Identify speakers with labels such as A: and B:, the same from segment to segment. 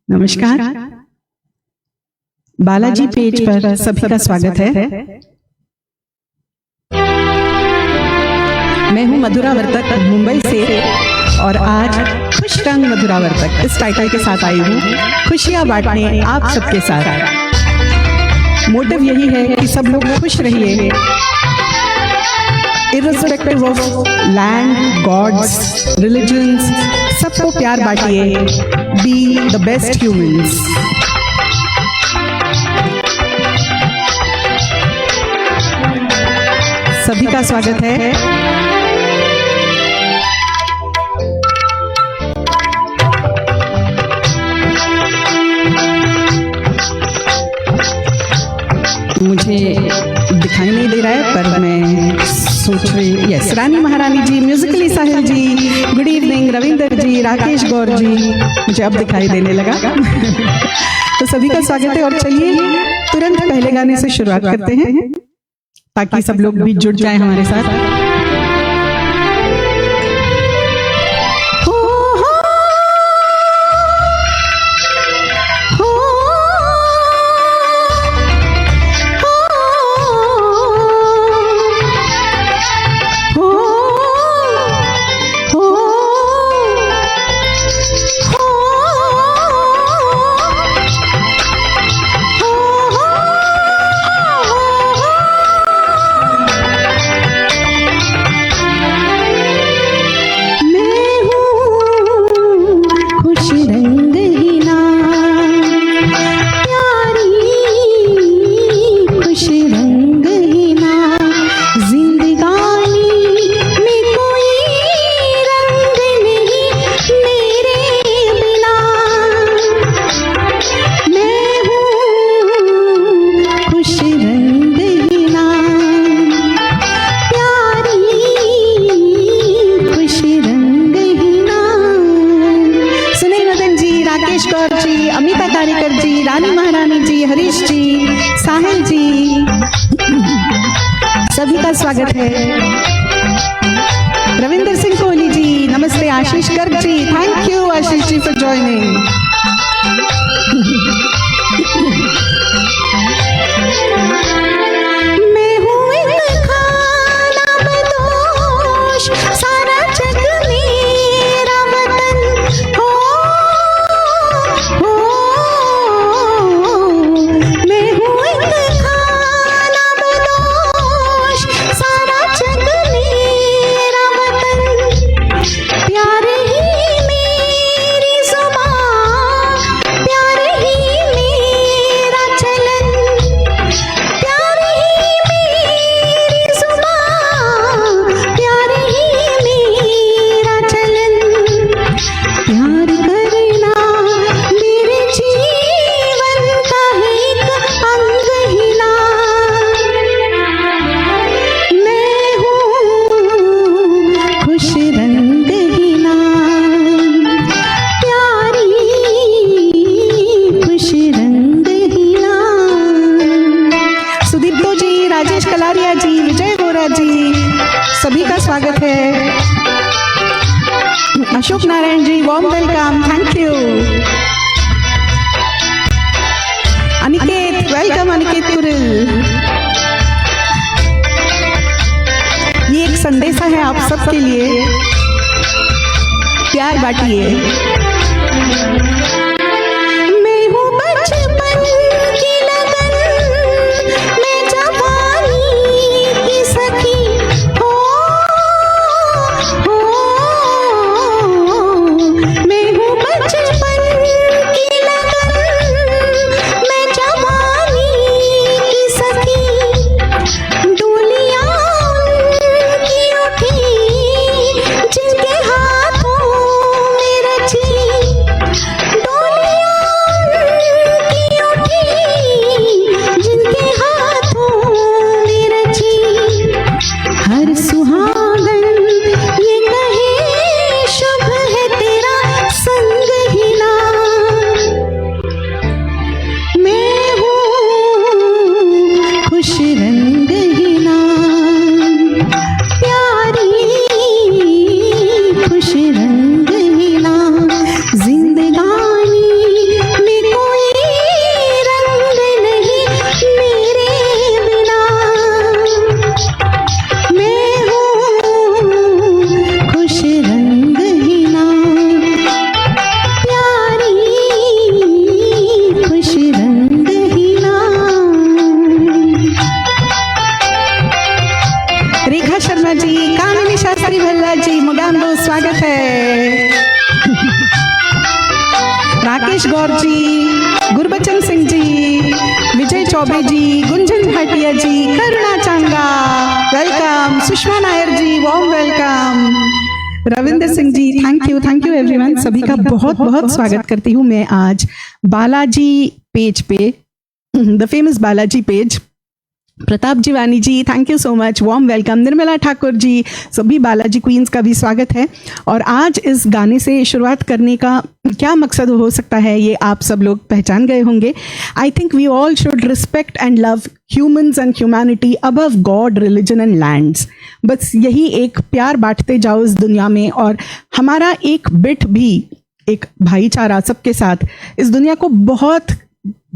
A: नमस्कार। बालाजी पेज पर सभी का स्वागत है। मैं हूं मधुरावर्तक मुंबई से और आज खुश रंग मधुरावर्तक इस टाइटल के साथ आई हूं, खुशियां बांटने आप सबके साथ। मोटिव यही है कि सब लोग खुश रहिए, irrespective of land, gods, religions, सबको प्यार बांटिए। Be the best humans. सभी का स्वागत है। मुझे दिखाई नहीं दे रहा है पर मैं सोच रही। यस, रानी महारानी जी, म्यूजिकली साहिल जी, गुड इवनिंग, रविंदर जी, राकेश गौर जी, मुझे अब दिखाई देने लगा। तो सभी का स्वागत है और चलिए तुरंत पहले गाने से शुरुआत करते हैं ताकि सब लोग भी जुड़ जाएं हमारे साथ। सभी का स्वागत है। रविंदर सिंह कोहली जी, नमस्ते। Ashish Garg ji, thank you Ashish ji for joining. मैं हूँ एक खाना बदोश, सारा जग मेरा वतन हो, मैं हूँ एक सभी का स्वागत है। Ashok Narayan ji, warm welcome, thank you. Aniket, welcome Aniket Kuril. ये एक संदेशा है आप सबके लिए, प्यार बांटिए। मैं हूँ बचपन की लगन, मैं जवानी की सखी, शर्मा जी, कामिनी शास्त्री भल्ला जी, मुगाम्बो स्वागत है। Rakesh Gaur ji, Gurbachan Singh ji, Vijay Choubey ji, Gunjan Bhatia ji, Karuna Changa welcome, Sushma Nair ji warm welcome, Ravindra Singh ji thank you everyone. सभी का बहुत बहुत स्वागत करती हूँ मैं आज बालाजी पेज पे, the famous Balaji page. Pratap Jeevani ji thank you so much, warm welcome. Nirmala Thakur ji, सभी बालाजी क्वींस का भी स्वागत है। और आज इस गाने से शुरुआत करने का क्या मकसद हो सकता है ये आप सब लोग पहचान गए होंगे। I think we all should respect and love humans and humanity above God, religion and lands. बस यही एक प्यार बांटते जाओ इस दुनिया में, और हमारा एक बिट भी, एक भाईचारा सबके साथ इस दुनिया को बहुत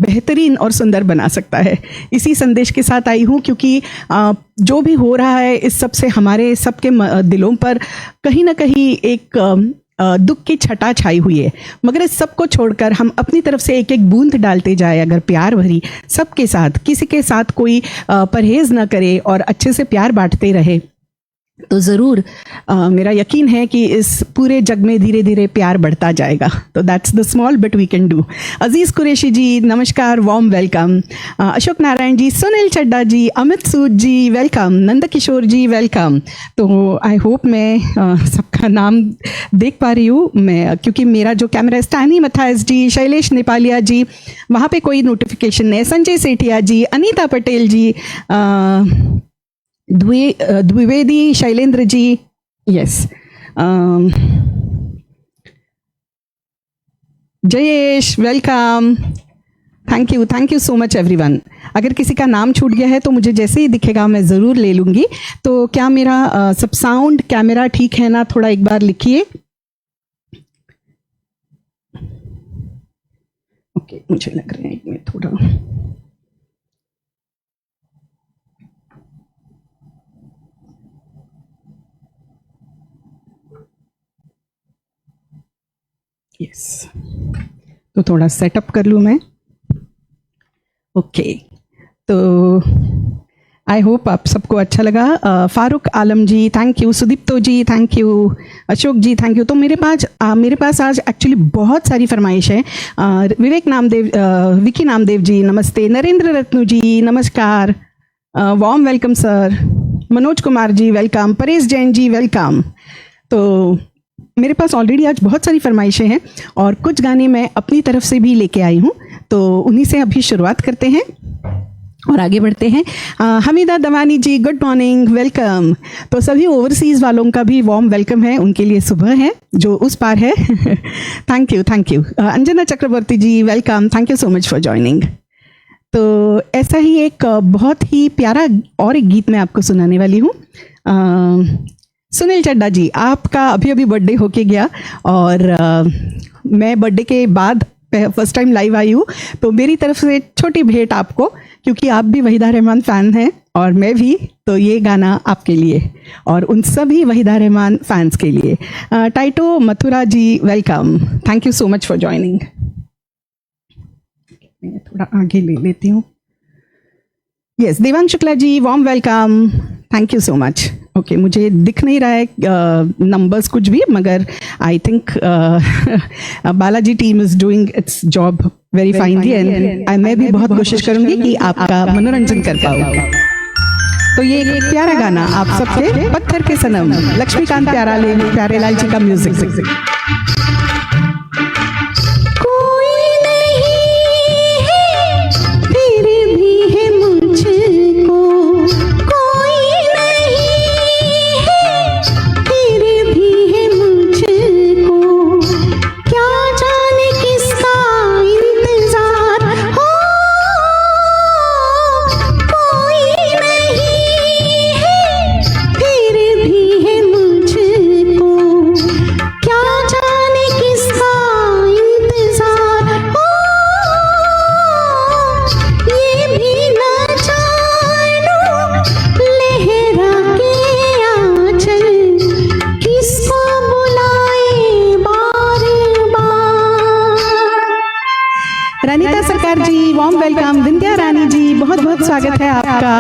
A: बेहतरीन और सुंदर बना सकता है। इसी संदेश के साथ आई हूँ, क्योंकि जो भी हो रहा है इस सब से हमारे सबके दिलों पर कहीं ना कहीं एक दुख की छटा छाई हुई है। मगर इस सब को छोड़कर हम अपनी तरफ से एक एक बूंद डालते जाए, अगर प्यार भरी सबके साथ, किसी के साथ कोई परहेज न करे और अच्छे से प्यार बांटते रहे, तो ज़रूर मेरा यकीन है कि इस पूरे जग में धीरे धीरे प्यार बढ़ता जाएगा। तो that's the small bit we can do. Aziz Qureshi ji नमस्कार, warm welcome. Ashok Narayan ji, Sunil Chadda ji, Amit Sood ji welcome, Nand Kishore ji welcome. तो आई होप मैं सबका नाम देख पा रही हूँ मैं, क्योंकि मेरा जो कैमरा है, स्टैनी मथायस जी, शैलेश नेपालिया जी, वहाँ पे कोई नोटिफिकेशन नहीं है। Sanjay Sethia ji, Anita Patel ji, Dwivedi Shailendra ji, yes, Jayesh welcome, thank you so much everyone. अगर किसी का नाम छूट गया है तो मुझे जैसे ही दिखेगा मैं ज़रूर ले लूँगी। तो क्या मेरा सब साउंड कैमरा ठीक है ना, थोड़ा एक बार लिखिए। ओके, मुझे लग रहा है मैं थोड़ा यस, तो थोड़ा सेटअप कर लूँ मैं। ओके, तो आई होप आप सबको अच्छा लगा। Farooq Alam ji thank you, Sudipto ji thank you, Ashok ji thank you. तो मेरे पास आज एक्चुअली बहुत सारी फरमाइश है। विवेक नामदेव, विकी नामदेव जी नमस्ते, नरेंद्र रत्नू जी नमस्कार, warm welcome sir, Manoj Kumar ji welcome, Paresh Jain ji welcome. तो मेरे पास ऑलरेडी आज बहुत सारी फरमाइशें हैं और कुछ गाने मैं अपनी तरफ से भी लेके आई हूँ, तो उन्हीं से अभी शुरुआत करते हैं और आगे बढ़ते हैं। हमीदा दवानी जी गुड मॉर्निंग वेलकम। तो सभी ओवरसीज़ वालों का भी वार्म वेलकम है, उनके लिए सुबह है जो उस पार है। Thank you. Anjana Chakraborty ji welcome, thank you so much for joining. तो ऐसा ही एक बहुत ही प्यारा और एक गीत मैं आपको सुनाने वाली हूँ। सुनील चड्डा जी, आपका अभी बर्थडे होके गया और मैं बर्थडे के बाद फर्स्ट टाइम लाइव आई हूँ, तो मेरी तरफ से छोटी भेंट आपको, क्योंकि आप भी वहीदा रहमान फ़ैन हैं और मैं भी, तो ये गाना आपके लिए और उन सभी वहीदा रहमान फैंस के लिए। Tito Mathura ji welcome, thank you so much for joining. मैं थोड़ा आगे ले लेती हूँ। Yes, Devang Shukla ji warm welcome, thank you so much. Okay, मुझे दिख नहीं रहा है नंबर्स कुछ भी, मगर I think Balaji team is doing its job very finally and मैं भी बहुत कोशिश करूंगी कि आपका मनोरंजन कर पाऊँ। तो ये एक प्यारा गाना आप सबके, पत्थर के सनम, लक्ष्मीकांत प्यारेलाल जी का म्यूजिक। रनीता सरकार जी वार्म वेलकम, विंध्या रानी जी बहुत बहुत स्वागत है आपका।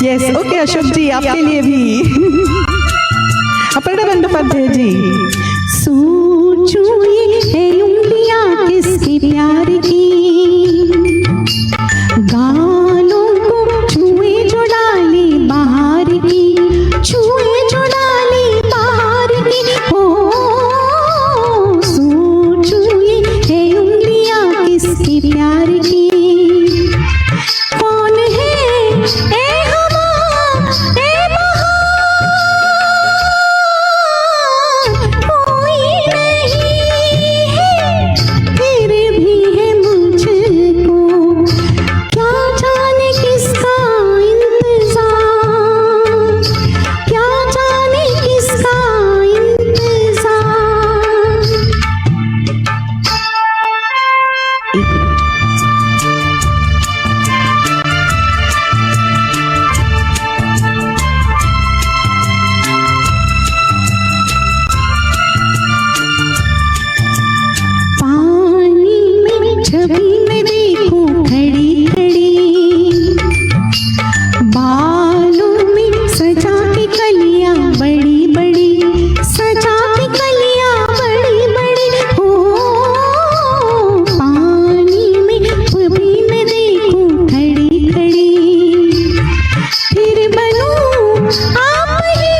A: यस ओके अशोक जी आपके लिए भी। अपर्णा बंदोपाध्याय जी। सोचूं ये है उंगलियां किसके प्यार की, गालों को छुए जो डाली बाहर की, छुए जो डाली बाहर की। हो सोचूं ये है उंगलियां किसके प्यार की, कौन है ए हवा ए बहार, कोई नहीं है फिर भी है मुझको, क्या जाने किसका इंतजार, क्या जाने किसका इंतजार। पानी में छवि में देखूं खड़ी खड़ी, बालों में सजा के कलियां बड़ी बड़ी, सजा के कलियां बड़ी बड़ी। हो पानी में छवि में देखूं खड़ी खड़ी, फिर बनूं आप ही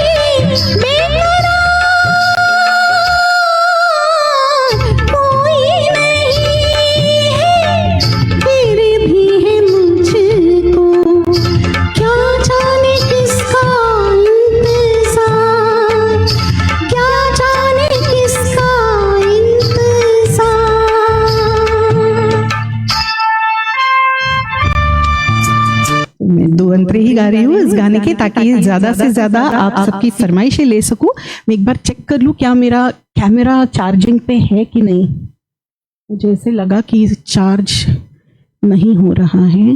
A: बेकरार, कोई नहीं है फिर भी है मुझको, क्या जाने किसका इंतजार, क्या जाने किसका इंतजार। मैं दो अंतरे ही गा रही हूँ इस गाने के, ताकि ज्यादा से ज्यादा आप सबकी फरमाइशें ले सकूं। मैं एक बार चेक कर लूं क्या मेरा कैमरा चार्जिंग पे है कि नहीं। मुझे ऐसे लगा कि चार्ज नहीं हो रहा है।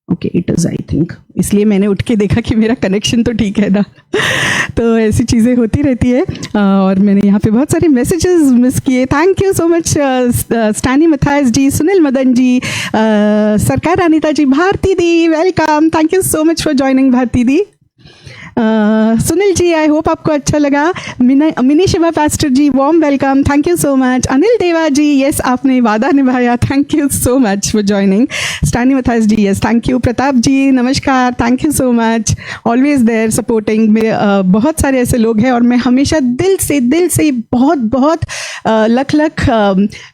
A: Okay it is I think, इसलिए मैंने उठ के देखा कि मेरा कनेक्शन तो ठीक है ना। तो ऐसी चीज़ें होती रहती है। और मैंने यहाँ पे बहुत सारे मैसेजेस मिस किए। Thank you so much Stanny Mathias ji, Sunil Madan ji, Sarkar Anita ji, Bharti Di welcome, thank you so much for joining Bharti Di. Sunil ji I hope आपको अच्छा लगा। Mini Shiva Pastor ji warm welcome, thank you so much. Anil Deva ji yes आपने वादा निभाया, thank you so much for joining. Stanny Mathias ji yes thank you. Pratap ji नमस्कार, thank you so much, always there supporting. मेरे बहुत सारे ऐसे लोग हैं और मैं हमेशा दिल से बहुत बहुत लख लख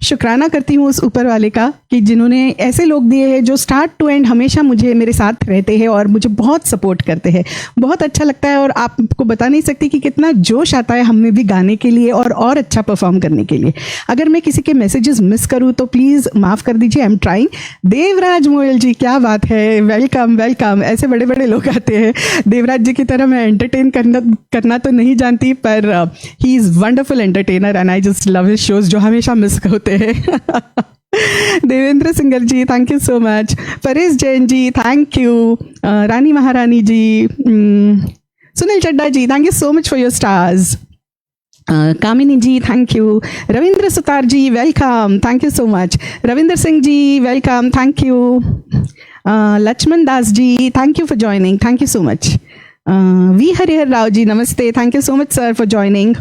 A: शुक्राना करती हूँ उस ऊपर वाले का कि जिन्होंने ऐसे लोग दिए हैं जो स्टार्ट टू एंड हमेशा मुझे मेरे साथ रहते हैं और मुझे बहुत सपोर्ट करते हैं। बहुत अच्छा लगता है और आपको बता नहीं सकती कि कितना जोश आता है हमें भी गाने के लिए और अच्छा परफॉर्म करने के लिए। अगर मैं किसी के मैसेजेस मिस करूँ तो प्लीज़ माफ़ कर दीजिए, I am trying. Devraj Moyal ji क्या बात है, वेलकम वेलकम। ऐसे बड़े बड़े लोग आते हैं। देवराज जी की तरह मैं एंटरटेन करना तो नहीं जानती, पर he is wonderful entertainer and I just love his shows जो हमेशा मिस होते हैं। Devendra Singer ji thank you so much. Paresh Jain ji thank you. Rani Maharani ji, Sunil Chadda ji thank you so much for your stars. Kamini ji thank you. Ravindra Sutar ji welcome, thank you so much. Ravindra Singh ji welcome, thank you. Lakshman Das ji thank you for joining, thank you so much. V Harihar Rao ji नमस्ते, thank you so much sir for joining.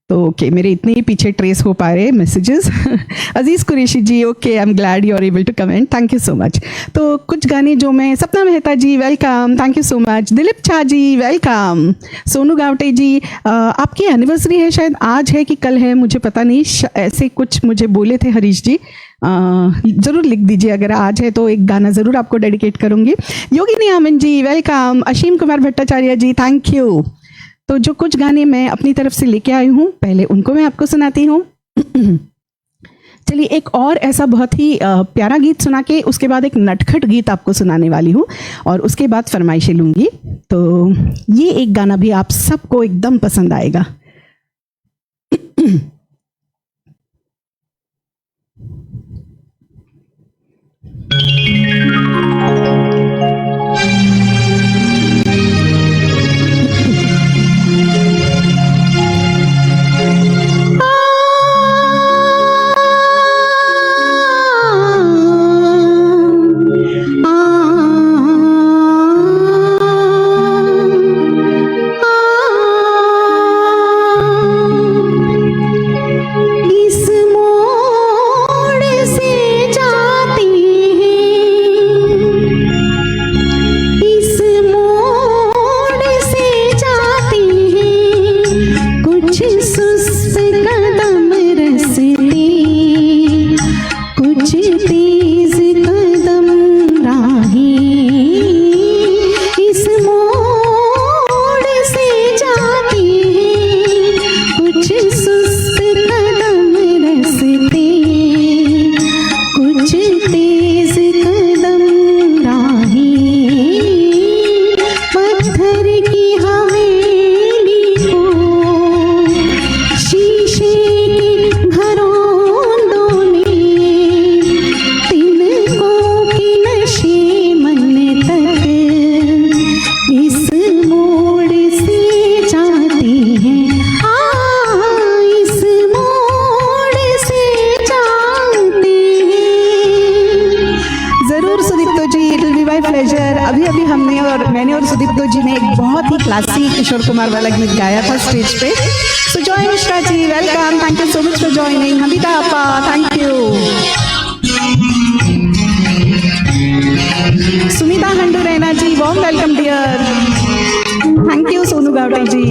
A: तो okay मेरे इतने ही पीछे trace हो पा रहे messages. Aziz Qureshi ji okay I am glad you are able to comment, thank you so much. तो कुछ गाने जो मैं, Sapna Mehta ji welcome, thank you so much. Dilip Jha ji welcome. Sonu गावटे ji आपकी एनिवर्सरी है शायद, आज है कि कल है मुझे पता नहीं, ऐसे कुछ मुझे बोले थे हरीश जी। ज़रूर लिख दीजिए अगर आज है तो एक गाना ज़रूर आपको डेडिकेट करूँगी। Yogini Aman ji welcome. Aseem Kumar Bhattacharya ji thank you. तो जो कुछ गाने मैं अपनी तरफ से लेके आई हूँ पहले उनको मैं आपको सुनाती हूँ। चलिए एक और ऐसा बहुत ही प्यारा गीत सुना के उसके बाद एक नटखट गीत आपको सुनाने वाली हूँ और उसके बाद फरमाइशें लूँगी। तो ये एक गाना भी आप सबको एकदम पसंद आएगा। भी मैंने और सुदीप्तो जी ने एक बहुत ही क्लासिक किशोर कुमार वाला गीत गाया था स्टेज पे। Sujoy Mishra ji welcome, thank you so much for joining. Hamida आपा thank you. Sunita Handoo Raina ji warm welcome dear, thank you. Sonu गावटे ji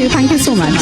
A: thank you so much.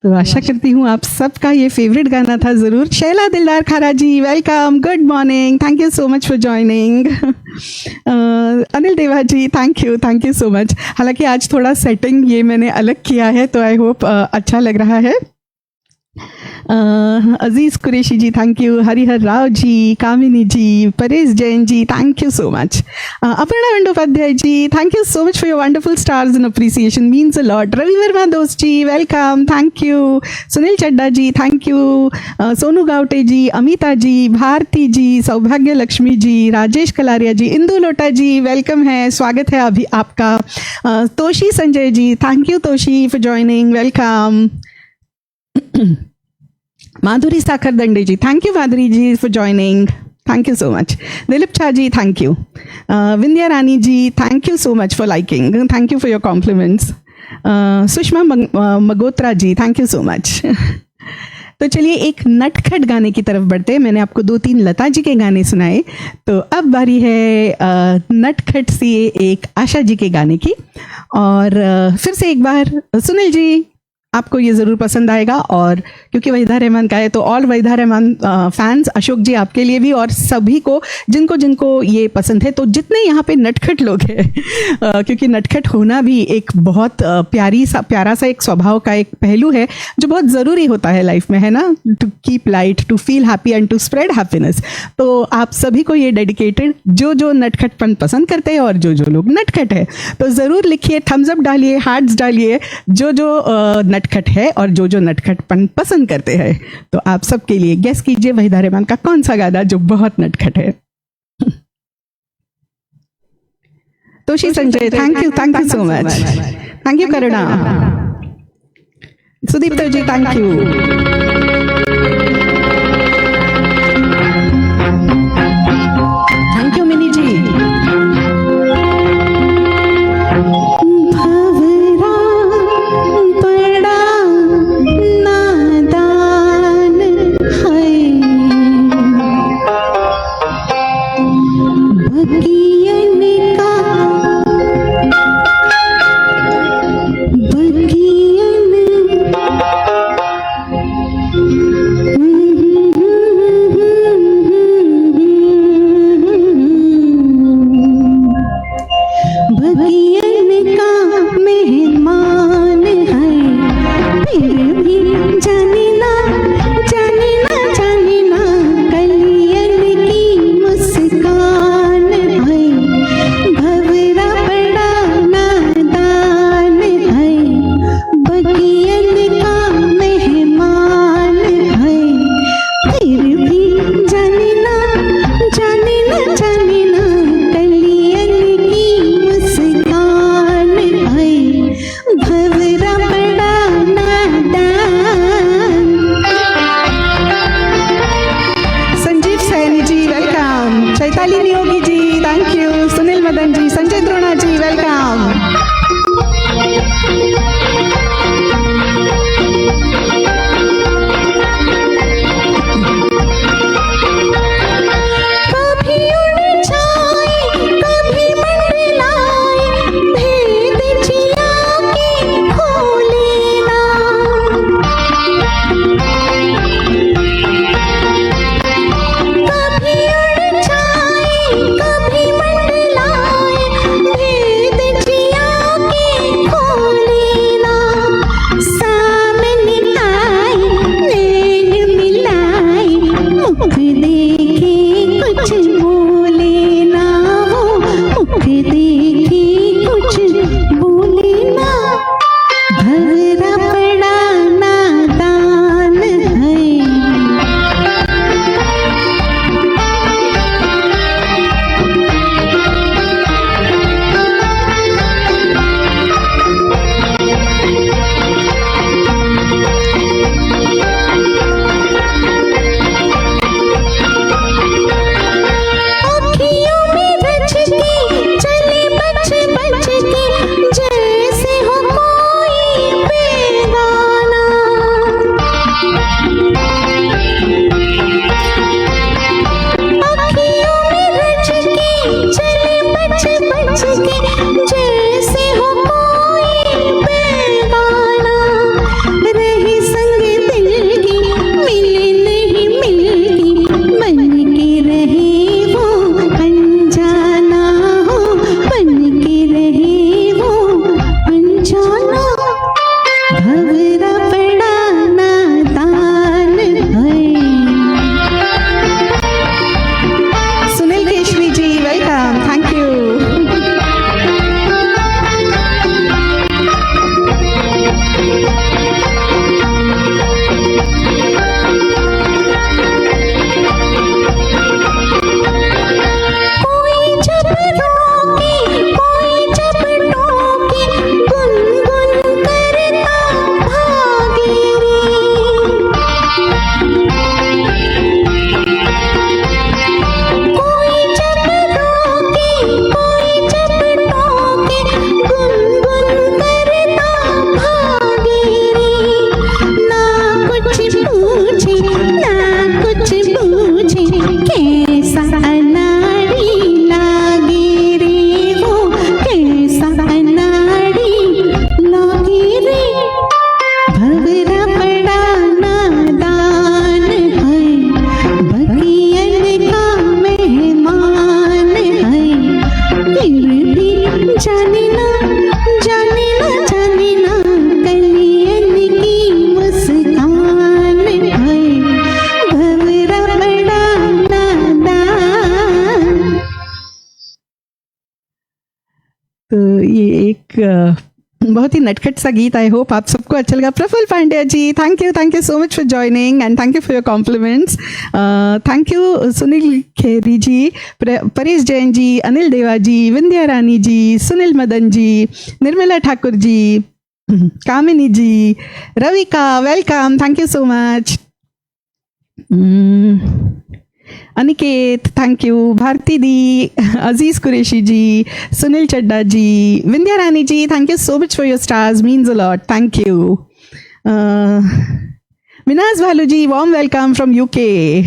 A: तो आशा करती हूँ आप सबका ये फेवरेट गाना था ज़रूर। Shaila Dildar Khara ji welcome, good morning, thank you so much for joining. Anil Deva ji thank you so much. हालांकि आज थोड़ा सेटिंग ये मैंने अलग किया है तो आई होप अच्छा लग रहा है। Aziz Qureshi ji thank you, Harihar Rao ji, Kamini ji, Paresh Jain ji thank you so much. Aparna Bandopadhyay ji thank you so much for your wonderful stars and appreciation, means a lot. Ravi Verma दोस्त ji welcome, thank you. Sunil Chadda ji thank you. Sonu गावटे ji, Amita ji, Bharti ji, Saubhagya Lakshmi ji, Rajesh Kalaria ji, Indu Lota ji welcome है, स्वागत है अभी आपका। Toshi Sanjay ji thank you Toshi for joining, welcome. Madhuri Sakhar Dande ji thank you Madhuri ji for joining, thank you so much. Dilip Jha ji thank you. Vindhya Rani ji thank you so much for liking, thank you for your compliments. Sushma Magotra ji thank you so much. तो चलिए एक नटखट गाने की तरफ बढ़ते हैं। मैंने आपको 2-3 लता जी के गाने सुनाए, तो अब बारी है नटखट सी एक आशा जी के गाने की। और फिर से एक बार सुनील जी आपको ये ज़रूर पसंद आएगा, और क्योंकि वहीदा रहमान का है तो ऑल वहीदा रहमान फैंस, अशोक जी आपके लिए भी और सभी को जिनको जिनको ये पसंद है। तो जितने यहाँ पे नटखट लोग हैं क्योंकि नटखट होना भी एक बहुत प्यारा सा एक स्वभाव का एक पहलू है जो बहुत ज़रूरी होता है लाइफ में, है ना, to keep light, to feel happy and to spread happiness. तो आप सभी को ये डेडिकेटेड, जो नटखटपन पसंद करते हैं और जो लोग नटखट है, तो ज़रूर लिखिए, थम्स अप डालिए, हार्ट्स डालिए। जो नटखट है और जो जो नटखटपन पसंद करते हैं, तो आप सबके लिए गेस कीजिए वहीदा रहमान का कौन सा गाना जो बहुत नटखट है। Toshi Sanjay, thank you so much. Thank you Karuna. Sudeep ji, thank you. Thank you Mini ji. बहुत ही नटखट सा गीत, आई होप आप सब सबको अच्छा लगा. Praful Pandya ji, thank you so much for joining and thank you for your compliments. Thank you Sunil Kheri ji, Paresh Jain ji, Anil Deva ji, Vindhya Rani ji, Sunil Madan ji, Nirmala Thakur ji, Kamini ji, Ravika, welcome, thank you so much. Aniket, thank you. Bharti di, Aziz Qureshi ji, Sunil Chadda ji, Vindhya Rani ji, thank you so much for your stars, means a lot, thank you. Minaz Bhalu ji, warm welcome from UK.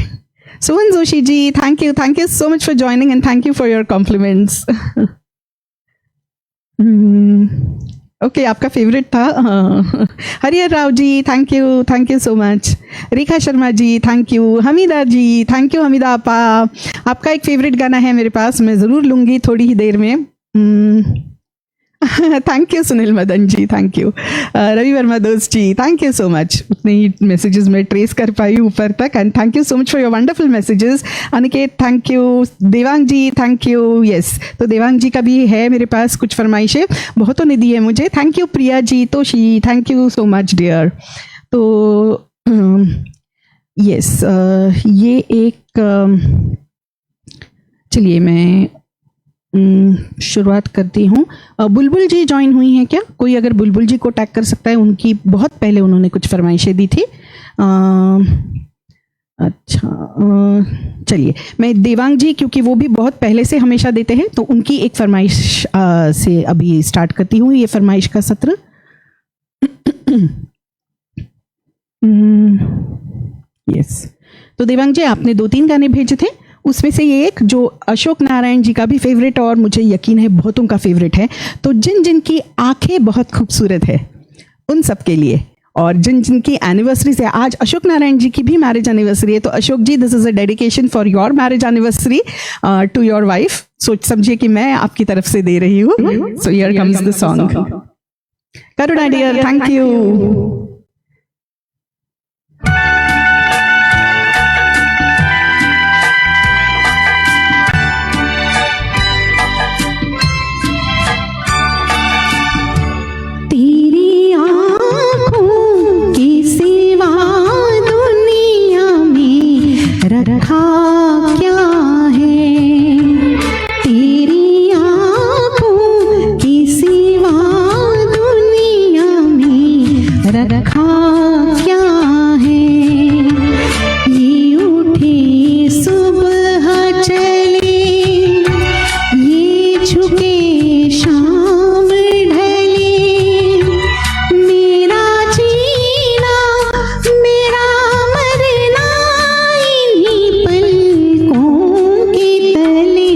A: Suvan Joshi ji, thank you so much for joining and thank you for your compliments. Okay, आपका favourite था. Harihar Rao ji, thank you so much. Rekha Sharma ji, thank you. Hamida ji, thank you Hamida Apa. आपका एक favourite गाना है मेरे पास, मैं ज़रूर लूँगी थोड़ी ही देर में. Thank you Sunil Madan ji, thank you. Ravi Verma दोस्त ji, thank you so much. उतने ही मैसेजेस में ट्रेस कर पाई ऊपर तक and thank you so much for your wonderful messages. Aniket, thank you. Devang ji, thank you. Yes, तो देवांग जी का भी है मेरे पास कुछ फरमाइशें, बहुतों ने दी है मुझे. Thank you. Priya ji, Toshi, thank you so much dear. तो यस, ये एक चलिए मैं शुरुआत करती हूँ. बुलबुल जी ज्वाइन हुई हैं क्या? कोई अगर बुलबुल जी को टैग कर सकता है, उनकी बहुत पहले उन्होंने कुछ फरमाइशें दी थी. अच्छा, चलिए मैं देवांग जी, क्योंकि वो भी बहुत पहले से हमेशा देते हैं, तो उनकी एक फरमाइश से अभी स्टार्ट करती हूँ ये फरमाइश का सत्र. यस, तो देवांग जी आपने 2-3 गाने भेजे थे, उसमें से ये एक जो अशोक नारायण जी का भी फेवरेट और मुझे यकीन है बहुतों का फेवरेट है. तो जिन जिन की आंखें बहुत खूबसूरत है उन सब के लिए, और जिन जिन की एनिवर्सरी है, आज अशोक नारायण जी की भी मैरिज एनिवर्सरी है, तो Ashok ji, this is a dedication for your marriage anniversary to your wife. सोच समझिए कि मैं आपकी तरफ से दे रही हूँ. So here comes the song. Karuna dear, thank you.
B: रखा क्या है तेरी आँखों की सिवा दुनिया में, रखा क्या है. ये उठी सुबह चले, ये झुके शाम ढले, मेरा जीना मेरा मरना इन्हीं पलकों के तले.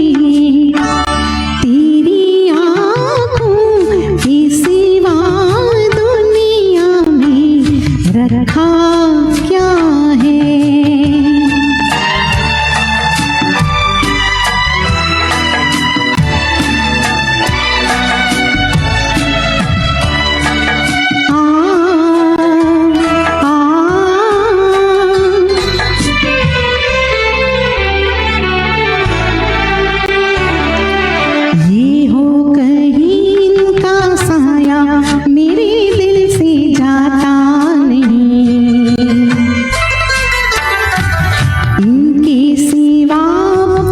B: तेरी आँखों की सिवा दुनिया में, रखा क्या है. ये हो कहीं इनका साया मेरे दिल से जाता नहीं, इनके सिवा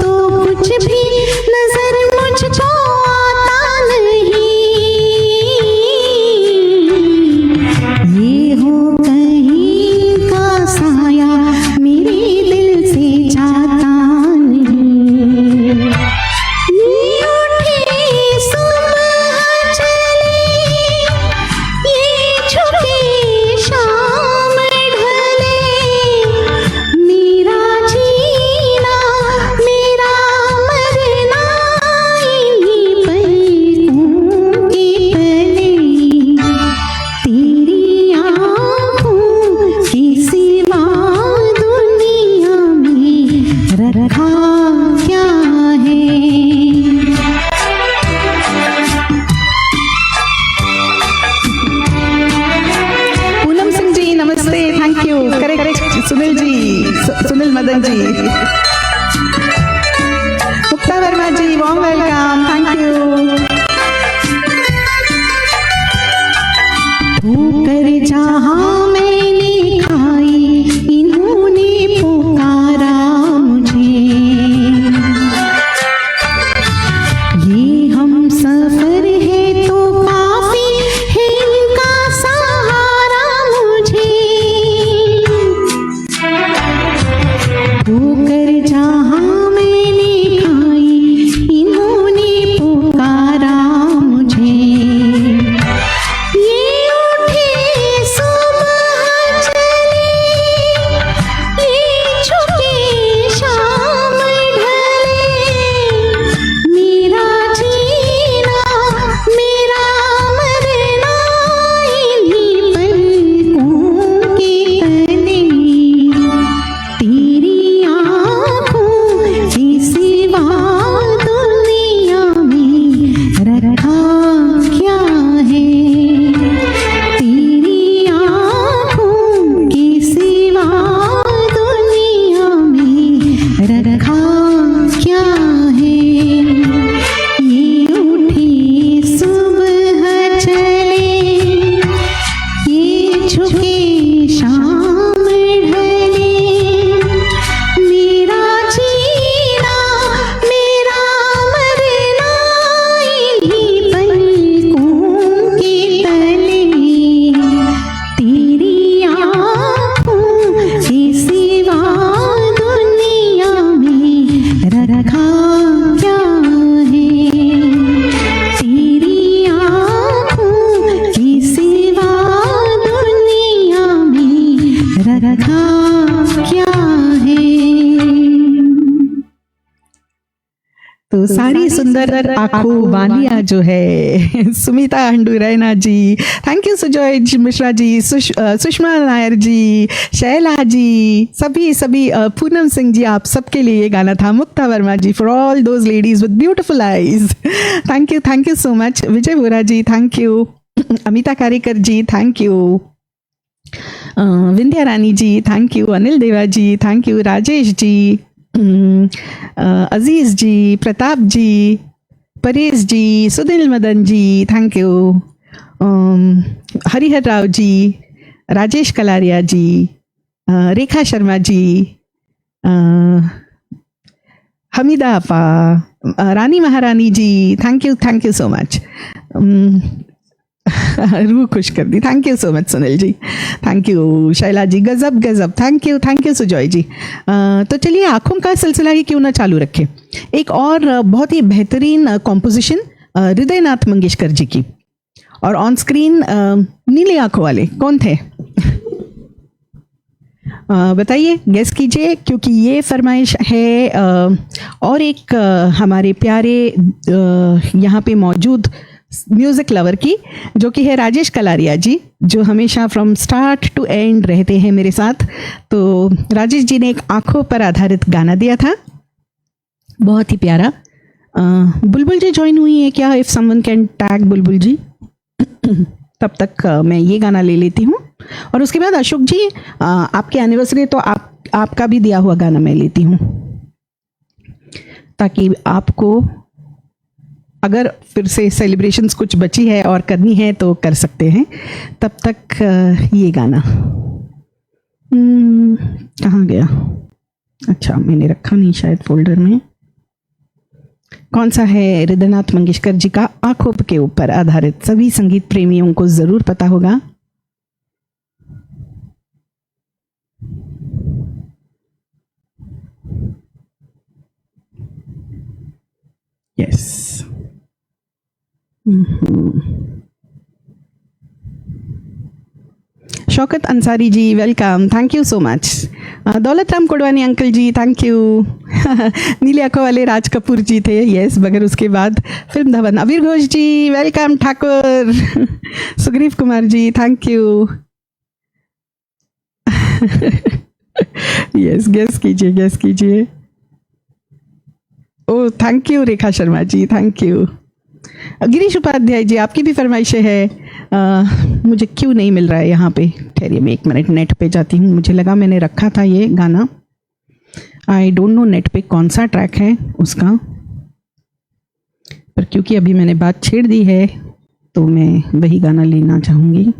B: तो कुछ भी नजर मुझको आता नहीं. ये हो कहीं इनका साया मेरे दिल से जाता नहीं. ये उठे सुबह चले, ये झुके शाम ढले, मेरा जीना मेरा मरना इन्हीं पलकों के तले. तेरी आँखों की सिवा दुनिया में, रखा क्या है.
A: पूनम सिंह जी, नमस्ते, thank you. Correct Sunil ji, Sunil Madan ji. Mukta Verma ji, warm welcome, thank you.
B: ठोकर रखा क्या है तेरी आँखों की सिवा दुनिया में रखा क्या है।
A: तो सारी सुंदर आंखों वालिया जो है सुमिता हंडुरैना जी, थैंक यू सुजॉय मिश्रा जी, सुषमा नायर जी, शैला जी, सभी पूनम सिंह जी, आप सबके लिए ये गाना था। Mukta Verma ji, for all those ladies with beautiful eyes, thank you so much. Vijay Vora ji, thank you. Amita Karekar ji, thank you. Vindhya Rani ji, thank you. Anil Deva ji, thank you. Rajesh ji, Aziz ji, Pratap ji, Paresh ji, Sunil Madan ji, thank you. Harihar Rao ji, Rajesh Kalaria ji, Rekha Sharma ji, Hamida Apa, Rani Maharani ji, thank you so much. रूह खुश कर दी, thank you so much Sunil ji, thank you. Shaila ji, गजब, thank you Sujoy जी। तो चलिए आँखों का सिलसिला ही क्यों ना चालू रखें। एक और बहुत ही बेहतरीन कॉम्पोजिशन हृदयनाथ मंगेशकर जी की, और ऑन स्क्रीन नीले आंखों वाले कौन थे बताइए, गेस कीजिए, क्योंकि ये फरमाइश है और एक हमारे प्यारे यहाँ पे मौजूद म्यूजिक लवर की, जो कि है राजेश कलारिया जी, जो हमेशा फ्रॉम स्टार्ट टू एंड रहते हैं मेरे साथ। तो राजेश जी ने एक आंखों पर आधारित गाना दिया था, बहुत ही प्यारा। बुलबुल जी ज्वाइन हुई है क्या? If someone can tag Bulbul जी तब तक मैं ये गाना ले लेती हूँ, और उसके बाद अशोक जी आपकी एनिवर्सरी तो आपका भी दिया हुआ गाना मैं लेती हूँ, ताकि आपको अगर फिर से सेलिब्रेशंस कुछ बची है और करनी है तो कर सकते हैं। तब तक ये गाना कहाँ गया? अच्छा, मैंने रखा नहीं शायद फोल्डर में। कौन सा है? हृदयनाथ मंगेशकर जी का आंखों के ऊपर आधारित, सभी संगीत प्रेमियों को जरूर पता होगा। Yes, Shaukat Ansari ji, welcome, thank you so much. Daulat Ram Kodwani uncle ji, thank you. नीले आंखों वाले राज कपूर जी थे, यस, मगर उसके बाद film Dhawan. Abir Ghosh ji, welcome. Thakur Sugriv Kumar ji, thank you. Yes, guess कीजिए। Oh, thank you Rekha Sharma ji, thank you. Girish Upadhyay ji, आपकी भी फरमाइशें है। मुझे क्यों नहीं मिल रहा है यहाँ पे? ठहरिए, मैं 1 मिनट नेट पे जाती हूँ। मुझे लगा मैंने रखा था ये गाना, आई डोंट नो नेट पे कौन सा ट्रैक है उसका, पर क्योंकि अभी मैंने बात छेड़ दी है तो मैं वही गाना लेना चाहूँगी।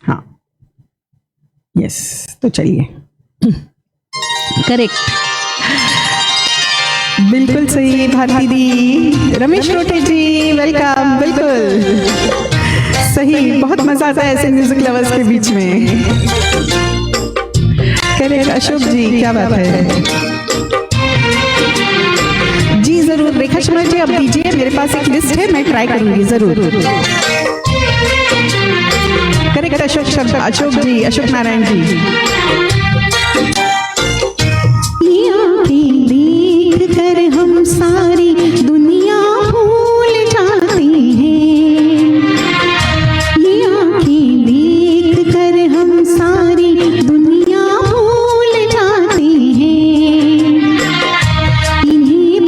A: हाँ, यस, तो चलिए, करेक्ट, बिल्कुल सही भारती दी। रमेश रोटे जी, वेलकम, बिल्कुल सही। बहुत मजा आता है ऐसे म्यूजिक लवर्स के बीच में। करेक्ट अशोक जी, क्या बात है जी। जरूर रेखा शर्मा जी, अब दीजिए, मेरे पास एक लिस्ट है, मैं ट्राई करूंगी जरूर। करेक्ट अशोक जी, अशोक नारायण जी।
B: ये आँखें देख कर हम सारी दुनिया भूल जाते हैं, ये आँखें देख कर हम सारी दुनिया भूल जाते हैं। इन्हें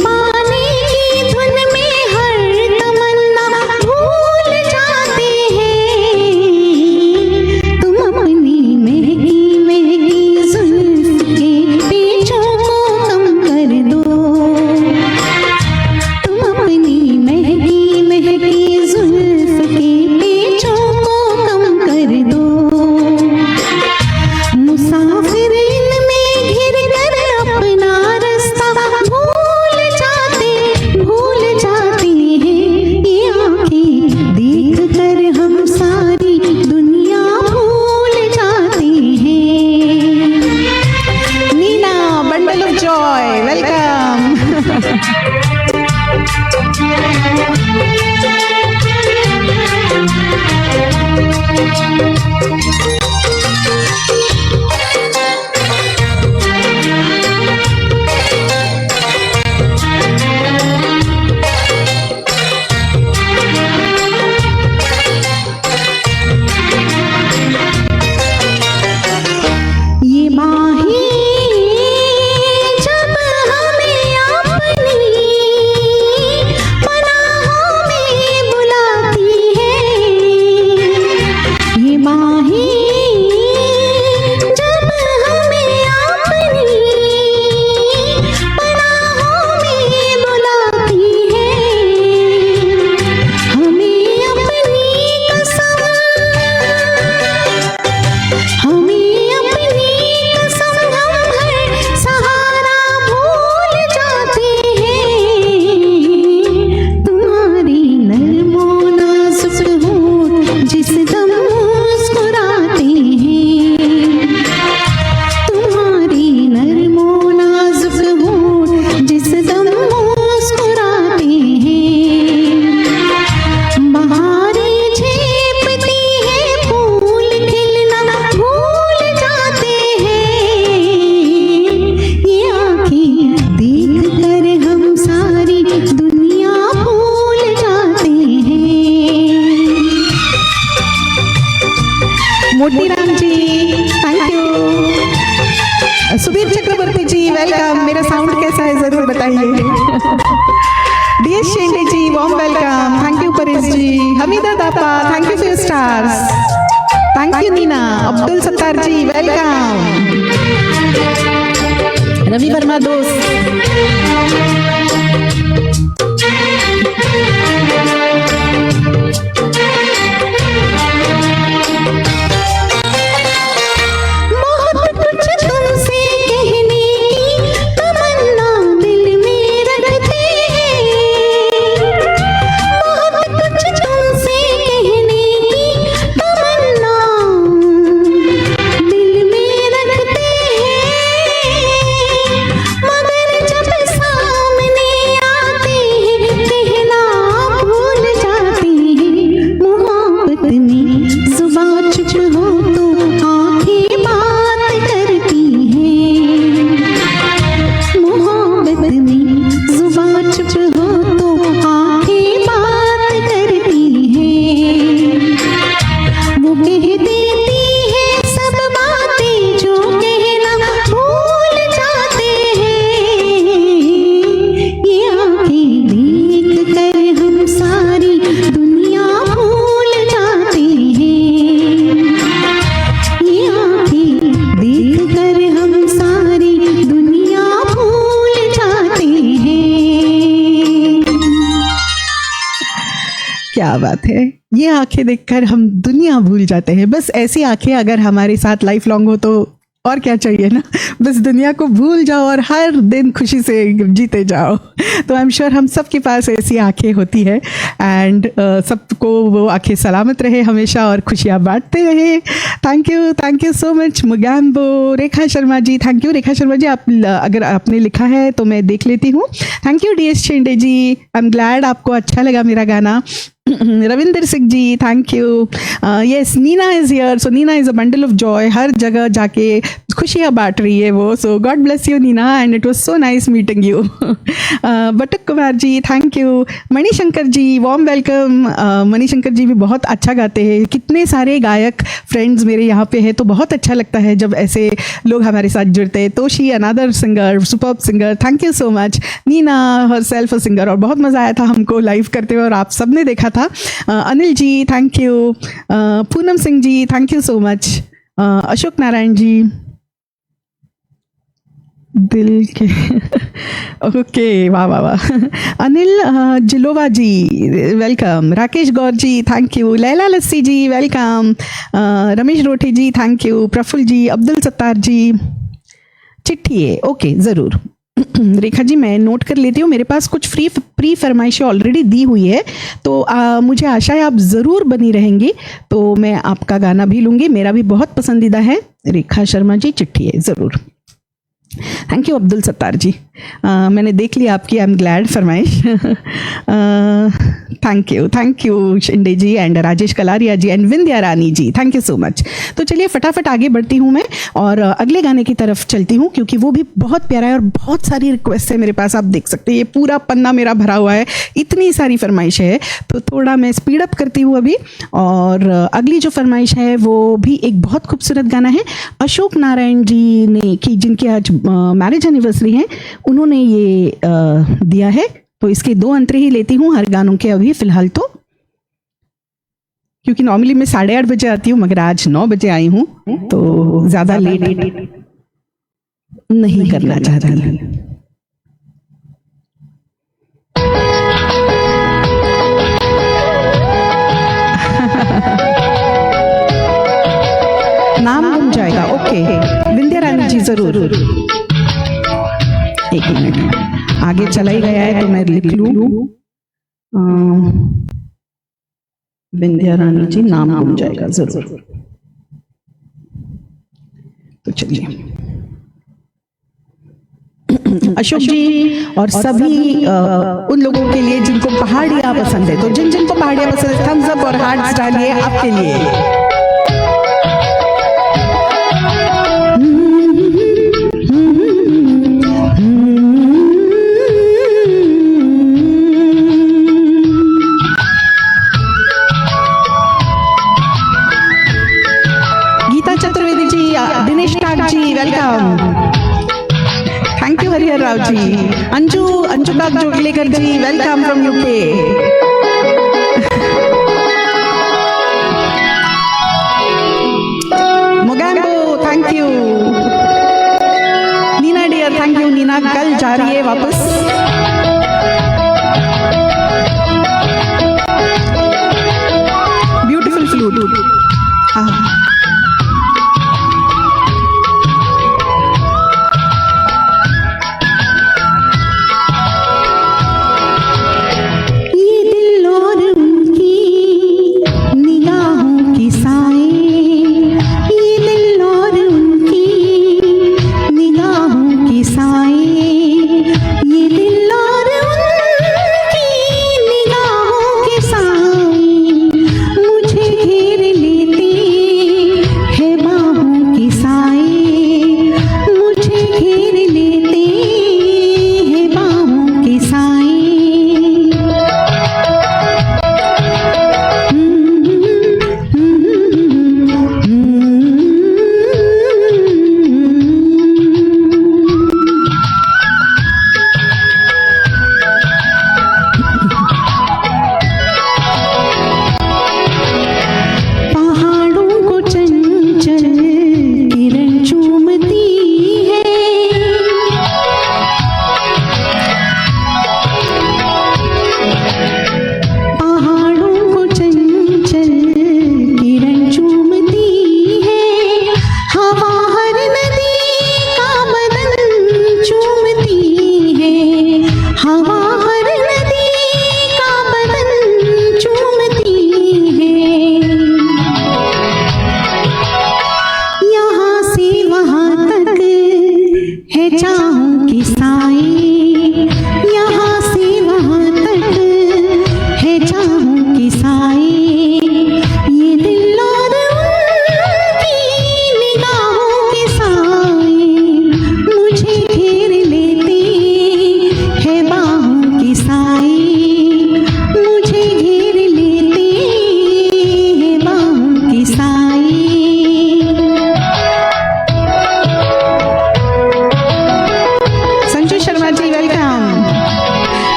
B: पाने की धुन में हर तमन्ना भूल जाते हैं। तुम अपनी महकी महकी जुल्फ के पेचों
A: उधर से बताइए। DS Shende ji warm welcome, thank you Paresh ji. Hamida दापा thank you for your stars, thank you Neena. Abdul Sattar ji welcome. Ravi Verma दोस्त,
B: बहुत कुछ तुमसे कहने की तमन्ना दिल में रखते हैं, बहुत कुछ तुमसे कहने की तमन्ना दिल में रखते हैं, मगर जब सामने आते हैं कहना भूल जाते हैं, मोहब्बत में जुबान चुप हो तो आंखें बात करती हैं, मोहब्बत में जुबान चुप हो तो आंखें बात करती हैं, वो कह देती है सब बातें जो कहना भूल जाते हैं, ये आंखें देख कर हम सारी दुनिया भूल जाते हैं, ये आंखें देख कर हम सारी दुनिया भूल जाते हैं।
A: क्या बात है। ये आंखें देखकर हम दुनिया भूल जाते हैं। बस ऐसी आंखें अगर हमारे साथ लाइफ लॉन्ग हो तो और क्या चाहिए ना। बस दुनिया को भूल जाओ और हर दिन खुशी से जीते जाओ। तो आई एम श्योर हम सबके पास ऐसी आंखें होती है एंड सबको वो आंखें सलामत रहे हमेशा और खुशियाँ बांटते रहे। Thank you so much Mogambo. Rekha Sharma ji, thank you Rekha Sharma ji. आप अगर आपने लिखा है तो मैं देख लेती हूँ। Thank you DS Shende ji, I am glad आपको अच्छा लगा मेरा गाना। Ravinder Singh ji thank you. Yes, Neena is here, so Neena is a bundle of joy. हर जगह जाके खुशियाँ बांट रही है वो। So God bless you Neena and it was so nice meeting you. Batuk Kumar ji thank you. Manishankar ji warm welcome. Manishankar ji भी बहुत अच्छा गाते हैं। कितने सारे गायक फ्रेंड्स मेरे यहाँ पे हैं, तो बहुत अच्छा लगता है जब ऐसे लोग हमारे साथ जुड़ते हैं। Toshi another singer, superb singer, thank you so much. Neena herself a singer, और बहुत मज़ा आया था हमको लाइव करते हुए और आप सबने देखा था। Anil ji thank you. Poonam Singh ji thank you so much. Ashok Narayan ji दिल के ओके, वाह वाह वाह। Anil Jilova ji welcome. Rakesh Gaur ji thank you. Laila Lassi ji welcome. Ramesh Rothi ji thank you. Praful ji, Abdul Sattar ji, चिट्ठी है ओके ज़रूर। रेखा जी मैं नोट कर लेती हूँ। मेरे पास कुछ प्री फरमाइशें ऑलरेडी दी हुई है, तो मुझे आशा है आप ज़रूर बनी रहेंगी, तो मैं आपका गाना भी लूँगी। मेरा भी बहुत पसंदीदा है। रेखा शर्मा जी चिट्ठी है ज़रूर। Thank you Abdul Sattar ji. मैंने देख लिया आपकी आई एम ग्लैड फरमाइश। Thank you Shinde ji and Rajesh Kalaria ji and Vindhya Rani ji, thank you so much. तो चलिए फटाफट आगे बढ़ती हूँ मैं और अगले गाने की तरफ चलती हूँ, क्योंकि वो भी बहुत प्यारा है और बहुत सारी रिक्वेस्ट है मेरे पास। आप देख सकते हैं ये पूरा पन्ना मेरा भरा हुआ है, इतनी सारी फरमाइश है। तो थोड़ा मैं स्पीड अप करती हूँ अभी। और अगली जो फरमाइश है वो भी एक बहुत खूबसूरत गाना है। अशोक नारायण जी ने की, जिनकी आज मैरिज एनिवर्सरी है, उन्होंने ये दिया है। तो इसके 2 अंतरे ही लेती हूँ हर गानों के अभी फिलहाल, तो क्योंकि नॉर्मली मैं 8:30 बजे आती हूँ, मगर आज 9 बजे आई हूँ, तो ज़्यादा लेट नहीं करना चाहती। नाम गुम जाएगा ओके। विंध्या रानी जी ज़रूर। एक मिनट, आगे चला ही गया है तो मैं लिख लूं। विंध्या रानी जी नाम गुम जाएगा जरूर। तो चलिए अशोक जी और सभी उन लोगों के लिए जिनको पहाड़ियाँ पसंद है, तो जिन जिनको पहाड़ियाँ पसंद है थम्स अप और हार्ट्स डालिए आपके लिए। Geeta Chaturvedi ji, Dinesh Tak ji welcome. Thank you Harihar Rao ji. Anurag Joglekar ji, welcome from UK. Mogambo, thank you. Neena dear, thank you. Neena कल जा रही है वापस। Beautiful flute.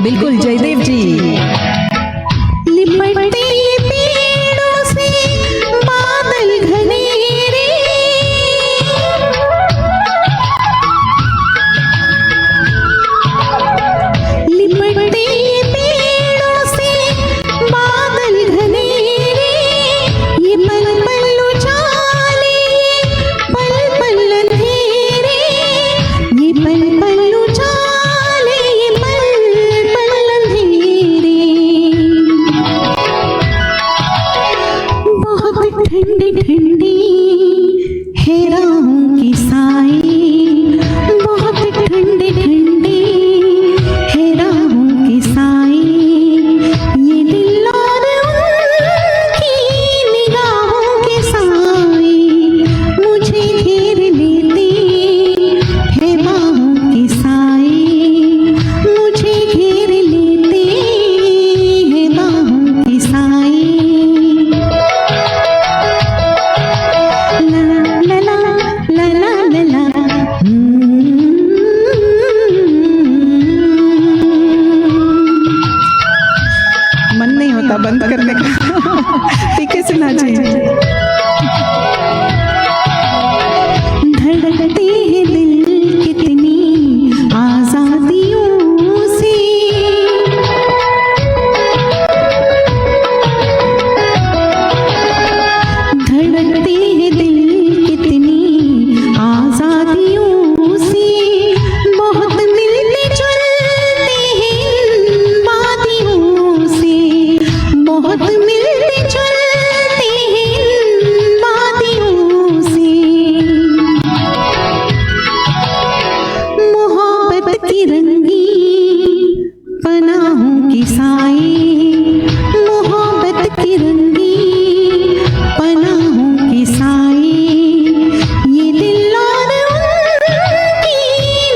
A: बिल्कुल जयदेव जी।
B: लिपटते पेड़ों से बादल घनेरे, लिपटते पेड़ों से बादल घनेरे, ये पल पल उजाले पल पल अंधेरे, ये पल पल उजाले ये पल पल अंधेरे। बहुत ठंडी ठंडी है राहों की साई, बहुत ठंडी ठंडी है राहों की साई, ये दिल और उनकी निगाहों के साई मुझे घेर लेती है बाहों की साई, मुझे घेर लेती है बाहों की साई। ला ला ला ला ला ला ला।
A: मन नहीं होता बंद करने का। ठीक है सिन्हा जी।
B: धड़कते हैं दिल कितनी आजादियों से, धड़कते हैं दिल कितनी आजादियों से, बहुत मिलते जुलते हैं इन वादियों से, बहुत मिलते जुलते हैं इन वादियों से। मोहब्बत की रंगी पनाहों की साई, मोहब्बत की रंगी पनाहों की साई, ये दिल और उनकी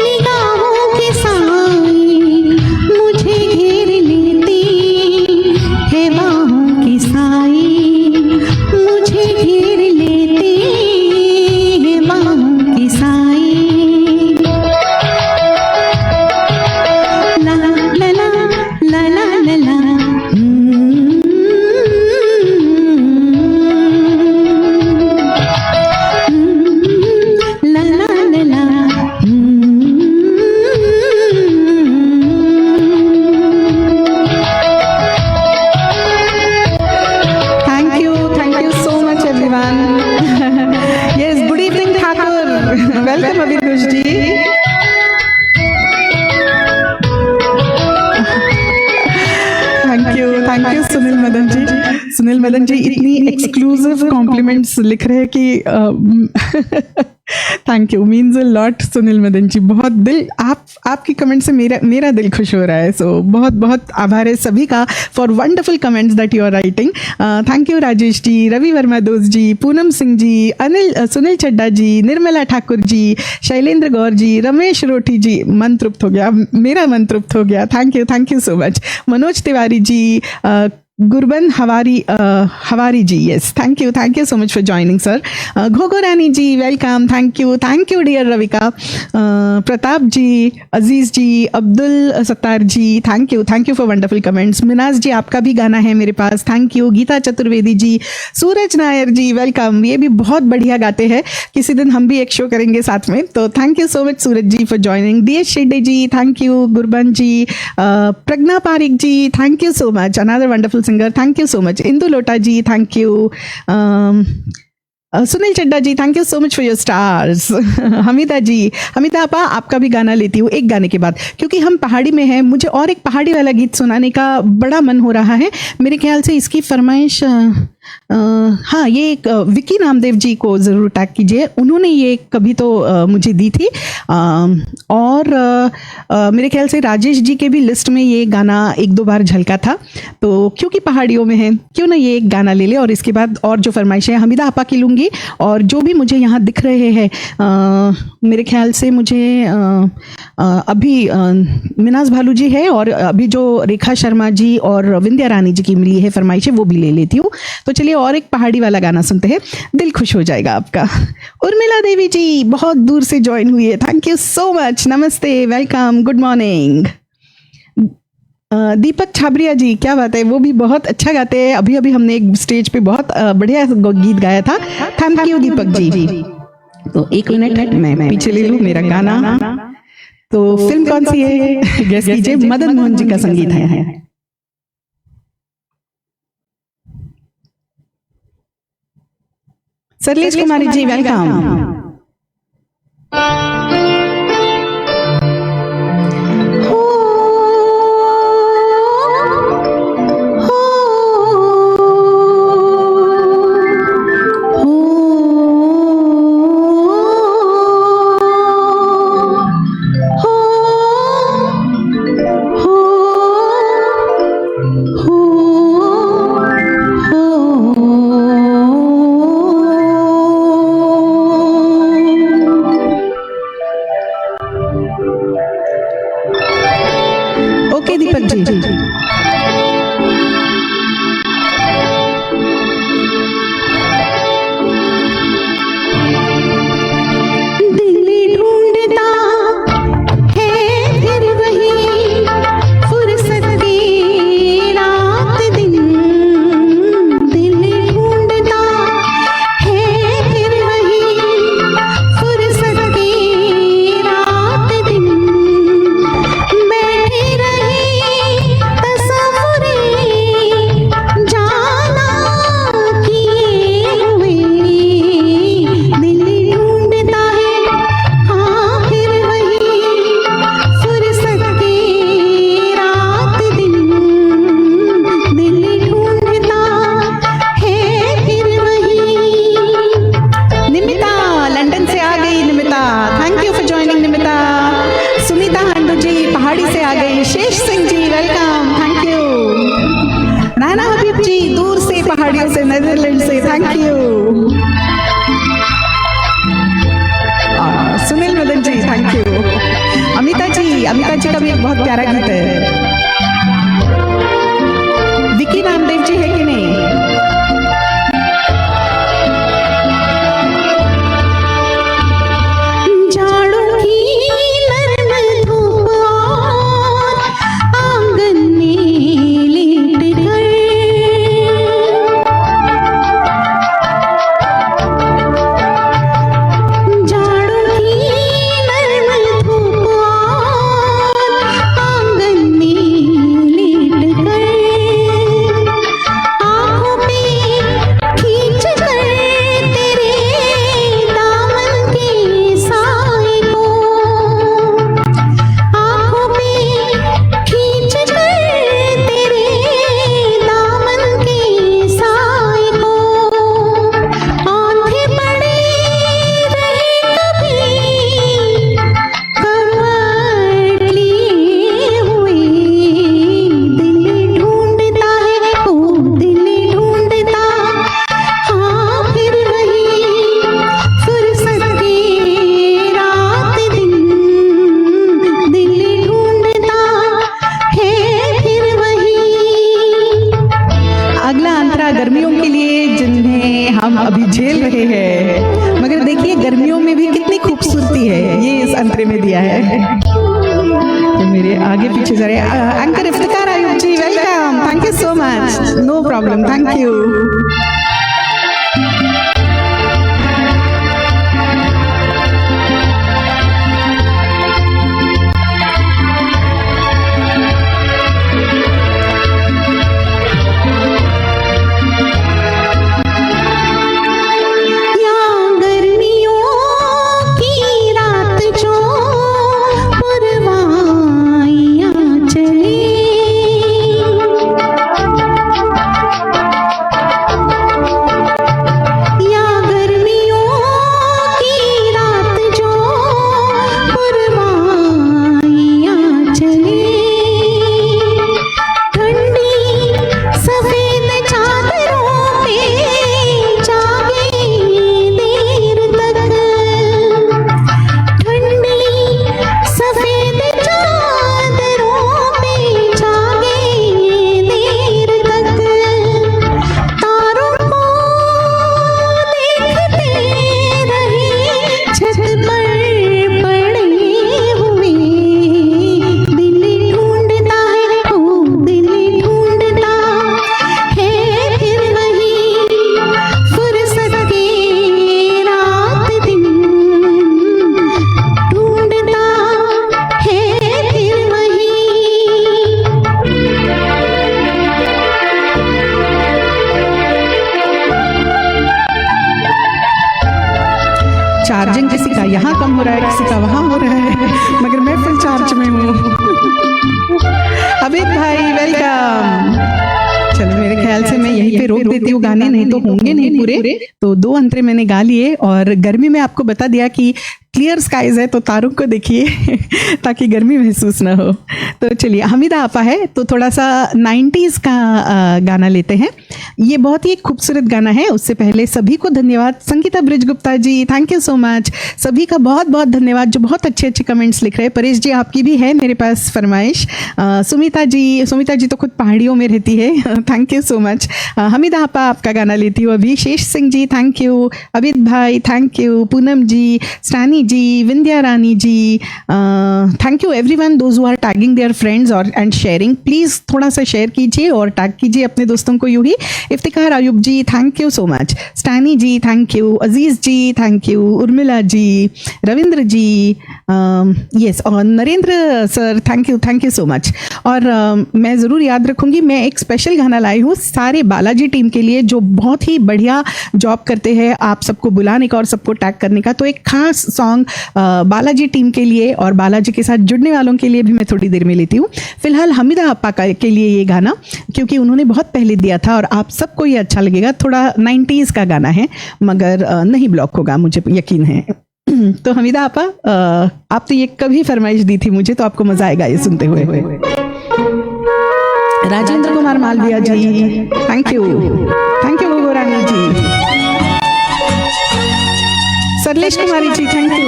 B: निगाहों के साई मुझे घेर लेती है बाहों की साई, मुझे घेर लेती है बाहों की साई।
A: Thank you Sunil Madan ji. सुनील मदन जी इतनी एक्सक्लूसिव कॉम्प्लीमेंट्स लिख रहे हैं कि thank you, means a lot Sunil Madan ji. बहुत दिल आपकी कमेंट से मेरा दिल खुश हो रहा है। सो बहुत बहुत आभार है सभी का for wonderful comments that you are writing. Thank you Rajesh ji, Ravi Verma दोस्त जी, पूनम सिंह जी, सुनील चड्डा जी, निर्मला ठाकुर जी, शैलेंद्र गौर जी, रमेश रोटी जी। मन तृप्त हो गया, मेरा मन तृप्त हो गया। Thank you so much. Manoj Tiwari ji, Gurban Hawari ji, yes, thank you so much for joining sir. Ghogho Rani ji, welcome, thank you dear Ravika. Pratap ji, Aziz ji, Abdul Sattar ji, thank you for wonderful comments. Minaz ji, आपका भी गाना है मेरे पास, thank you. Geeta Chaturvedi ji, Suraj Nair ji, welcome, ये भी बहुत बढ़िया गाते हैं, किसी दिन हम भी एक शो करेंगे साथ में। तो thank you so much Suraj ji for joining. DS Shedde ji, thank you. Gurban ji, Pragya Pareek ji, thank you so much, another wonderful singer, thank you so much. Indu Lota ji, thank you. Sunil Chadda ji, thank you so much for your stars. Hamida Apa, आपका भी गाना लेती हूँ एक गाने के बाद, क्योंकि हम पहाड़ी में हैं, मुझे और एक पहाड़ी वाला गीत सुनाने का बड़ा मन हो रहा है। मेरे ख्याल से इसकी फरमाइश हाँ, ये एक विकी नामदेव जी को ज़रूर टैग कीजिए, उन्होंने ये कभी तो मुझे दी थी। और मेरे ख्याल से राजेश जी के भी लिस्ट में ये गाना एक दो बार झलका था। तो क्योंकि पहाड़ियों में है, क्यों ना ये एक गाना ले ले। और इसके बाद और जो फरमाइश है हमीदा आपा की लूँगी। और जो भी मुझे यहाँ दिख रहे हैं, मेरे ख्याल से मुझे अभी मिनाज भालू जी है, और अभी जो रेखा शर्मा जी और विंध्या रानी जी की मिली है फरमाइश है, वो भी ले लेती हूँ। तो चलिए और एक पहाड़ी वाला गाना सुनते हैं, दिल खुश हो जाएगा आपका। उर्मिला देवी जी बहुत दूर से ज्वाइन हुई है, थैंक यू सो मच, नमस्ते, वेलकम, गुड मॉर्निंग। दीपक छाबरिया जी, क्या बात है, वो भी बहुत अच्छा गाते हैं। अभी अभी हमने एक स्टेज पे बहुत बढ़िया गीत गाया था, थैंक यू दीपक जी। तो एक मिनट मैं पीछे ले लूँ मेरा गाना। तो फिल्म कौन सी है, गेस कीजिए, मदन मोहन जी का संगीत है। सरलेश कुमारी जी, वेलकम। ओके दीपक जी। पहाड़ियों से, नेदरलैंड से, thank you. Sunil Madan ji, thank you. Amita ji का भी एक बहुत प्यारा गीत है। विकी नामदेव जी है कि नहीं?
B: आंगन
A: रहे हैं, मगर देखिए गर्मियों में भी कितनी खूबसूरती है ये इस अंतरे में दिया है। तो मेरे आगे पीछे जा रहे anchor Iftikhar Ayub ji, welcome, thank you so much, no problem, thank you. Charging किसी का यहाँ कम हो रहा है, किसी का वहाँ हो रहा है, मगर मैं फुल चार्ज में हूँ। अमित भाई वेलकम। चलो मेरे ख्याल से मैं यहीं पे रोक देती हूँ गाने, नहीं तो होंगे नहीं पूरे। तो 2 अंतरे मैंने गा लिए और गर्मी में आपको बता दिया कि क्लियर स्काइज है तो तारों को देखिए ताकि गर्मी महसूस ना हो। तो चलिए हमीदा आपा है तो थोड़ा सा 90s का गाना लेते हैं। ये बहुत ही खूबसूरत गाना है। उससे पहले सभी को धन्यवाद, Sangeeta Brij Gupta ji thank you so much, सभी का बहुत बहुत धन्यवाद जो बहुत अच्छे अच्छे कमेंट्स लिख रहे हैं। परेश जी आपकी भी है मेरे पास फरमाइश। सुमिता जी तो खुद पहाड़ियों में रहती है, thank you so much. Hamida Apa आपका गाना लेती हूँ अभी। शेष सिंह जी थैंक यू, अविद भाई thank you, Poonam ji, Stanny ji, Vindhya Rani ji, thank you everyone those who are tagging their friends और एंड शेयरिंग। प्लीज थोड़ा सा शेयर कीजिए और टैग कीजिए अपने दोस्तों को यूं ही। Iftikar Ayub ji thank you so much, Stanny ji thank you, Aziz ji thank you, Urmila ji, Ravindra ji, yes और Narendra sir thank you so much. और मैं ज़रूर याद रखूंगी, मैं एक स्पेशल गाना लाई हूँ सारे बालाजी टीम के लिए जो बहुत ही बढ़िया जॉब करते हैं आप सबको बुलाने का और सबको टैग करने का। तो एक खास सॉन्ग बालाजी टीम के लिए और बालाजी के साथ जुड़ने वालों के लिए भी मैं थोड़ी देर में लेती हूँ। फिलहाल हमीदा अप्पा के लिए ये गाना क्योंकि उन्होंने बहुत पहले दिया था और आप सबको ये अच्छा लगेगा। थोड़ा 90s का गाना है मगर नहीं ब्लॉक होगा, मुझे यकीन है। तो हमीदा आपा आप तो ये कभी फरमाइश दी थी मुझे, तो आपको मजा आएगा ये सुनते हुए। Rajendra Kumar Malviya ji thank you Gogo Rani ji, Saralesh Kumari ji thank you.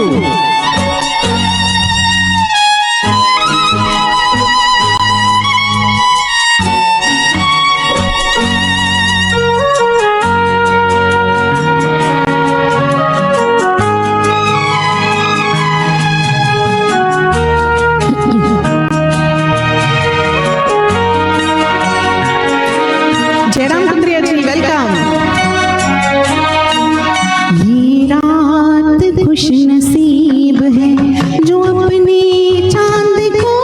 A: Jairam Kundriya ji welcome.
B: ये रात खुश नसीब है जो अपने चांद को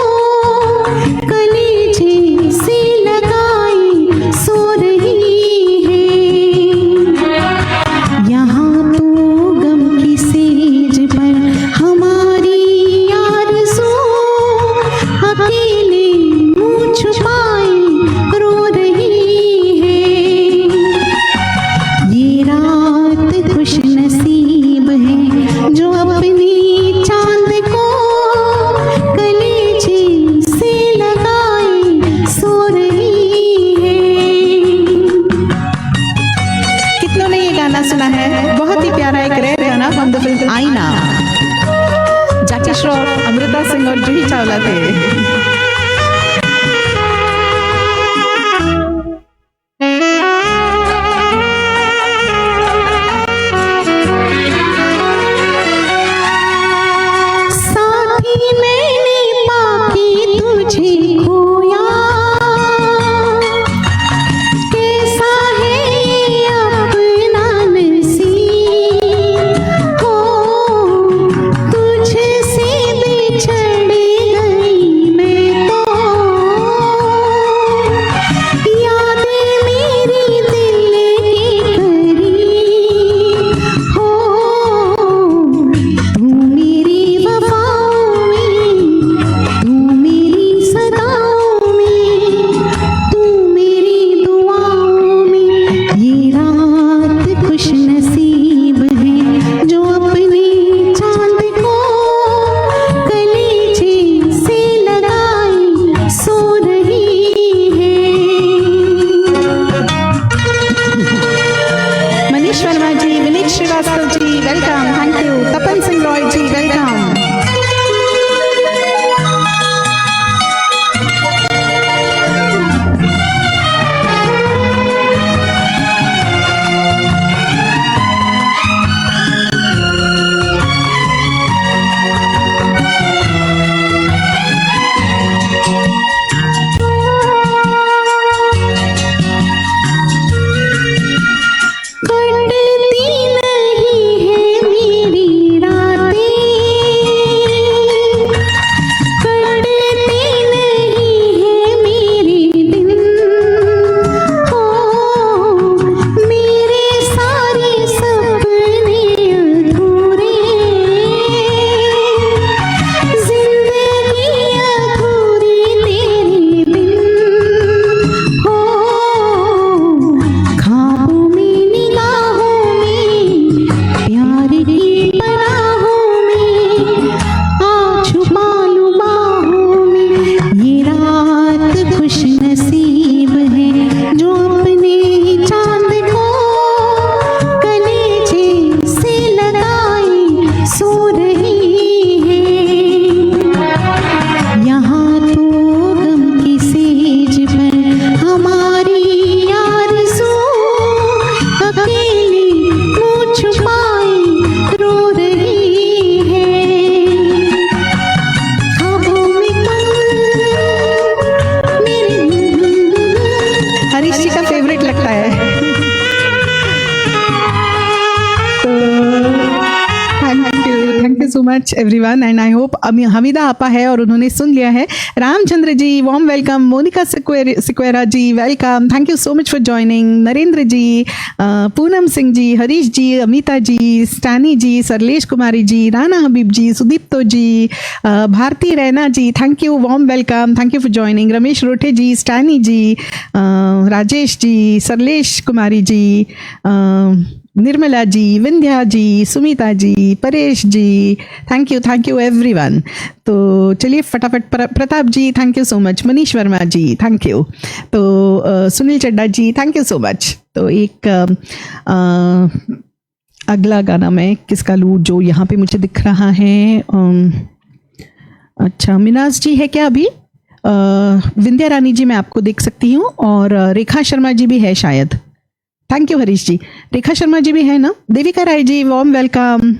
B: कलीजे से लगाई सो रही है। यहाँ तो गम की सेज पर हमारी आरज़ू अकेले मुँह छुपाए रो रही है। ये रात खुश नसीब है जो अपनी चांद को कलीजे से लगाए सो रही है।
A: कितनों ने ये गाना सुना है? बहुत ही प्यारा एक रेयर गाना फ्रॉम द फिल्म आईना। जैकी श्रॉफ, अमृता सिंह और जूही चावला थे। Much everyone and I hope Hamida Apa है और उन्होंने सुन लिया है. Ramchandra ji warm welcome. Monica Sequeira ji welcome. Thank you so much for joining. Narendra ji, Poonam Singh ji, Harish ji, Amita ji, Stanny ji, Saralesh Kumari ji, Rana Habib ji, Sudipto ji, Bharti Raina ji, thank you warm welcome. Thank you for joining. Ramesh Rothe ji, Stanny ji, Rajesh ji, Saralesh Kumari ji, Nirmala ji, Vindhya ji, Sumita ji, Paresh ji, thank you everyone. तो चलिए फटाफट Pratap ji thank you so much. Manish Verma ji thank you. तो Sunil Chadda ji thank you so much. तो एक अगला गाना मैं किसका लूँ जो यहाँ पे मुझे दिख रहा है. अच्छा मिनाज जी है क्या अभी? विंध्या रानी जी मैं आपको देख सकती हूँ और रेखा शर्मा जी भी है शायद. थैंक यू हरीश जी. रेखा शर्मा जी भी है ना. Devika Rai ji warm welcome.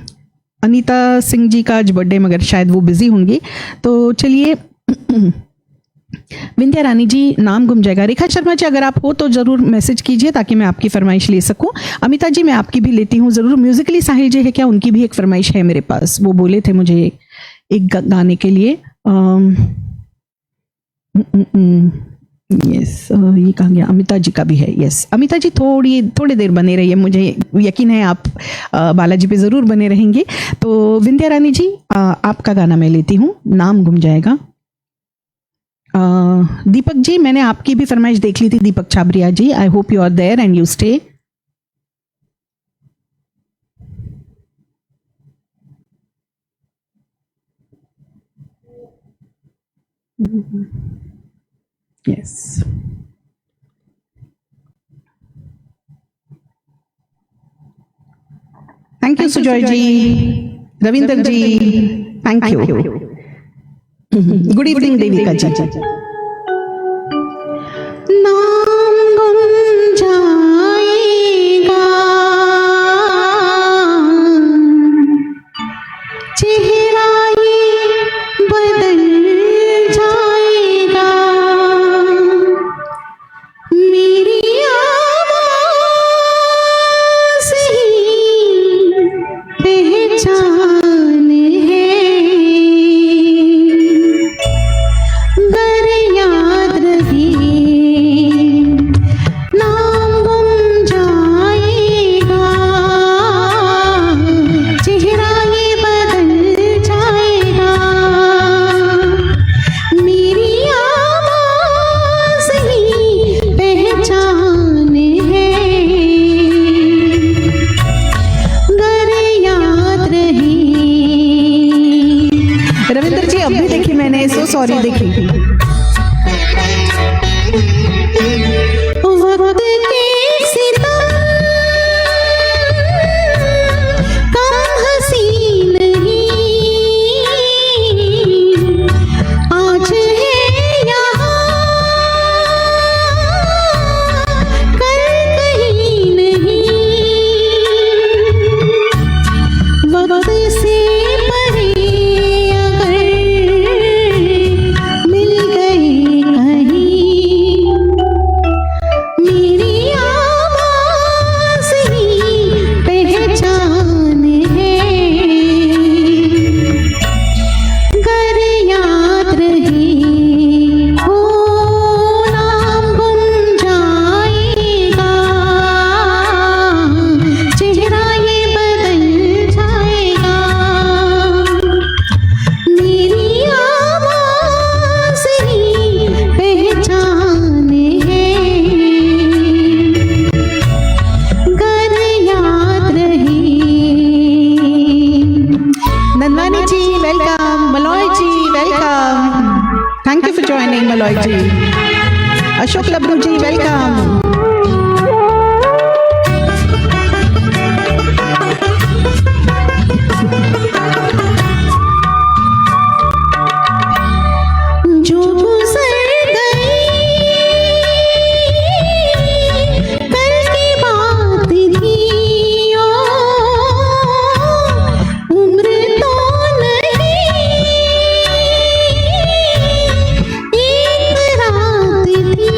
A: अनीता सिंह जी का आज बर्थडे मगर शायद वो बिजी होंगी. तो चलिए विंध्या रानी जी नाम गुम जाएगा. रेखा शर्मा जी अगर आप हो तो ज़रूर मैसेज कीजिए ताकि मैं आपकी फरमाइश ले सकूं. अमिता जी मैं आपकी भी लेती हूँ ज़रूर. म्यूजिकली साहिल जी है क्या? उनकी भी एक फरमाइश है मेरे पास. वो बोले थे मुझे एक गाने के लिए. यस ये कहाँ गया? अमिता जी का भी है. यस अमिता जी थोड़ी देर बने रहिए. मुझे यकीन है आप बालाजी पे ज़रूर बने रहेंगे. तो विंध्या रानी जी आपका गाना मैं लेती हूँ. नाम गुम जाएगा. दीपक जी मैंने आपकी भी फरमाइश देख ली थी. Deepak Chhabria ji I hope you are there and you stay. Yes thank you Sujoy ji, Ravinder ji thank you. Good evening Devika ji.
B: नाम गुम जाएगा, चेहरा ये बदल जाएगा, मेरी आवाज़ ही पहचान है. गर याद रहे नाम गुम जाएगा, चेहरा ये बदल जाएगा, मेरी आवाज़ ही पहचान है. गर याद रहे.
A: रविंदर जी अभी देखी मैंने. सो सॉरी देखी.
B: वक्त के सितम कम हसीन नहीं, आज है यहाँ कल कहीं नहीं. वक्त से परे अगर मिल गए कहीं, मेरी आवाज़ ही पहचान है. गर याद रहे हो नाम गुम जाएगा, चेहरा ये बदल जाएगा, मेरी आवाज़ ही पहचान है. गर याद रहे.
A: Nandwani ji welcome. Malay ji welcome. Thank you for joining Malay ji. Ashok Labru ji welcome.
B: जो गुजर गई कल की बात थी, ओ उम्र तो नहीं एक रात थी.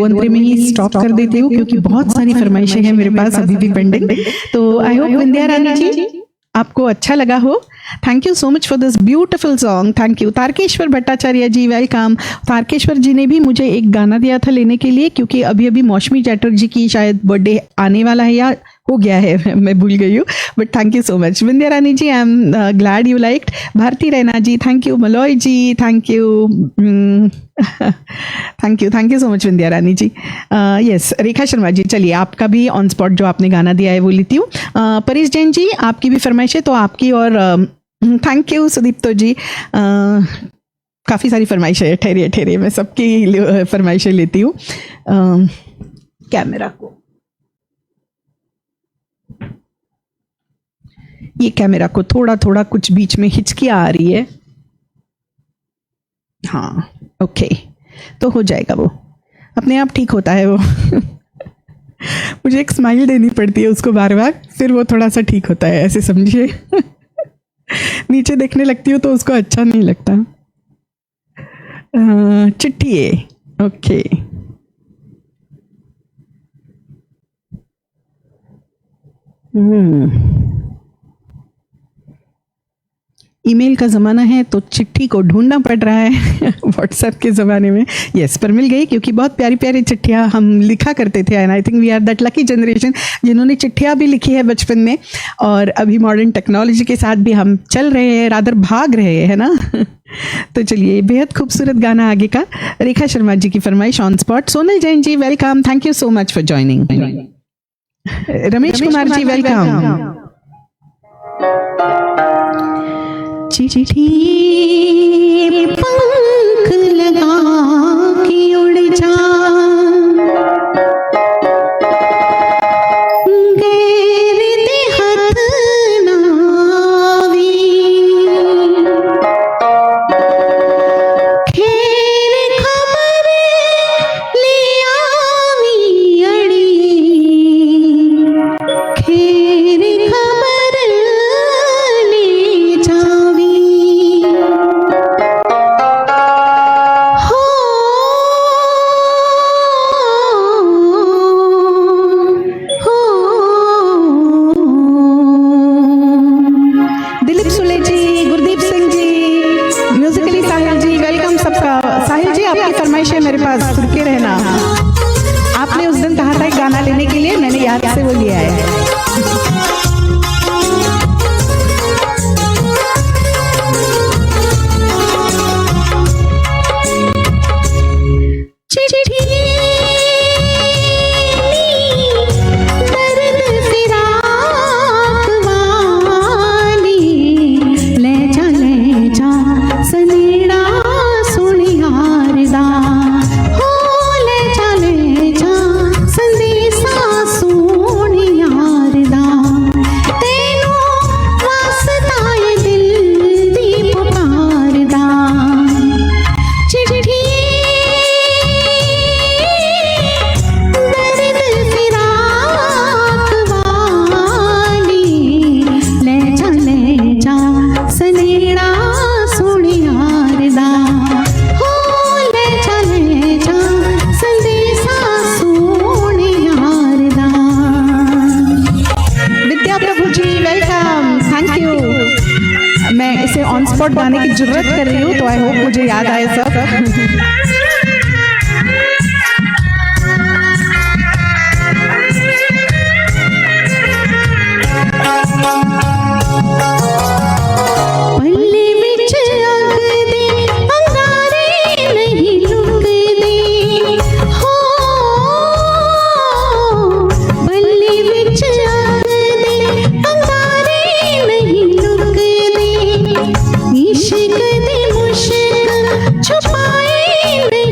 A: दो अंतरे में ही स्टॉप कर देती हूँ क्योंकि बहुत सारी फरमाइशें हैं मेरे पास अभी भी पेंडिंग। तो आई होप विंध्या रानी जी आपको अच्छा लगा हो। Thank you so much for this beautiful song. Thank you. Tarakeshwar Bhattacharya ji welcome. Tarakeshwar ji ने भी मुझे एक गाना दिया था लेने के लिए क्योंकि अभी अभी मौसमी चैटर्जी की शायद बर्थडे आने वाला है या हो गया है, मैं भूल गई हूँ, but thank you so much. Vindhya Rani ji I am glad you liked. Bharti Raina ji thank you. Malay ji thank you. Thank you so much Vindhya Rani ji. Yes Rekha Sharma ji, चलिए आपका भी ऑन स्पॉट जो आपने गाना दिया है वो लेती हूँ। परेश जैन जी आपकी भी फरमाइश है तो आपकी, और थैंक यू सुदीप्तो जी। काफ़ी सारी फरमाइशें है, ठहरिए मैं सबकी फरमाइशें लेती हूँ। कैमरा को, ये कैमरा को थोड़ा थोड़ा कुछ बीच में हिचकियाँ आ रही है। हाँ ओके, तो हो जाएगा, वो अपने आप ठीक होता है वो। मुझे एक स्माइल देनी पड़ती है उसको बार बार, फिर वो थोड़ा सा ठीक होता है, ऐसे समझिए। नीचे देखने लगती हूँ तो उसको अच्छा नहीं लगता। चिट्ठी है, ओके। ईमेल का ज़माना है तो चिट्ठी को ढूंढना पड़ रहा है व्हाट्सएप के ज़माने में। यस, पर मिल गई क्योंकि बहुत प्यारी प्यारी चिट्ठियाँ हम लिखा करते थे। And I think we are that lucky generation जिन्होंने चिट्ठियाँ भी लिखी है बचपन में, और अभी मॉडर्न टेक्नोलॉजी के साथ भी हम चल रहे हैं, रादर भाग रहे हैं, है ना। तो चलिए, बेहद खूबसूरत गाना आगे का, रेखा शर्मा जी की फरमाइश on spot. Sonal Jain ji welcome, thank you so much for joining. Ramesh Kumar ji welcome.
B: चिट्ठी पंख लगा के उड़ जा, गैर देहत नावी, खैर खबर ले आवी अड़ी, खैर खबर ले जावी।
A: दिलीप सुले जी, गुरदीप सिंह जी, म्यूजिकली साहिल जी वेलकम सबका। साहिल जी आपकी फरमाइश है मेरे पास, रुके रहना। आपने उस दिन कहा था एक गाना लेने के लिए, मैंने याद से वो लिया है। ऑन स्पॉट गाने की जरूरत कर रही हूँ, तो आई होप मुझे याद आए सब।
B: छुपाए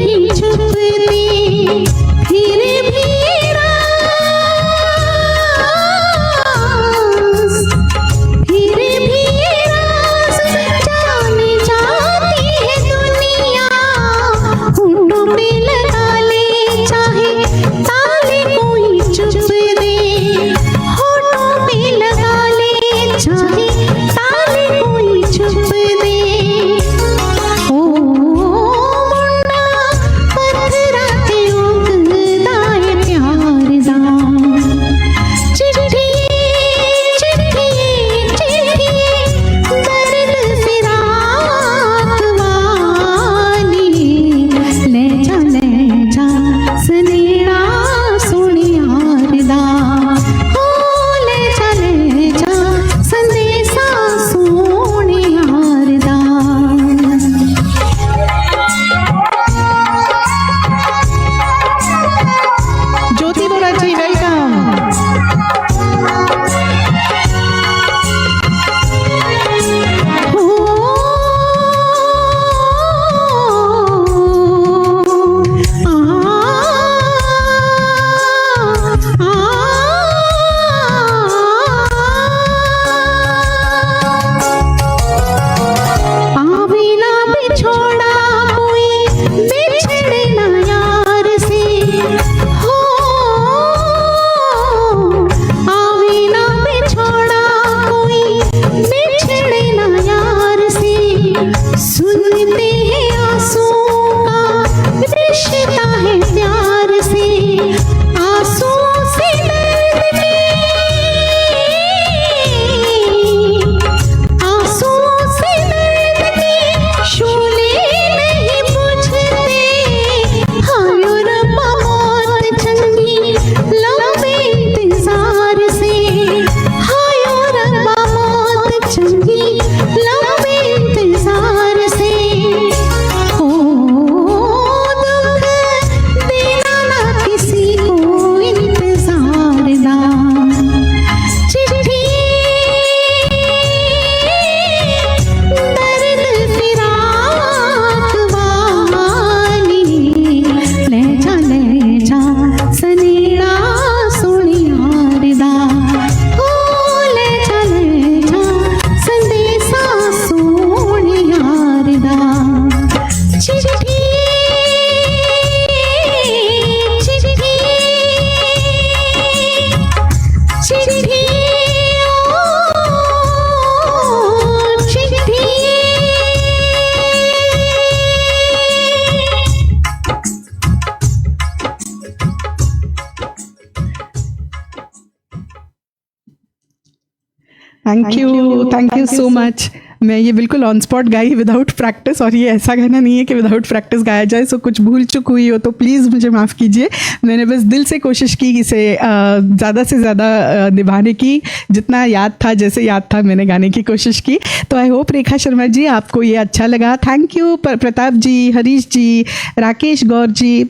A: थैंक यू सो मच। मैं ये बिल्कुल ऑन स्पॉट गाई विदाउट प्रैक्टिस, और ये ऐसा गाना नहीं है कि विदाउट प्रैक्टिस गाया जाए, सो कुछ भूल चुक हुई हो तो प्लीज़ मुझे माफ़ कीजिए। मैंने बस दिल से कोशिश की इसे ज़्यादा से ज़्यादा निभाने की, जितना याद था, जैसे याद था मैंने गाने की कोशिश की। तो आई होप रेखा शर्मा जी आपको ये अच्छा लगा। थैंक यू प्रताप जी, हरीश जी, राकेश गौर जी,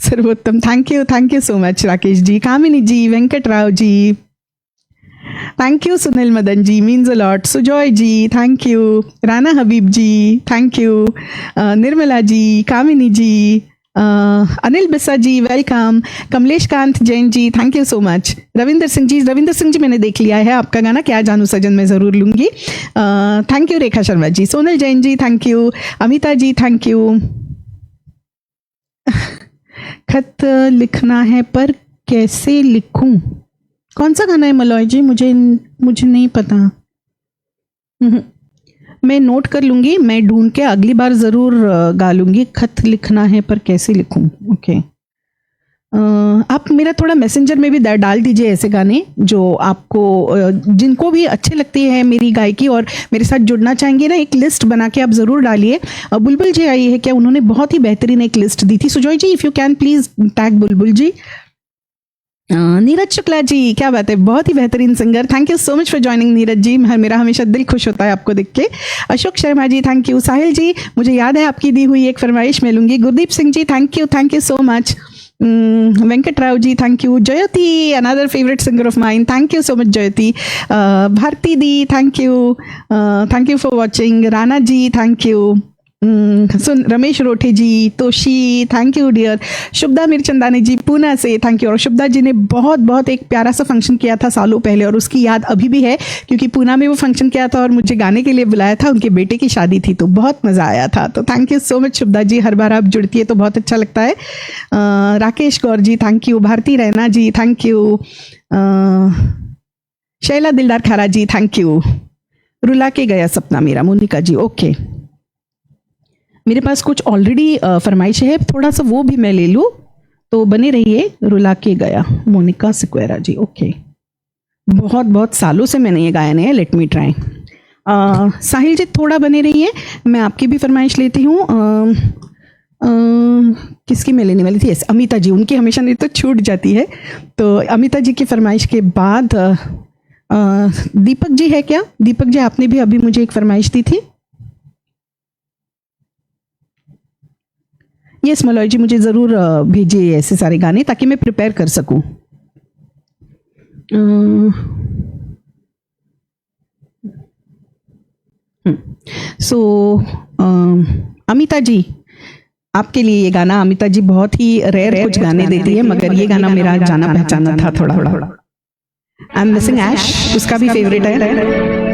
A: सर्वोत्तम, thank you so much Rakesh ji, Kamini ji, Venkat Rao ji, thank you Sunil Madan ji, means a lot, Sujoy ji, thank you, Rana Habib ji, thank you, Nirmala ji, Kamini ji, Anil Bissa ji, welcome, Kamlesh Kant Jain ji, thank you so much, Ravinder Singh ji मैंने देख लिया है आपका गाना क्या जानू सजन में ज़रूर लूँगी, thank you Rekha Sharma ji, Sonal Jain ji, thank you, Amita ji, thank you. खत लिखना है पर कैसे लिखूं, कौन सा गाना है मलॉय जी, मुझे नहीं पता। मैं नोट कर लूँगी, मैं ढूंढ के अगली बार ज़रूर गा लूँगी। खत लिखना है पर कैसे लिखूं, ओके। आप मेरा थोड़ा मैसेंजर में भी डाल दीजिए ऐसे गाने जो आपको जिनको भी अच्छे लगते हैं मेरी गायकी और मेरे साथ जुड़ना चाहेंगे ना, एक लिस्ट बना के आप ज़रूर डालिए। बुलबुल जी आई है क्या, उन्होंने बहुत ही बेहतरीन एक लिस्ट दी थी। Sujoy ji if you can please tag Bulbul ji. Neeraj Shukla ji, क्या बात है, बहुत ही बेहतरीन singer, thank you so much for joining Neeraj ji, मेरा हमेशा दिल खुश होता है आपको देख के। Ashok Sharma ji, thank you. साहिल जी, मुझे याद है आपकी दी हुई एक फरमाइश मैं लूँगी। Gurdeep Singh ji, thank you so much. Venkat Rao ji, thank you. Jayati, another favourite singer of mine, thank you so much Jayati. Bharti di, thank you for watching. Rana ji, thank you. सुन Ramesh Rothe ji, Toshi, thank you dear. Shubhada Mirchandani ji Poona से, थैंक यू। और शुभदा जी ने बहुत एक प्यारा सा फंक्शन किया था सालों पहले, और उसकी याद अभी भी है क्योंकि पूना में वो फंक्शन किया था और मुझे गाने के लिए बुलाया था, उनके बेटे की शादी थी, तो बहुत मज़ा आया था। तो thank you so much Shubhada ji, हर बार आप जुड़ती है तो बहुत अच्छा लगता है। Rakesh Gaur ji, thank you. Bharti Raina ji, thank you. Shaila Dildar Khara ji, thank you. रुला के गया सपना मेरा, मोनिका जी, ओके। मेरे पास कुछ ऑलरेडी फरमाइश है, थोड़ा सा वो भी मैं ले लूँ तो बने रहिए। रुला के गया, मोनिका सिक्वेरा जी, ओके। बहुत सालों से मैंने ये गाया नहीं है, लेट मी ट्राई। साहिल जी थोड़ा बने रहिए, मैं आपकी भी फरमाइश लेती हूँ। किसकी मैं लेने वाली थी, यस अमिता जी, उनकी हमेशा नहीं तो छूट जाती है, तो अमिता जी की फरमाइश के बाद दीपक जी है क्या? दीपक जी आपने भी अभी मुझे एक फरमाइश दी थी। यस मलॉय जी, मुझे ज़रूर भेजिए ऐसे सारे गाने ताकि मैं प्रिपेयर कर सकूं। अमिता जी, आपके लिए ये गाना, अमिता जी बहुत ही रेयर कुछ गाने देती है, मगर ये गाना मेरा जाना पहचाना था थोड़ा। आई एम मिसिंग ऐश, उसका भी फेवरेट है।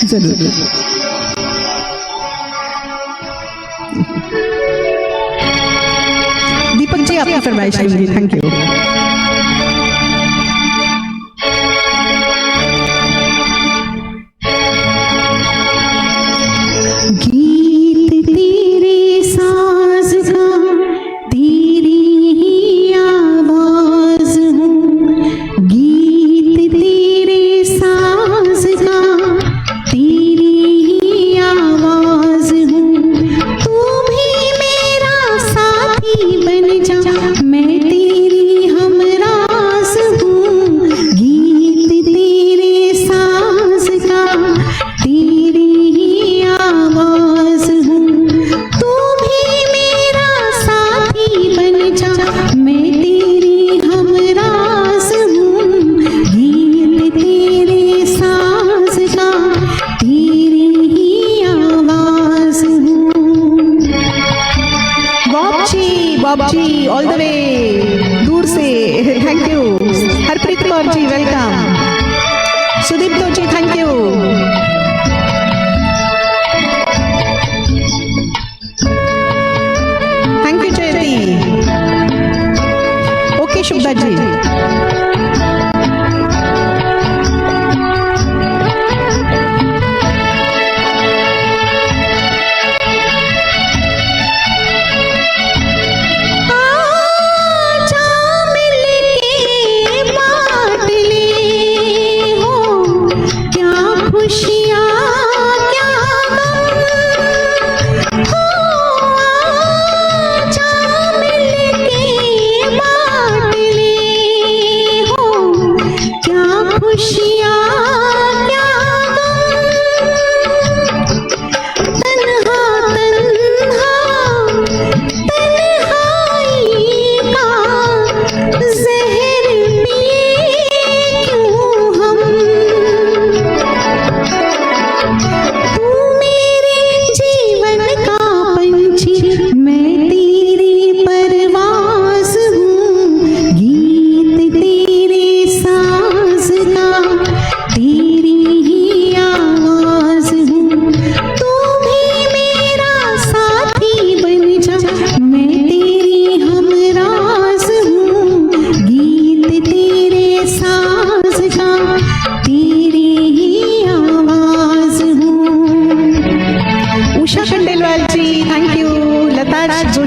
A: जरूर। दीपक जी आपकी फरमाइश होगी, थैंक यू।
B: गीत तेरे साज का, तेरी ही आवाज हूँ, गीत तेरे साज का, तेरी ही आवाज हूँ, तू भी मेरा साथी बन जा, मैं तेरी हम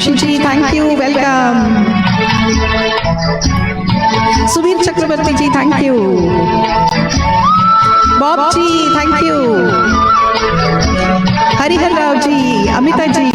A: Joshi ji, thank you, welcome. Subir Chakraborty ji, thank you. Bob ji, thank you. Harihar Rao ji, Amita ji,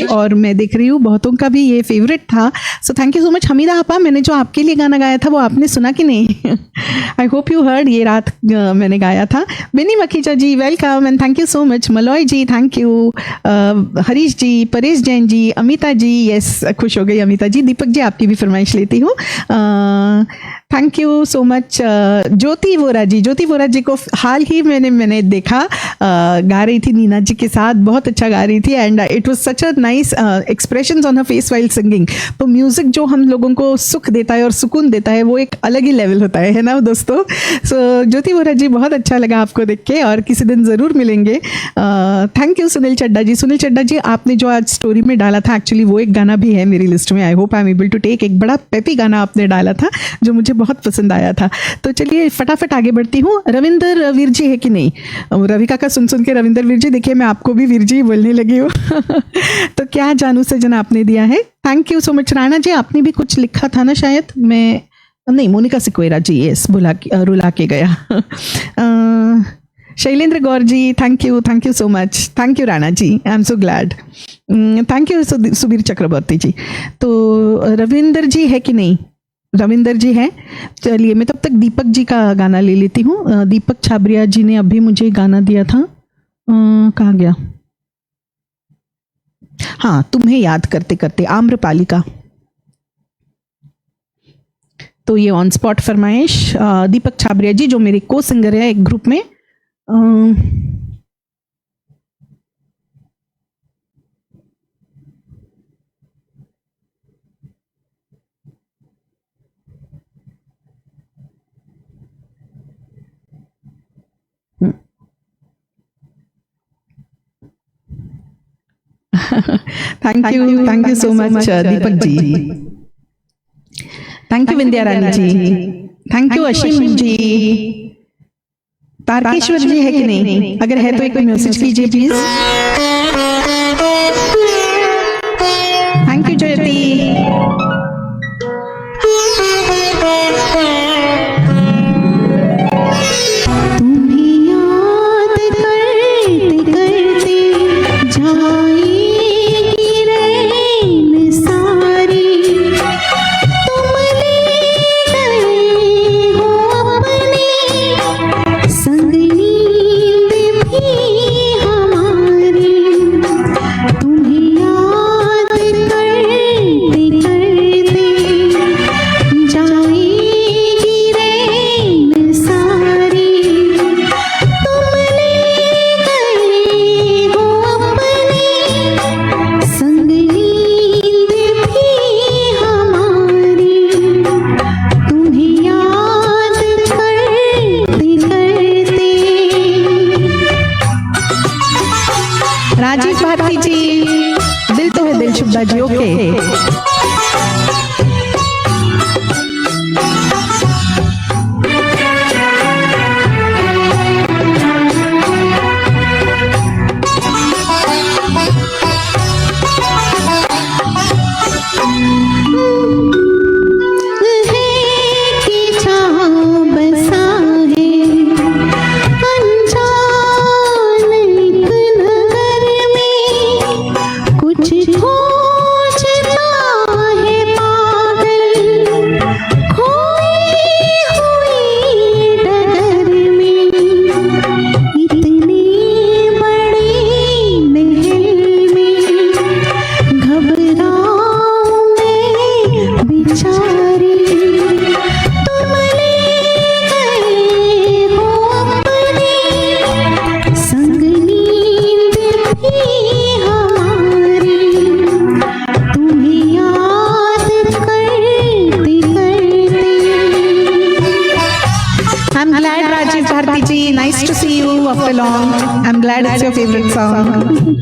A: और मैं देख रही हूँ बहुतों का भी ये फेवरेट था। So thank you so much Hamida आपा। मैंने जो आपके लिए गाना गाया था वो आपने सुना कि नहीं? I hope you heard. ये रात मैंने गाया था। Bini Makhija ji, welcome and thank you so much. Malay ji, thank you. Harish ji, Paresh Jain ji, Amita ji, yes खुश हो गई अमिता जी। दीपक जी, आपकी भी फरमाइश लेती हूँ। Thank you so much. Jyoti Vora ji, Jyoti Vora ji को हाल ही मैंने देखा गा रही थी नीना जी के साथ। बहुत अच्छा गा रही थी and it was such a nice expressions on her face while singing. तो म्यूजिक जो हम लोगों को सुख देता है और सुकून देता है वो एक अलग ही लेवल होता है ना दोस्तों। सो ज्योति वोरा जी, बहुत अच्छा लगा आपको देख के और किसी दिन ज़रूर मिलेंगे। थैंक यू सुनील चड्डा जी। सुनील चड्डा जी, आपने जो आज स्टोरी में डाला था एक्चुअली वो एक गाना भी है मेरी लिस्ट में। I hope I am able to take. एक बड़ा पेपी गाना आपने डाला था जो मुझे बहुत पसंद आया था। तो चलिए फटाफट आगे बढ़ती हूँ। रविंदर वीर जी है कि नहीं? रवि काका सुन सुन के रविंदर वीर जी, देखिए मैं आपको भी वीर जी बोलने लगी हूँ। तो क्या जानू सजन आपने दिया है। Thank you so much. Rana ji, आपने भी कुछ लिखा था ना शायद, मैं नहीं, मोनिका सिक्वेरा जी, यस, रुला के गया। Shailendra Gaur ji, thank you so much. Thank you Rana ji, I am so glad. Thank you Subir Chakraborty ji. तो रविंदर जी है कि नहीं? रविंदर जी है। चलिए मैं तब तक दीपक जी का गाना ले लेती हूँ। दीपक छाबरिया जी ने अभी मुझे गाना दिया था। कहाँ गया? हाँ, तुम्हें याद करते करते, आम्रपालिका। तो ये ऑन स्पॉट फरमाइश दीपक छाबरिया जी, जो मेरे को सिंगर है एक ग्रुप में। Thank you so much Deepak ji. Thank you Vindhya Rani ji. Thank you Ashim ji. Tarakeshwar ji है कि नहीं? अगर है तो एक मैसेज कीजिए प्लीज। थैंक यू जयती।
B: तुम्हें याद करते करते
A: राजेश भारती जी, दिल तो है दिल शुभदा जी, okay. I'm glad it's your favorite song.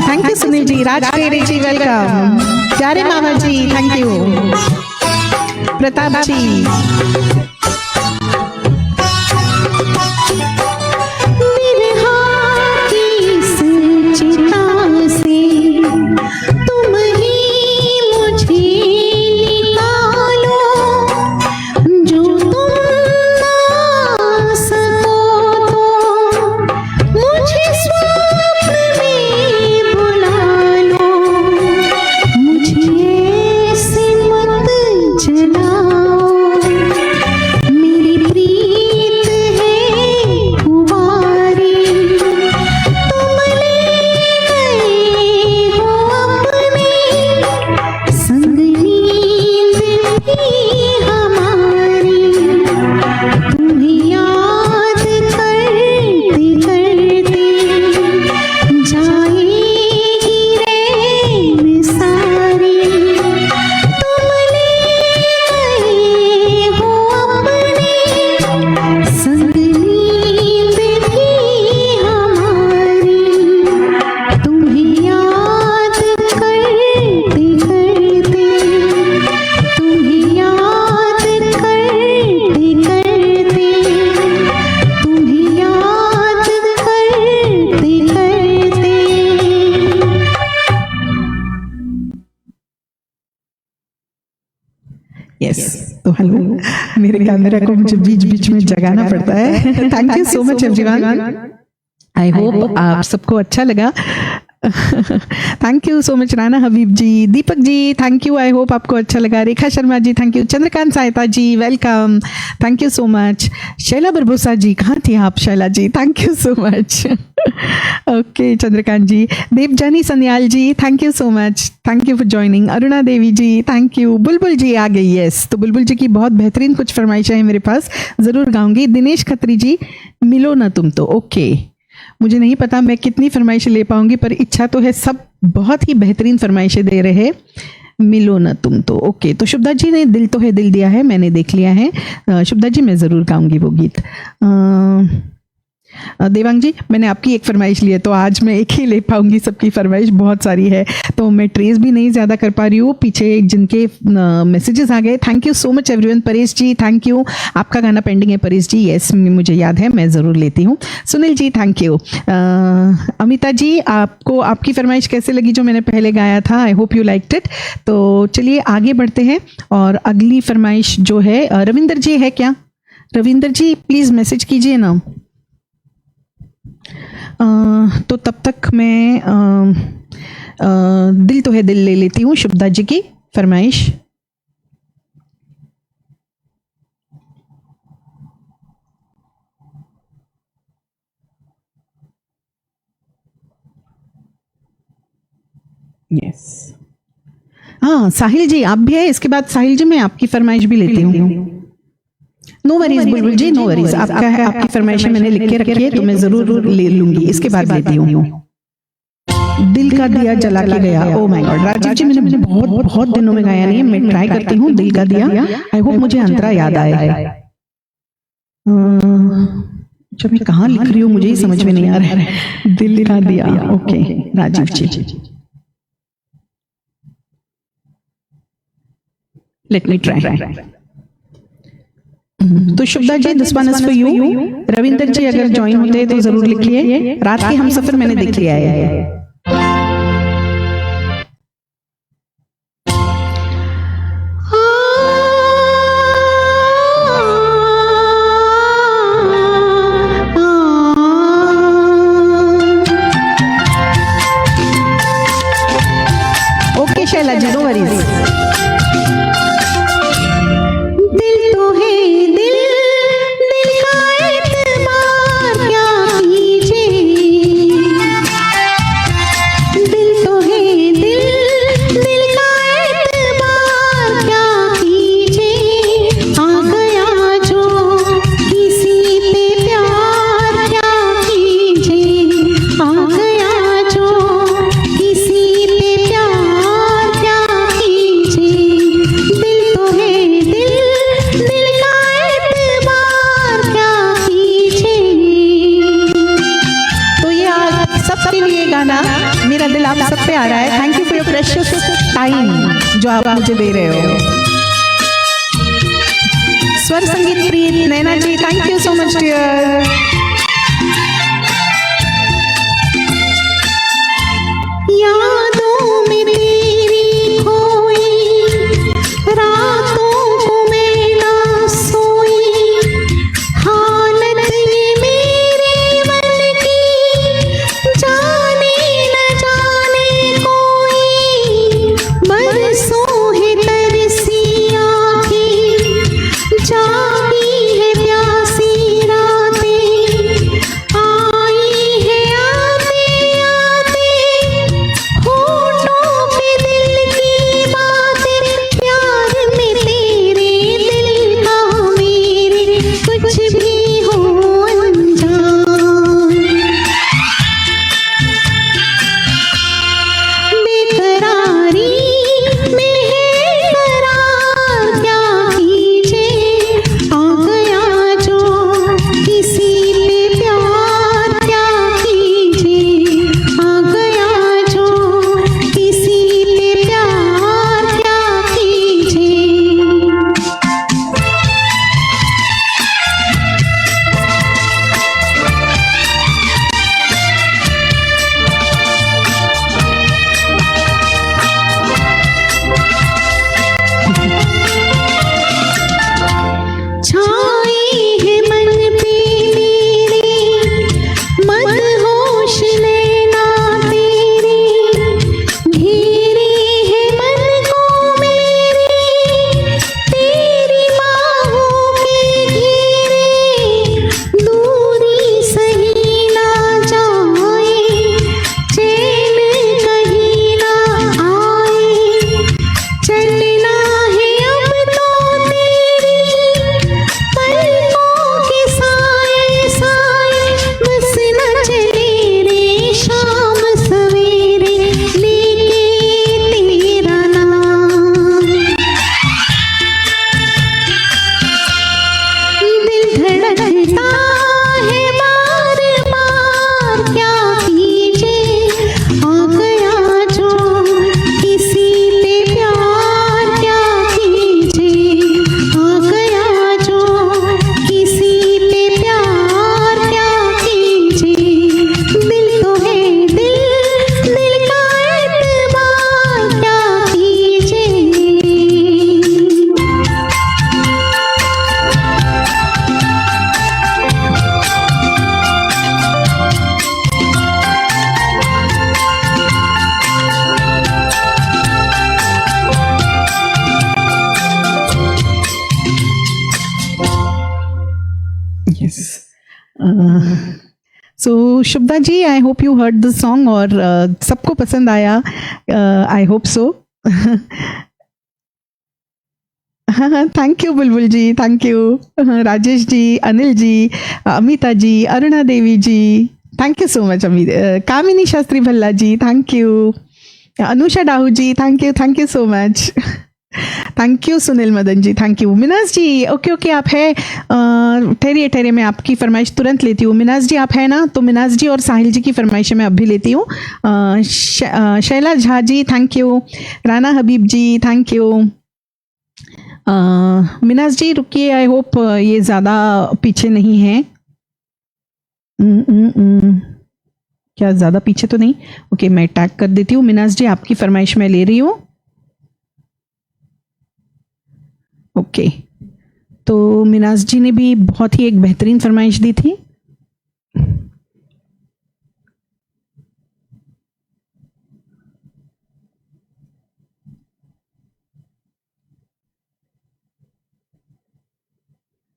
A: Thank you Sunil ji, Raj Tere ji, welcome. Pyare Mama ji, thank you. Pratap ji. तो हेलो, मेरे कैमरा को मुझे बीच बीच में जगाना पड़ता है। Thank you so much everyone, I hope आप सबको अच्छा लगा। Thank you so much Rana Habib ji, Deepak ji thank you, I hope आपको अच्छा लगा। Rekha Sharma ji thank you, Chandrakant Sahita ji welcome, thank you so much. Shaila Barbosa ji, कहाँ थी आप Shaila ji, thank you so much. Okay Chandrakant ji. Devyani Sanyal ji thank you so much, thank you for joining. Aruna Devi ji thank you. Bulbul ji आ गई, yes, तो बुलबुल जी की बहुत बेहतरीन कुछ फरमाइशें हैं मेरे पास, ज़रूर गाऊंगी। दिनेश खत्री जी, मिलो ना तुम तो, ओके। मुझे नहीं पता मैं कितनी फरमाइशें ले पाऊंगी, पर इच्छा तो है, सब बहुत ही बेहतरीन फरमाइशें दे रहे हैं। मिलो ना तुम तो, ओके। तो शुभदा जी ने दिल तो है दिल दिया है, मैंने देख लिया है। शुभदा जी मैं ज़रूर गाऊंगी वो गीत। देवांग जी, मैंने आपकी एक फरमाइश ली है, तो आज मैं एक ही ले पाऊंगी, सबकी फरमाइश बहुत सारी है, तो मैं ट्रेस भी नहीं ज़्यादा कर पा रही हूँ। पीछे जिनके मैसेजेस आ गए, thank you so much everyone. Paresh ji thank you, आपका गाना पेंडिंग है परेश जी, यस मुझे याद है, मैं ज़रूर लेती हूँ। Sunil ji thank you. अमिता जी, आपको आपकी फरमाइश कैसे लगी जो मैंने पहले गाया था? I hope you liked it. तो चलिए आगे बढ़ते हैं, और अगली फरमाइश जो है, रविंदर जी है क्या? रविंदर जी प्लीज़ मैसेज कीजिए ना। तो तब तक मैं दिल तो है दिल ले लेती हूँ, शुभदा जी की फरमाइश। यस, हाँ साहिल जी आप भी है, इसके बाद साहिल जी मैं आपकी फरमाइश भी लेती हूँ। नो वरीज बुलबुल जी, नो वरीज, आपकी फरमाइश मैंने लिख के रखी है, तो मैं जरूर ले लूंगी, इसके बाद लेती हूँ। दिल का दिया जला के गया, ओ माय गॉड। राजीव जी मैंने बहुत दिनों में गाया नहीं है, मैं ट्राई करती हूँ। दिल का दिया, आई होप मुझे अंतरा याद आए। जब मैं कहाँ लिख रही हूँ मुझे ही समझ में नहीं आ रहा है। दिल का दिया, okay Rajiv ji, let me try. तो Shubhada ji, this one is for you. Ravinder ji अगर ज्वाइन होते हैं तो जरूर लिखिए। रात के हम सफर मैंने देख लिया है। Okay Shaila ji, no worries. मेरा दिल आप सब पे आ रहा है। Thank you for your precious time जो आप मुझे दे रहे हो। Swar Sangeet Preet Naina ji, thank you so much dear. यादों में तेरी खोई रातों को मैं ना सोई, हालत ये मेरे मन की जाने न जाने कोई। बरसों है तरसी आँखें, जागी है प्यासी रातें, आई है आते आते होठों पे दिल की बातें। प्यार में तेरे दिल का मेरे कुछ भी हो अनजान, बेकरारी में है करार क्या कीजिए। आ गया जो किसी पे प्यार क्या कीजिए। आ गया जो किसी पे प्यार क्या कीजिए। छाई है मन पे मेरे मदहोश नैना तेरे, घेरे है मन को मेरे तेरी बाहों के घेरे। दूरी सही ना जाए, चैन कहीं ना आए, चलना है अब तो तेरी पलकों के साए साए। बस न चले रे शाम सवेरे लेके तेरा नाम। दिल धड़कता है बार बार क्या कीजिए। आ गया जो किसी पे प्यार क्या कीजिए। आ गया जो किसी पे प्यार क्या कीजिए। दिल तो है दिल, दिल का एतबार क्या कीजिए। Yes. So Shubhada ji, I hope you heard the song और सबको पसंद आया। I hope so. Thank you Bulbul ji, thank you. Rajesh ji, Anil ji, Amita ji, Aruna Devi ji, thank you so much. Kamini Shastri Bhalla ji, thank you. Anusha Dahu ji, thank you so much. Thank you Sunil Madan ji, thank you. Minaj ji, okay okay आप है, ठहरिए ठहरिए, मैं आपकी फरमाइश तुरंत लेती हूँ। मिनाज जी आप है ना, तो मिनाज जी और साहिल जी की फरमाइश मैं अब भी लेती हूँ। Shaila Jha ji thank you, Rana Habib ji thank you. Minaj ji रुकिए, आई होप ये ज़्यादा पीछे नहीं है। क्या ज़्यादा पीछे तो नहीं? ओके मैं टैग कर देती हूँ। मिनाज जी आपकी फरमाइश मैं ले रही हूँ। ओके तो मिनाज जी ने भी बहुत ही एक बेहतरीन फरमाइश दी थी।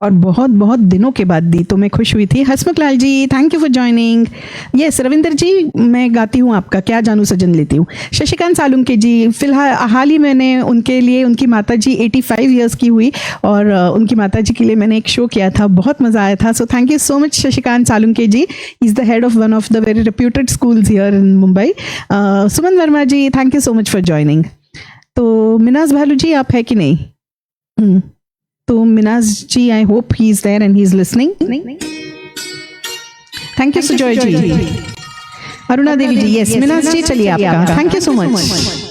A: और बहुत बहुत दिनों के बाद दी, तो मैं खुश हुई थी। Hasmukh Lal ji thank you for joining. Yes Ravinder ji, मैं गाती हूँ आपका क्या जानू सजन लेती हूँ। शशिकांत सालुंके जी, फिलहाल हाल ही मैंने उनके लिए, उनकी माता जी 85 ईयर्स की हुई और उनकी माता जी के लिए मैंने एक शो किया था, बहुत मज़ा आया था। So thank you so much Shashikant Salunke ji, is the head of one of the very reputed schools here in Mumbai. Suman Verma ji thank you so much for joining. तो मिनाज भालू जी आप है कि नहीं? तो Minaj ji I hope he is there and he is listening. Thank you Sujoy ji. Aruna Devi ji, yes Minaj ji चलिए आपका, thank you so much.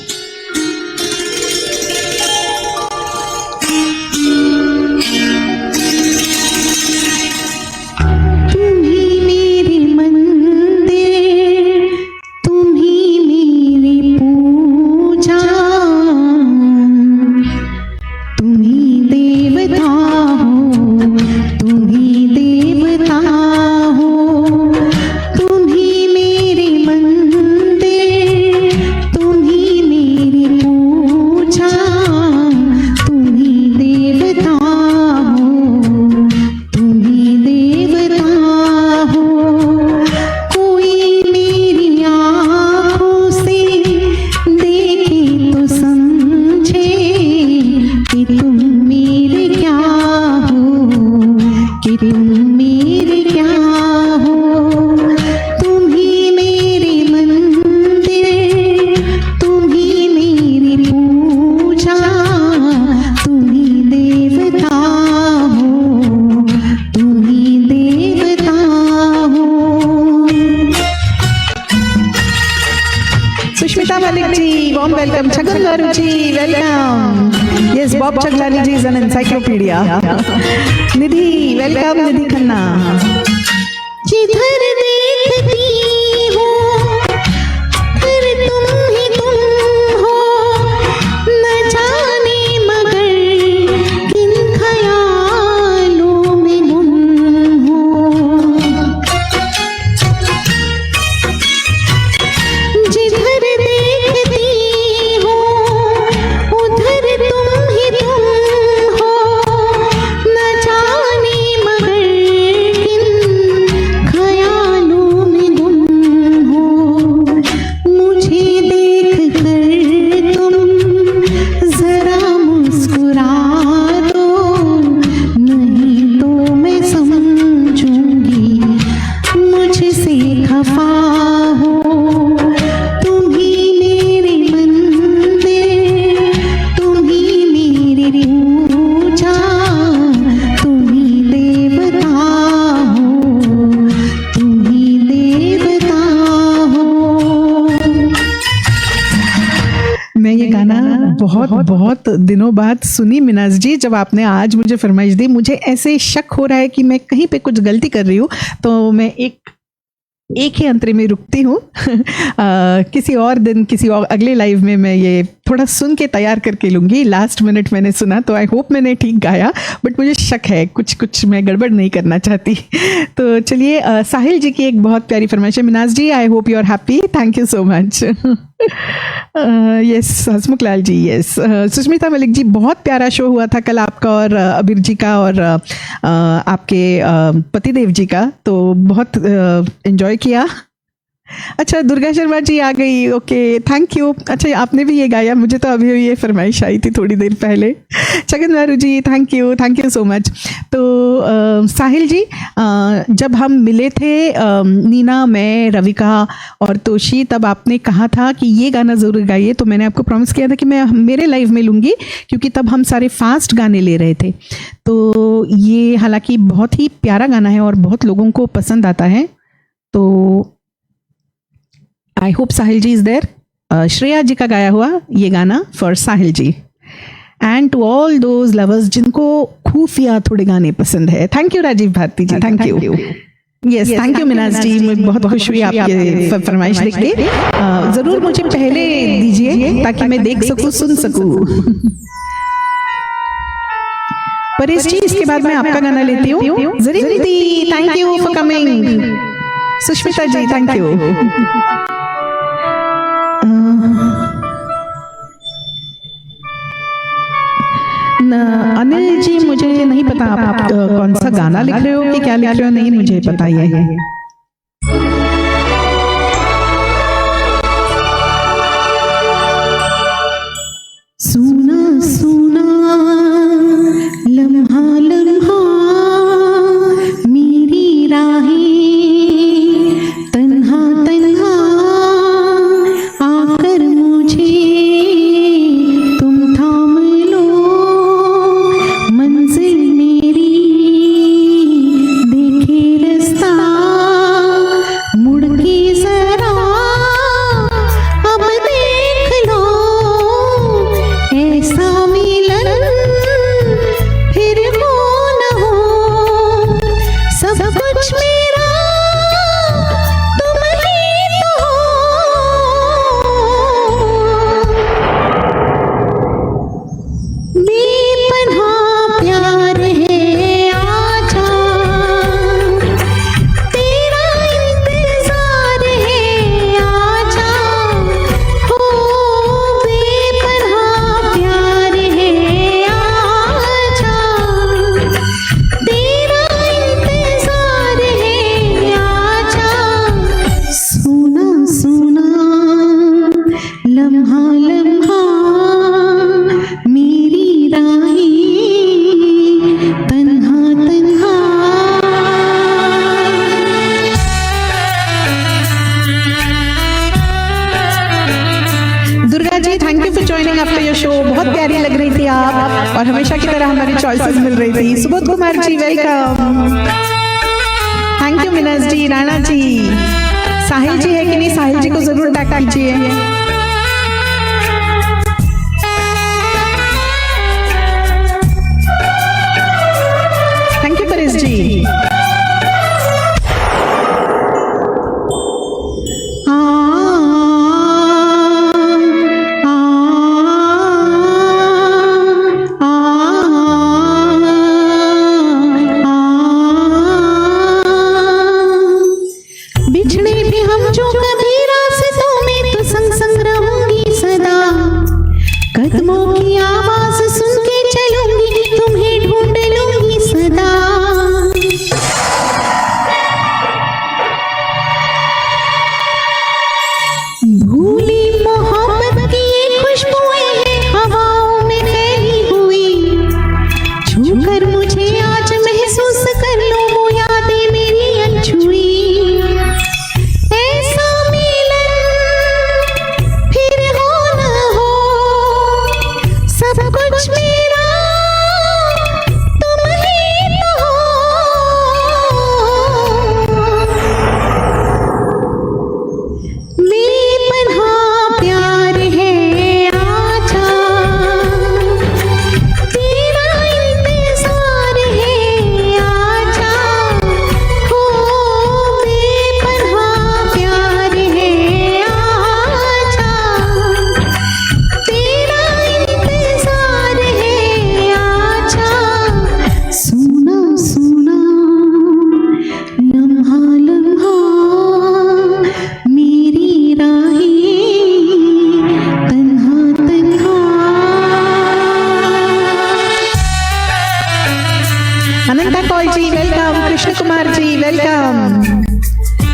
A: Bob Chaglani ji is an encyclopedia. Nidhi welcome, Nidhi Khanna.
B: जिधर देखती हो फिर तुम ही तुम हो, न जाने मगर किन ख्यालों में गुम हो। जिधर देखती हो उधर तुम ही तुम हो, न जाने मगर किन ख्यालों में गुम हो। मुझे देख कर तुम जरा मुस्कुरा दो, नहीं तो मैं समझूंगी मुझसे खफा हो। तुम ही मेरे मंदिर, तुम ही मेरी पूजा, तुम ही देवता हो, तुम ही देवता हो।
A: मैं ये गाना बहुत बहुत दिनों बाद सुनी मिनाज जी, जब आपने आज मुझे फरमाइश दी। मुझे ऐसे शक हो रहा है कि मैं कहीं पे कुछ गलती कर रही हूँ, तो मैं एक ही अंतरे में रुकती हूँ। किसी और दिन, किसी और अगले लाइव में मैं ये थोड़ा सुन के तैयार करके लूँगी। लास्ट मिनट मैंने सुना तो आई होप मैंने ठीक गाया, बट मुझे शक है कुछ मैं गड़बड़ नहीं करना चाहती। तो चलिए, साहिल जी की एक बहुत प्यारी फरमाइश है। Minaj ji I hope you are happy, thank you so much. Yes Hasmukh Lal ji, yes Sushmita Malik ji, बहुत प्यारा शो हुआ था कल आपका और अबीर जी का और आपके पतिदेव जी का, तो बहुत एंजॉय किया। अच्छा, दुर्गा शर्मा जी आ गई, ओके, थैंक यू। अच्छा, आपने भी ये गाया, मुझे तो अभी ये फरमाइश आई थी थोड़ी देर पहले। छगन मारू जी, थैंक यू सो मच। तो साहिल जी, जब हम मिले थे, नीना, मैं, रविका और तोशी, तब आपने कहा था कि ये गाना ज़रूर गाइए, तो मैंने आपको प्रॉमिस किया था कि मैं मेरे लाइव में लूँगी, क्योंकि तब हम सारे फास्ट गाने ले रहे थे। तो ये हालांकि बहुत ही प्यारा गाना है और बहुत लोगों को पसंद आता है। तो I hope Sahil ji is there. Shreya ji का गाया हुआ ये गाना for Sahil ji and to all those lovers जिनको खुफिया थोड़े गाने पसंद है। Thank you Rajiv Bharti ji, thank you. Yes, thank you Minaj ji, मैं बहुत खुश हुई आपके फरमाइश देख के। जरूर मुझे पहले दीजिए ताकि मैं देख सकूं, सुन सकूं। परेश जी, इसके बाद मैं आपका गाना लेती हूँ। Zarine di, thank you for coming. Sushmita ji, thank you. Anil ji, मुझे नहीं पता आप कौन सा गाना लिख रहे हो कि क्या लिख रहे हो, नहीं मुझे पता ये।
B: सुना सुना लम्हा लम्हा मेरी राहें तन्हा तन्हा आकर मुझे तुम थाम लो, मंजिल मेरी देखे रास्ता मुड़ के जरा अब देख लो, ऐसा मिलन फिर हो न हो, सब कुछ मेरा तुम ही तो हो, बेपनाह प्यार है आजा, तेरा इंतजार है आजा, हो बेपनाह प्यार है आजा, तेरा इंतजार है आजा, सुना सुना लम्हा लम्हा मेरी राहें तन्हा तन्हा।
A: Durga ji, thank you for joining after your show. बहुत प्यारी लग रही थी आप, और हमेशा की तरह हमारी चॉइसेस मिल रही थी। Subodh Kumar ji, welcome. Thank you Minaj जी, राणा जी। साहिल जी है कि नहीं? साहिल जी को जरूर टैग कीजिए। थैंक यू परेश जी।
B: बिछड़े भी हम जो कभी रास्तों में तो संग संग रहूंगी सदा, कदमों की आवाज सुन के चलूंगी, तुम्हें ढूंढ लूंगी सदा।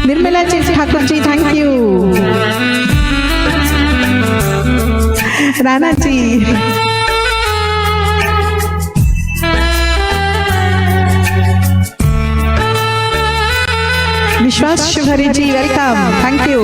A: Nirmala ji Thakur ji, thank you. राणा जी, विश्वास शिवहरी जी, वेलकम, थैंक यू।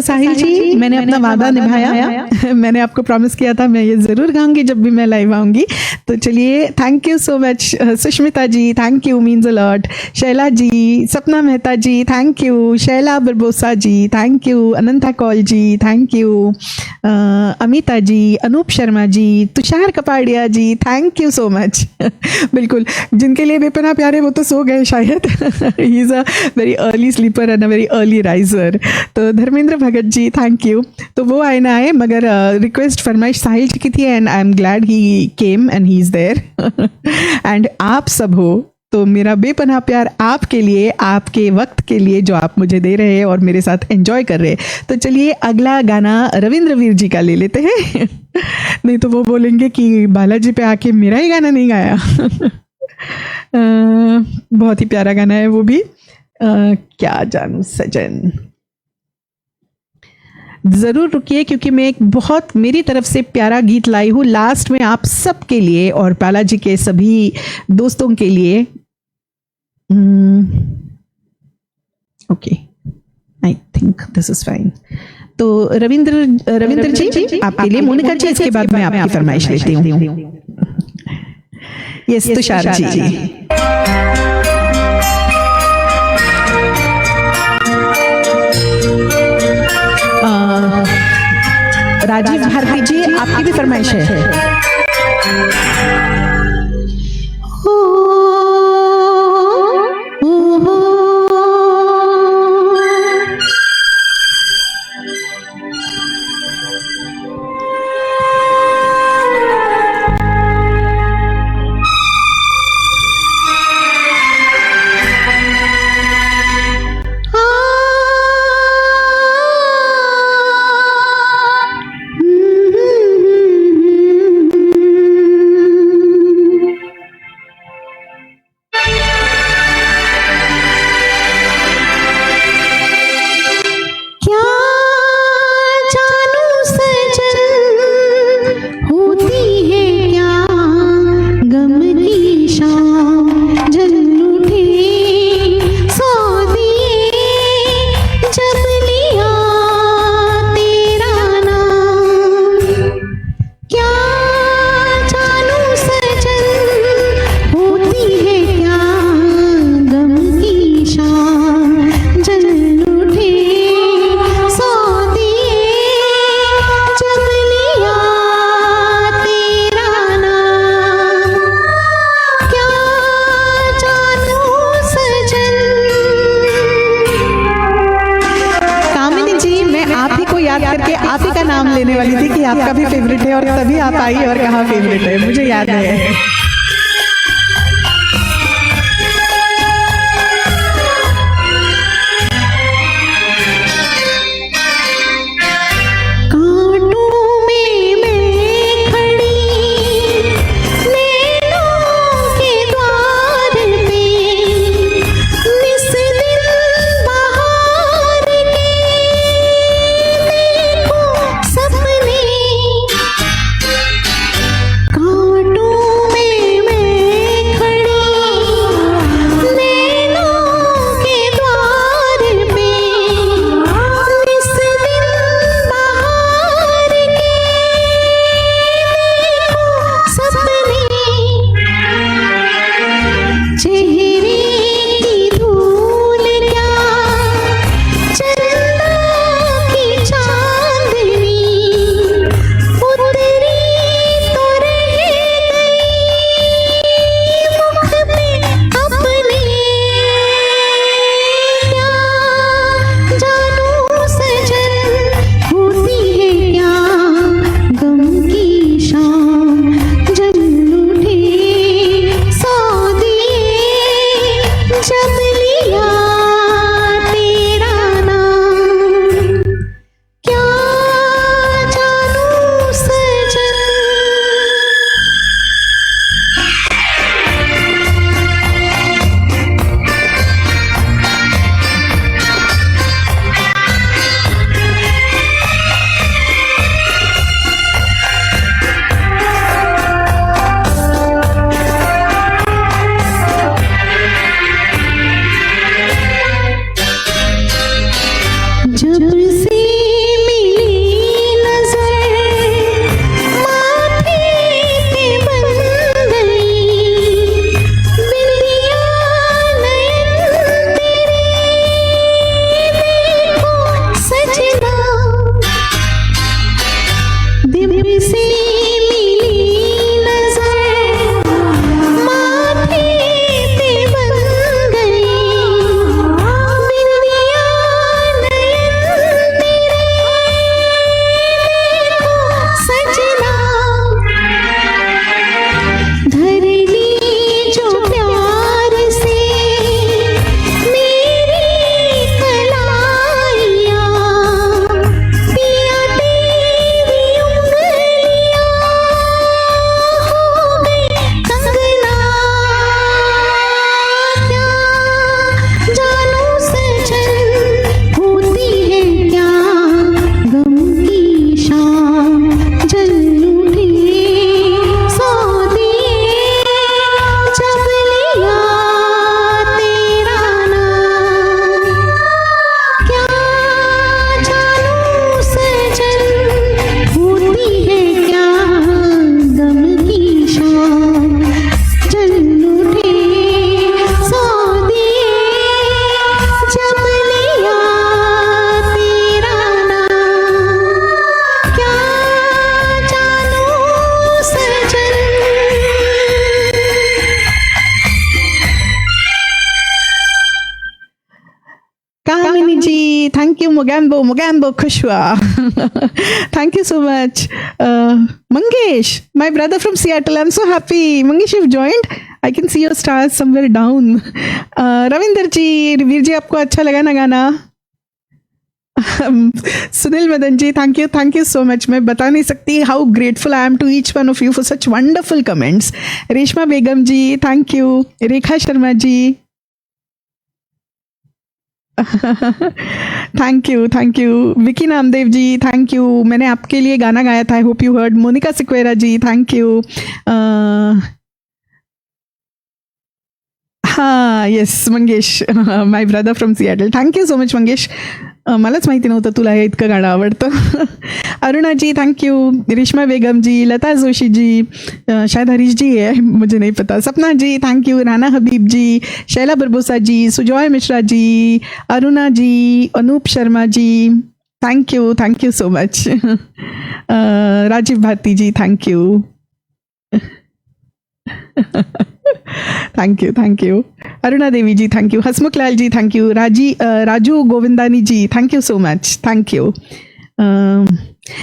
A: साहिल जी, मैंने अपना वादा निभाया। मैंने आपको प्रॉमिस किया था मैं ये जरूर गाऊंगी जब भी मैं लाइव आऊंगी। तो चलिए, thank you so much Sushmita ji, thank you, means a lot. Shaila ji, Sapna Mehta ji, thank you. Shaila Barbosa ji, thank you. Ananta Kaul ji, thank you. Amita ji, Anoop Sharma ji, Tushar Kapadia ji, thank you so much. बिल्कुल, जिनके लिए बेपना प्यारे वो तो सो गए शायद। He is a very early sleeper and a very early riser. तो धर्मेंद्र भगत जी, थैंक यू। तो वो आए ना आए, मगर रिक्वेस्ट फरमाइश साहिल जी की थी and I am glad he came and he is there. And आप सब हो तो मेरा बेपनाह प्यार आपके लिए, आपके वक्त के लिए जो आप मुझे दे रहे हैं और मेरे साथ एंजॉय कर रहे हैं। तो चलिए अगला गाना रविंद्र वीर जी का ले लेते हैं। नहीं तो वो बोलेंगे कि बालाजी पे आके मेरा ही गाना नहीं गाया। बहुत ही प्यारा गाना है वो भी। क्या जानू सजन। ज़रूर रुकिए क्योंकि मैं एक बहुत मेरी तरफ से प्यारा गीत लाई हूँ लास्ट में आप सबके लिए और बालाजी के सभी दोस्तों के लिए। Okay, I think this is fine. तो रविंद्र जी आपके लिए, मोनिका जी इसके बाद मैं आपकी फरमाइश लेती हूँ। यस, तुषार जी। राजीव भारती जी आपकी भी फरमाइश है। नाम लेने वाली थी कि आपका भी फेवरेट है, और तभी आप आई और कहा फेवरेट है, मुझे याद है। Thank you, Mogambo Kushwa. Thank you so much. Mangesh, my brother from Seattle, I'm so happy. Mangesh, you've joined. I can see your stars somewhere down. Ravinder ji, Veer ji, आपको अच्छा लगा ना गाना? सुनील मदन जी, thank you so much. मैं बता नहीं सकती how grateful I am to each one of you for such wonderful comments. Reshma Begum ji, thank you. Rekha Sharma ji, thank you. Vicky Namdev ji, thank you. मैंने आपके लिए गाना गाया था, I hope you heard. Monica Sequeira ji, thank you. हाँ, yes, Mangesh, my brother from Seattle. Thank you so much Mangesh. मलाच माहिती नव्हतं तुला हे इतकं गाणं आवडतं. Aruna ji, thank you. रेशमा बेगम जी, लता जोशी जी, शायद हरीश जी है, मुझे नहीं पता. Sapna ji, thank you. Rana Habib ji, Shaila Barbosa ji, Sujoy Mishra ji, Aruna ji, Anoop Sharma ji, thank you so much. Rajiv Bharti ji, thank you. Thank you. Aruna Devi ji, thank you. Hasmukh Lal ji, thank you. Raju Govindani ji, thank you so much. Thank you.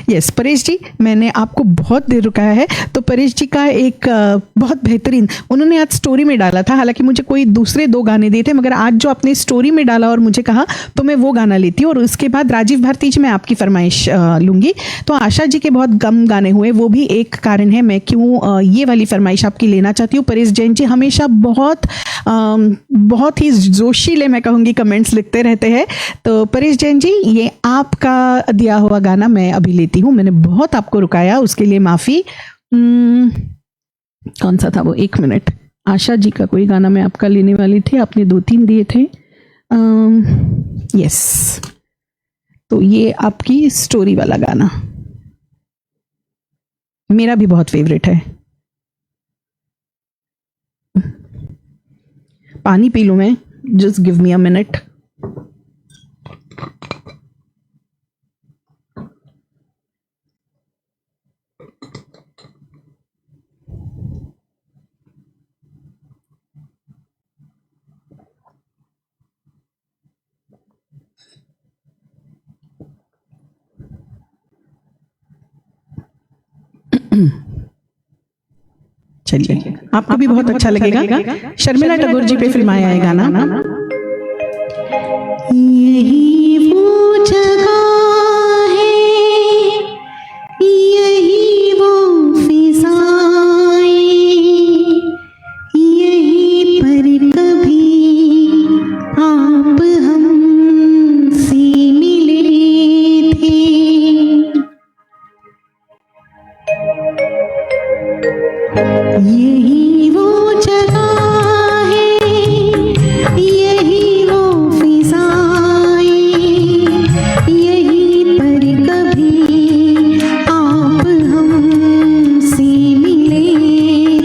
A: Yes Paresh ji, मैंने आपको बहुत देर रुकाया है, तो परेश जी का एक बहुत बेहतरीन उन्होंने आज स्टोरी में डाला था, हालांकि मुझे कोई दूसरे 2 गाने दिए थे, मगर आज जो आपने स्टोरी में डाला और मुझे कहा तो मैं वो गाना लेती हूँ। और उसके बाद राजीव भारती जी मैं आपकी फरमाइश लूँगी। तो आशा जी के बहुत कम गाने हुए, वो भी एक कारण है मैं क्यों ये वाली फरमाइश आपकी लेना चाहती हूँ। परेश जैन जी हमेशा बहुत ही जोशीले मैं कहूँगी कमेंट्स लिखते रहते हैं। तो परेश जैन जी, ये आपका दिया हुआ गाना मैं अभी लेती हूँ। मैंने बहुत आपको रुकाया, उसके लिए माफ़ी। कौन सा था वो, 1 मिनट। आशा जी का कोई गाना मैं आपका लेने वाली थी, आपने 2-3 दिए थे। यस, तो ये आपकी स्टोरी वाला गाना मेरा भी बहुत फेवरेट है। पानी पी लूं मैं, just give me a minute. चलिए, आपको भी बहुत अच्छा लगेगा। शर्मिला टैगोर जी पे फिल्माया है गाना।
B: यही वो जगह है, यही वो फिजाएं, यहीं पर कभी आप हमसे मिले थे। यही वो जगह है, यही वो फिजाएं, यहीं पर कभी आप हमसे मिले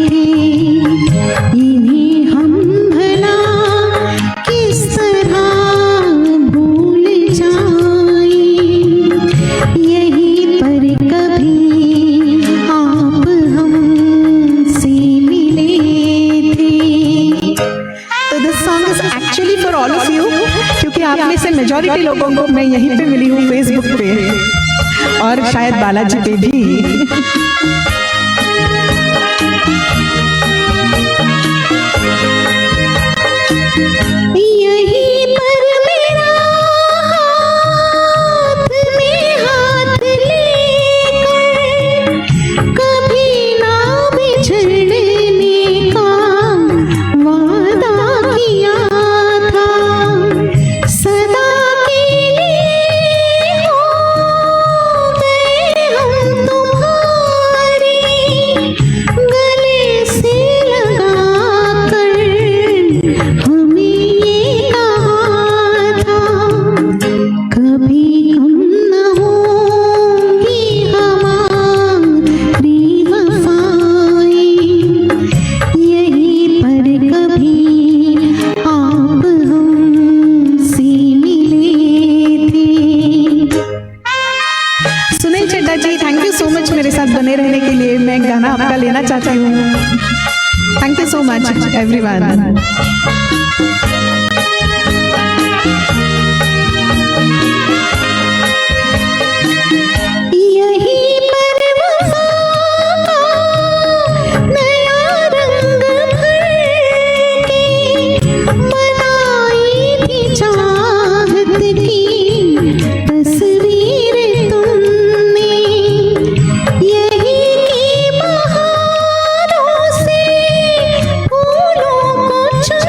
B: थे। इन्हें हम भला किस तरह भूल जाएं, यहीं पर कभी आप हमसे मिले थे।
A: तो this song is actually for all of you, क्योंकि आप में से मेजॉरिटी लोगों को मैं यहीं पे मिली हूँ, फेसबुक पे और शायद बालाजी पे भी।
B: यहीं पर मेरा हाथ में हाथ लेकर कभी ना बिछड़ने का वादा किया था। सदा के लिए हो गए हम तुम्हारे, गले से लगा कर हमें ये कहा था। कभी कम न होगी हमारी वफाएं, यहीं पर कभी आप हमसे मिले थे।
A: Sunil Chadda ji, thank you so much मेरे साथ बने रहने के लिए। मैं गाना आपका लेना चाहती हूँ। Thank you so much everyone.
B: यहीं पर वफा का नया रंग भर के बनाई थी चाहत की तस्वीर तुमने। यहीं की बहारों से फूलों को चुन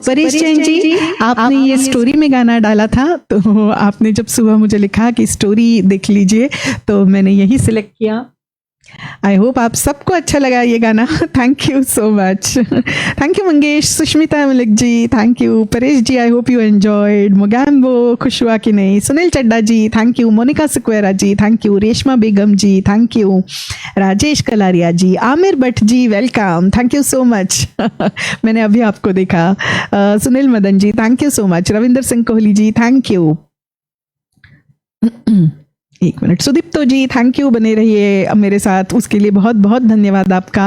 A: परेश जैन जी, आपने ये स्टोरी में गाना डाला था, तो आपने जब सुबह मुझे लिखा कि स्टोरी देख लीजिए, तो मैंने यही सिलेक्ट किया। आई होप आप सबको अच्छा लगा ये गाना। Thank you so much. Thank you Mangesh, Sushmita Malik ji, thank you Paresh ji, I hope you enjoyed. Mogambo खुश हुआ कि नहीं। Sunil Chadda ji, thank you. Monica Sequeira ji, thank you. Reshma Begum ji, thank you. Rajesh Kalaria ji, Aamir Bhatt ji, welcome, thank you so much. मैंने अभी आपको देखा। Sunil Madan ji, thank you so much. Ravinder Singh Kohli ji, thank you. एक minute. Sudipto ji, thank you, बने रहिए मेरे साथ, उसके लिए बहुत बहुत धन्यवाद आपका।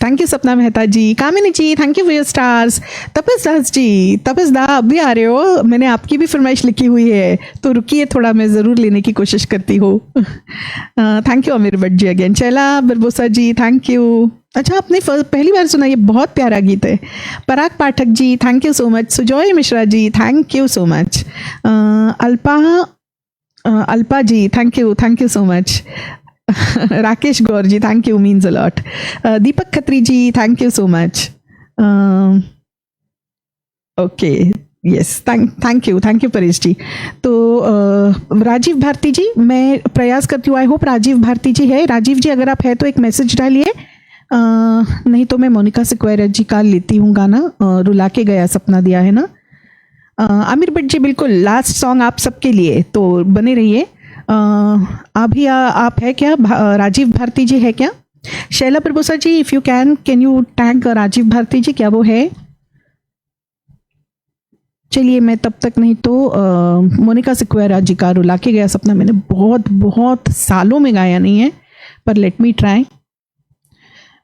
A: Thank you Sapna Mehta ji. Kamini ji, thank you for your stars. Tapas Das ji, Tapas da अब भी आ रहे हो, मैंने आपकी भी फरमाइश लिखी हुई है, तो रुकिए थोड़ा, मैं ज़रूर लेने की कोशिश करती हूँ। Thank you Amir Bhatt ji again. Shaila Barbosa ji, thank you. अच्छा, आपने पहली बार सुना, ये बहुत प्यारा गीत है। Parag Pathak ji, thank you so much. Sujoy Mishra ji, thank you so much. Alpa ji, thank you so much. Rakesh Gaur ji, thank you, means a lot. Deepak Khatri ji, thank you so much. Okay, yes, thank you Paresh ji. तो राजीव भारती जी, मैं प्रयास करती हूँ, आई होप राजीव भारती जी है। राजीव जी अगर आप है तो एक मैसेज डालिए, नहीं तो मैं मोनिका सिक्वेरा जी का लेती हूँ गाना, रुला के गया सपना दिया है ना। आमिर भट्ट जी, बिल्कुल लास्ट सॉन्ग आप सबके लिए, तो बने रहिए। अभी आप है क्या? राजीव भारती जी है क्या? Shaila Prabhusa ji, if you can you tag Rajiv Bharti ji, क्या वो है? चलिए, मैं तब तक, नहीं तो मोनिका सिक्वेरा जी का रुला के गया सपना मैंने बहुत बहुत सालों में गाया नहीं है, पर लेट मी ट्राई।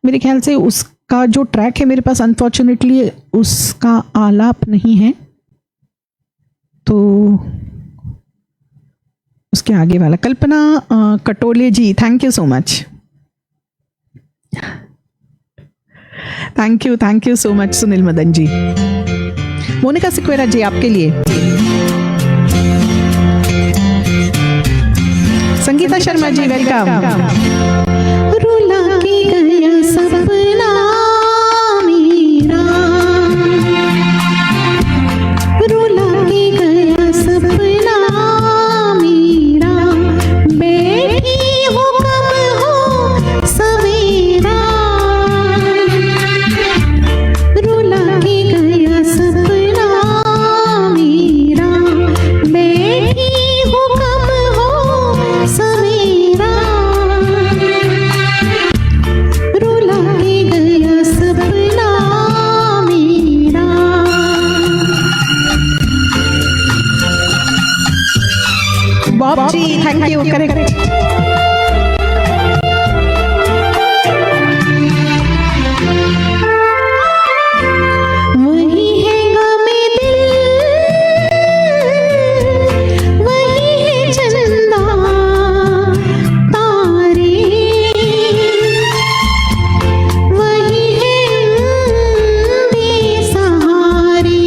A: मेरे ख्याल से उसका जो ट्रैक है मेरे पास, अनफॉर्चुनेटली उसका आलाप नहीं है, तो उसके आगे वाला। Kalpana Katole ji, thank you so much. Thank you so much Sunil Madan ji. Monica Sequeira ji, आपके लिए। संगीता शर्मा जी, वेलकम।
B: रुला के गया सपना मेरा, रुला के गया सपना मेरा, बैठी हूँ कब हो सवेरा, रुला के गया सपना मेरा, बैठी हूँ कब हो सवेरा, रुला के गया सपना मेरा।
A: Bob ji, thank you, correct.
B: वही है गमे दिल, वही है चंदा तारे, वही है बेसहारे,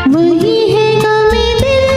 B: वही है गमे दिल,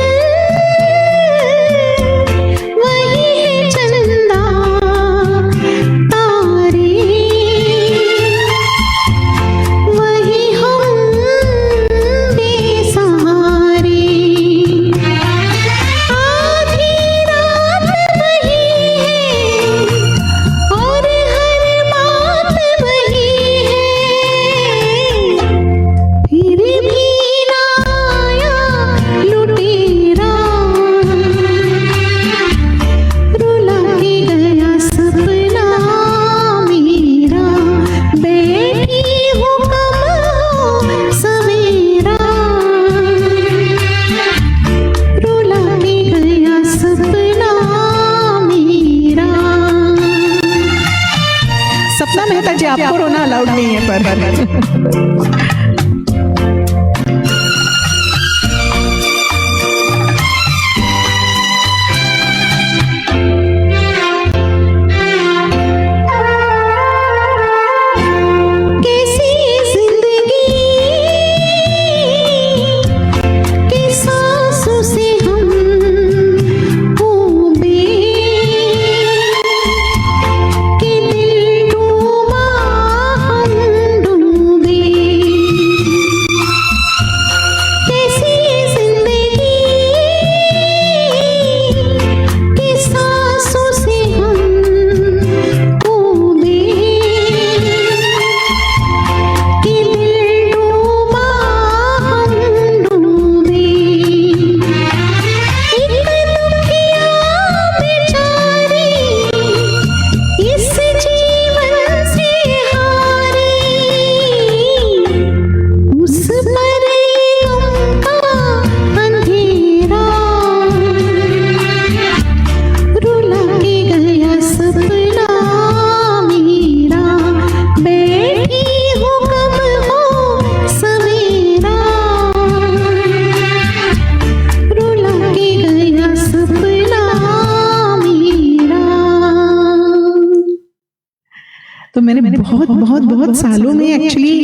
A: तो मैंने बहुत बहुत बहुत सालों में एक्चुअली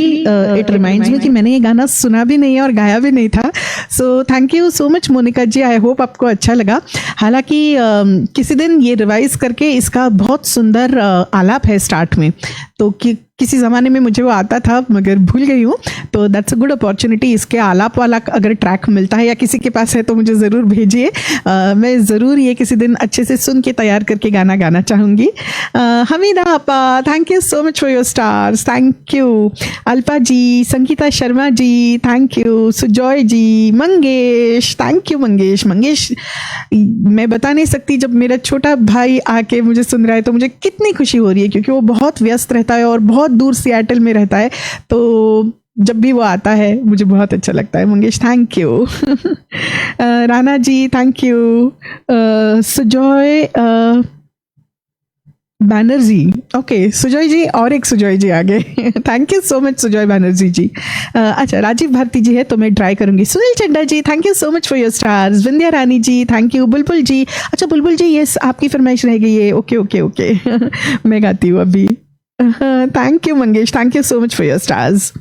A: इट रिमाइंड्स मी कि मैंने ये गाना सुना भी नहीं है और गाया भी नहीं था. So thank you so much Monika ji. I hope आपको अच्छा लगा. हालांकि किसी दिन ये रिवाइज करके इसका बहुत सुंदर आलाप है स्टार्ट में, तो किसी ज़माने में मुझे वो आता था मगर भूल गई हूँ. तो दैट्स अ गुड अपॉर्चुनिटी. इसके आलाप वाला अगर ट्रैक मिलता है या किसी के पास है तो मुझे ज़रूर भेजिए. मैं ज़रूर ये किसी दिन अच्छे से सुन के तैयार करके गाना गाना चाहूँगी. हमीदा आपा, thank you so much for your stars. Thank you. Alpa ji, Sangeeta Sharma ji, thank you. Sujoy ji, Mangesh, thank you Mangesh. Mangesh, मैं बता नहीं सकती, जब मेरा छोटा भाई आके मुझे सुन रहा है तो मुझे कितनी खुशी हो रही है, क्योंकि वो बहुत व्यस्त रहता है और बहुत दूर सियाटल में रहता है. तो जब भी वो आता है मुझे बहुत अच्छा लगता है. Mangesh, thank you. Rana ji, thank you. Sujoy Banerjee, okay Sujoy ji, और एक सुजॉय जी आगे. Thank you so much Sujoy Banerjee ji. अच्छा, राजीव भारती जी है तो मैं ट्राई करूंगी. Sunil Chadda ji, thank you so much for your stars. Vindhya Rani ji, thank you. Bulbul ji, अच्छा बुलबुल जी, यस आपकी फरमाइश रह गई है. Okay okay okay. मैं गाती हूँ अभी. Thank you Mangesh, thank you so much for your stars.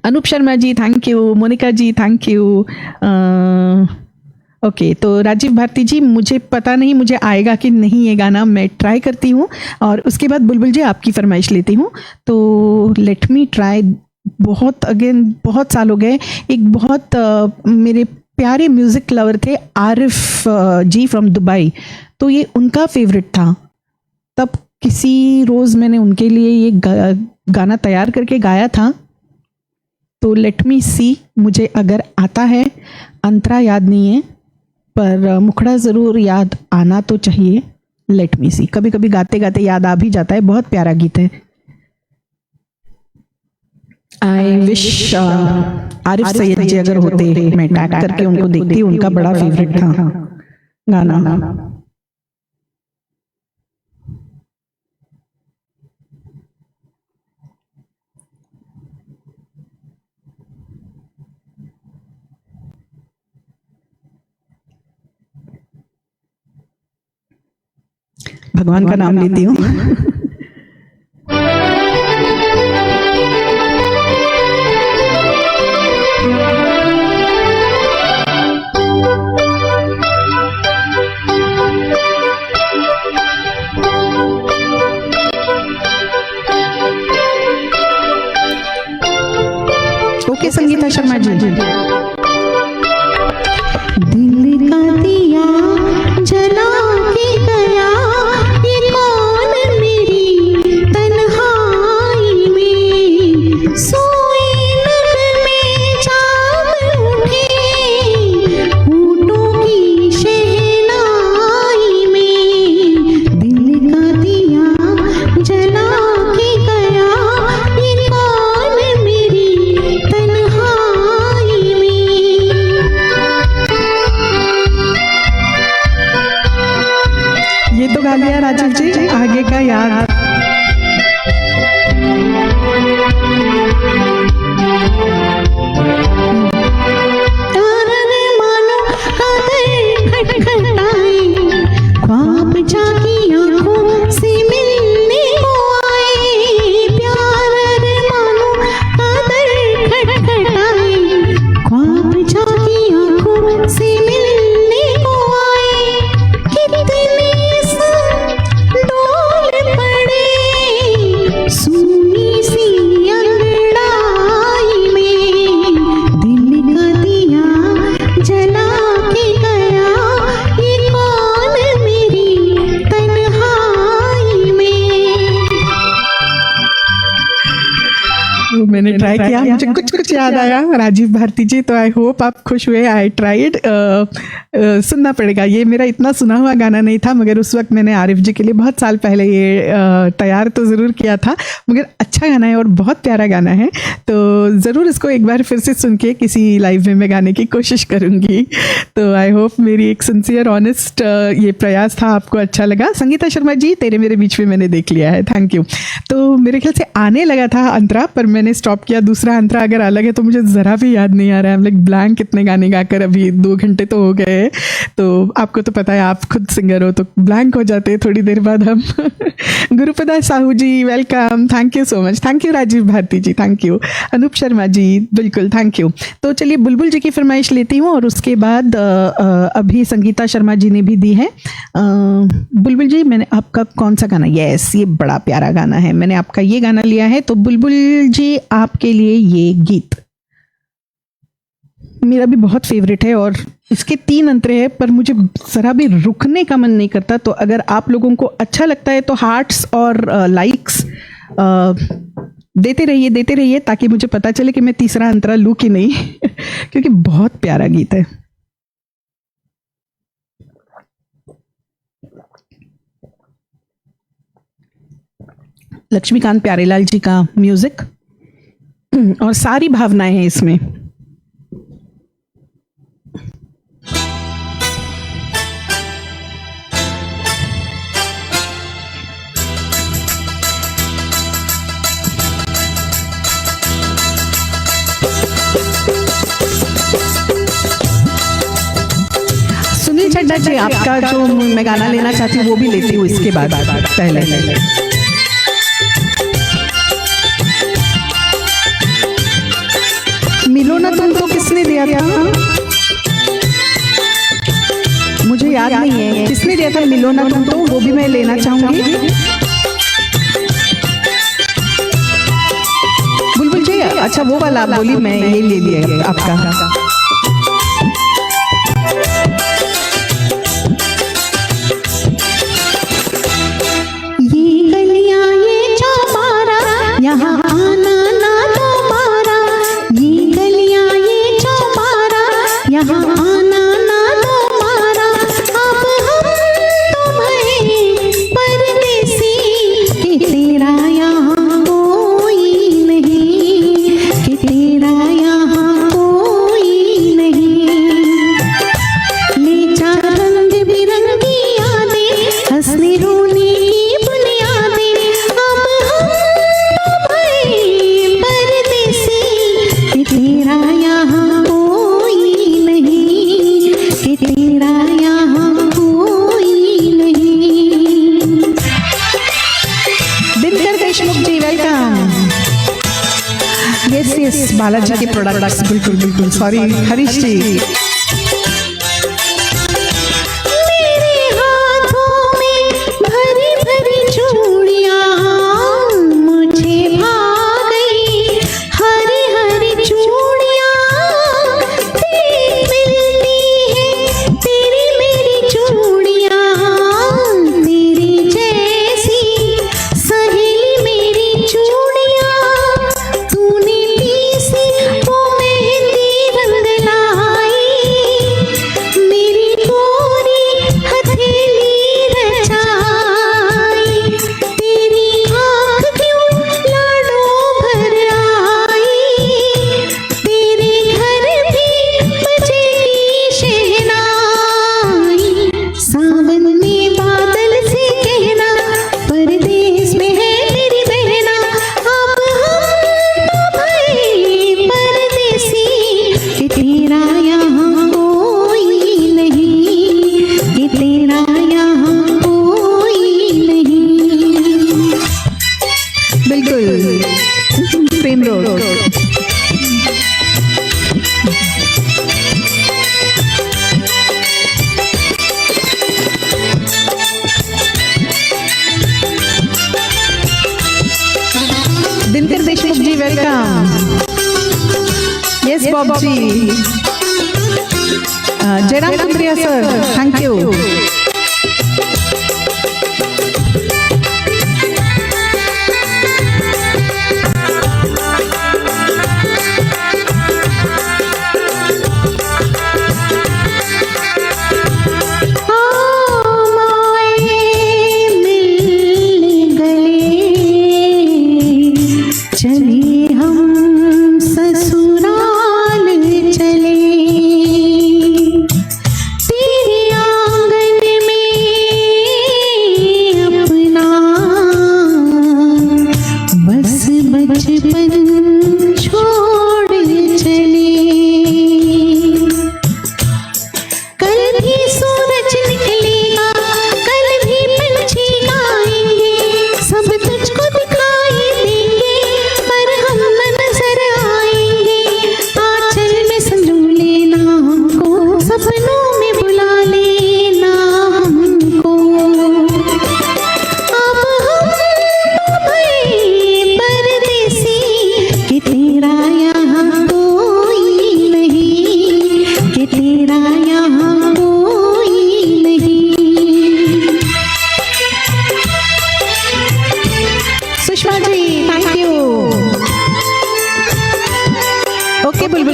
A: Anoop Sharma ji, thank you. Monika ji, thank you. Okay, तो राजीव भारती जी, मुझे पता नहीं मुझे आएगा कि नहीं ये गाना, मैं ट्राई करती हूँ और उसके बाद बुलबुल जी आपकी फरमाइश लेती हूँ. तो लेट मी ट्राई. बहुत साल हो गए. एक बहुत मेरे प्यारे म्यूज़िक लवर थे आरिफ जी फ्रॉम दुबई, तो ये उनका फेवरेट था. तब किसी रोज़ मैंने उनके लिए ये गाना तैयार करके गाया था. तो लेट मी सी, मुझे अगर आता है. अंतरा याद नहीं है पर मुखड़ा ज़रूर याद आना तो चाहिए. लेट मी सी. कभी कभी गाते गाते याद आ भी जाता है. बहुत प्यारा गीत है. आई विश आरिफ सैयद जी अगर होते, मैं टैग करके उनको देखती. उनका बड़ा फेवरेट था गाना. भगवान का नाम लेती हूँ. ओके संगीता शर्मा जी.
B: दिल का दिया जला के गया, ये कौन मेरी तन्हाई में. सोई नग में जाग उठे, ऊँटों की शहनाई में. दिल का दिया जला के गया, ये कौन मेरी तन्हाई में.
A: ये तो गा लिया राजीव जी, आगे का याद.
B: तारन मानो कादर खटखटाए, ख्वाब जागी आँखों से मिलने को आए. प्यार मानो कादर खटखटाए, ख्वाब जागी आँखों से मिलने को आए. कितने डोल पड़े सुनी सी अंगड़ाई में. दिल का दिया जला के गया, ये कौन मेरी तन्हाई में.
A: वो मैंने ट्राई किया, मुझे कुछ याद आया राजीव भारती जी. तो आई होप आप खुश हुए. I tried. सुनना पड़ेगा. ये मेरा इतना सुना हुआ गाना नहीं था, मगर उस वक्त मैंने आरिफ जी के लिए बहुत साल पहले ये तैयार तो ज़रूर किया था. मगर अच्छा गाना है और बहुत प्यारा गाना है. तो ज़रूर इसको एक बार फिर से सुन के किसी लाइव में मैं गाने की कोशिश करूँगी. तो आई होप मेरी एक सिंसियर ऑनेस्ट ये प्रयास था आपको अच्छा लगा. संगीता शर्मा जी, तेरे मेरे बीच में मैंने देख लिया है. Thank you. तो मेरे ख्याल से आने लगा था अंतरा, पर मैंने स्टॉप किया दूसरे तीसरा अंतरा अगर अलग है तो मुझे ज़रा भी याद नहीं आ रहा है। हम लाइक ब्लैंक कितने गाने गाकर अभी 2 घंटे तो हो गए, तो आपको तो पता है, आप खुद सिंगर हो तो ब्लैंक हो जाते हैं थोड़ी देर बाद हम। Guruprada Sahu ji welcome, thank you so much, thank you Rajiv Bharti ji, thank you. Anup Sharma ji बिल्कुल थैंक यू। तो चलिए बुलबुल जी की फरमाइश लेती हूँ और उसके बाद अभी संगीता शर्मा जी ने भी दी है। बुलबुल जी मैंने आपका कौन सा गाना, यस ये बड़ा प्यारा गाना है, मैंने आपका ये गाना लिया है, तो बुलबुल जी आपके लिए ये गीत मेरा भी बहुत फेवरेट है और इसके 3 अंतरे हैं, पर मुझे ज़रा भी रुकने का मन नहीं करता। तो अगर आप लोगों को अच्छा लगता है तो हार्ट्स और लाइक्स देते रहिए ताकि मुझे पता चले कि मैं तीसरा अंतरा लूँ कि नहीं। क्योंकि बहुत प्यारा गीत है। लक्ष्मीकांत प्यारेलाल जी का म्यूजिक और सारी भावनाएं हैं इसमें। सुनील चड्ढा जी आपका जो मैं गाना लेना चाहती हूँ वो भी लेती हूँ इसके बाद पहले। मिलो ना तुमको किसने दिया था, मुझे याद नहीं है किसने दिया था मिलो ना तुमको, वो भी मैं लेना चाहूंगी। बुलबुल जी अच्छा वो वाला आप बोली, मैं ये ले लिया आपका।
B: यहाँ आना ना दोबारा, ये गलियां ये चौबारा, यहाँ आना ना दोबारा। अब हम तो भये परदेसी, कि तेरा यहाँ कोई नहीं, कि तेरा यहाँ कोई नहीं। ले जा रंग बिरंगी यादें, हंसने रोने की बुनियादें। अब हम तेरा यहाँ कोई नहीं, कि तेरा यहाँ कोई नहीं।
A: दिनकर देशमुख जी वेलकम। यस बालाजी के प्रोडक्ट्स बिल्कुल सॉरी हरीश जी।
B: मेरे हाथों में भरी भरी चूड़ियां मुझे भा गई, हरी हरी चूड़ियां तेरी मिलती है, तेरी मेरी चूड़ियां, तेरी जैसी सहेली मेरी चूड़ियां। तूने पीसी वो मेहंदी रंग लाई, मेरी गोरी हथेली रचाई। तेरी आँख क्यों लाडों भर आई, तेरे घर भी बजेगी शहनाई। सावन में बादल से कहना, परदेस में है मेरी बहना। अब हम तो भये परदेसी, कि तेरा यहाँ कोई नहीं, कि तेरा यहाँ कोई नहीं।
A: बिल्कुल Prem road. Dinkar Deshmukh ji welcome. Yes Bob ji. Jairam Kundriya sir thank you.
B: चले हम ससुराल चले, तेरे आंगन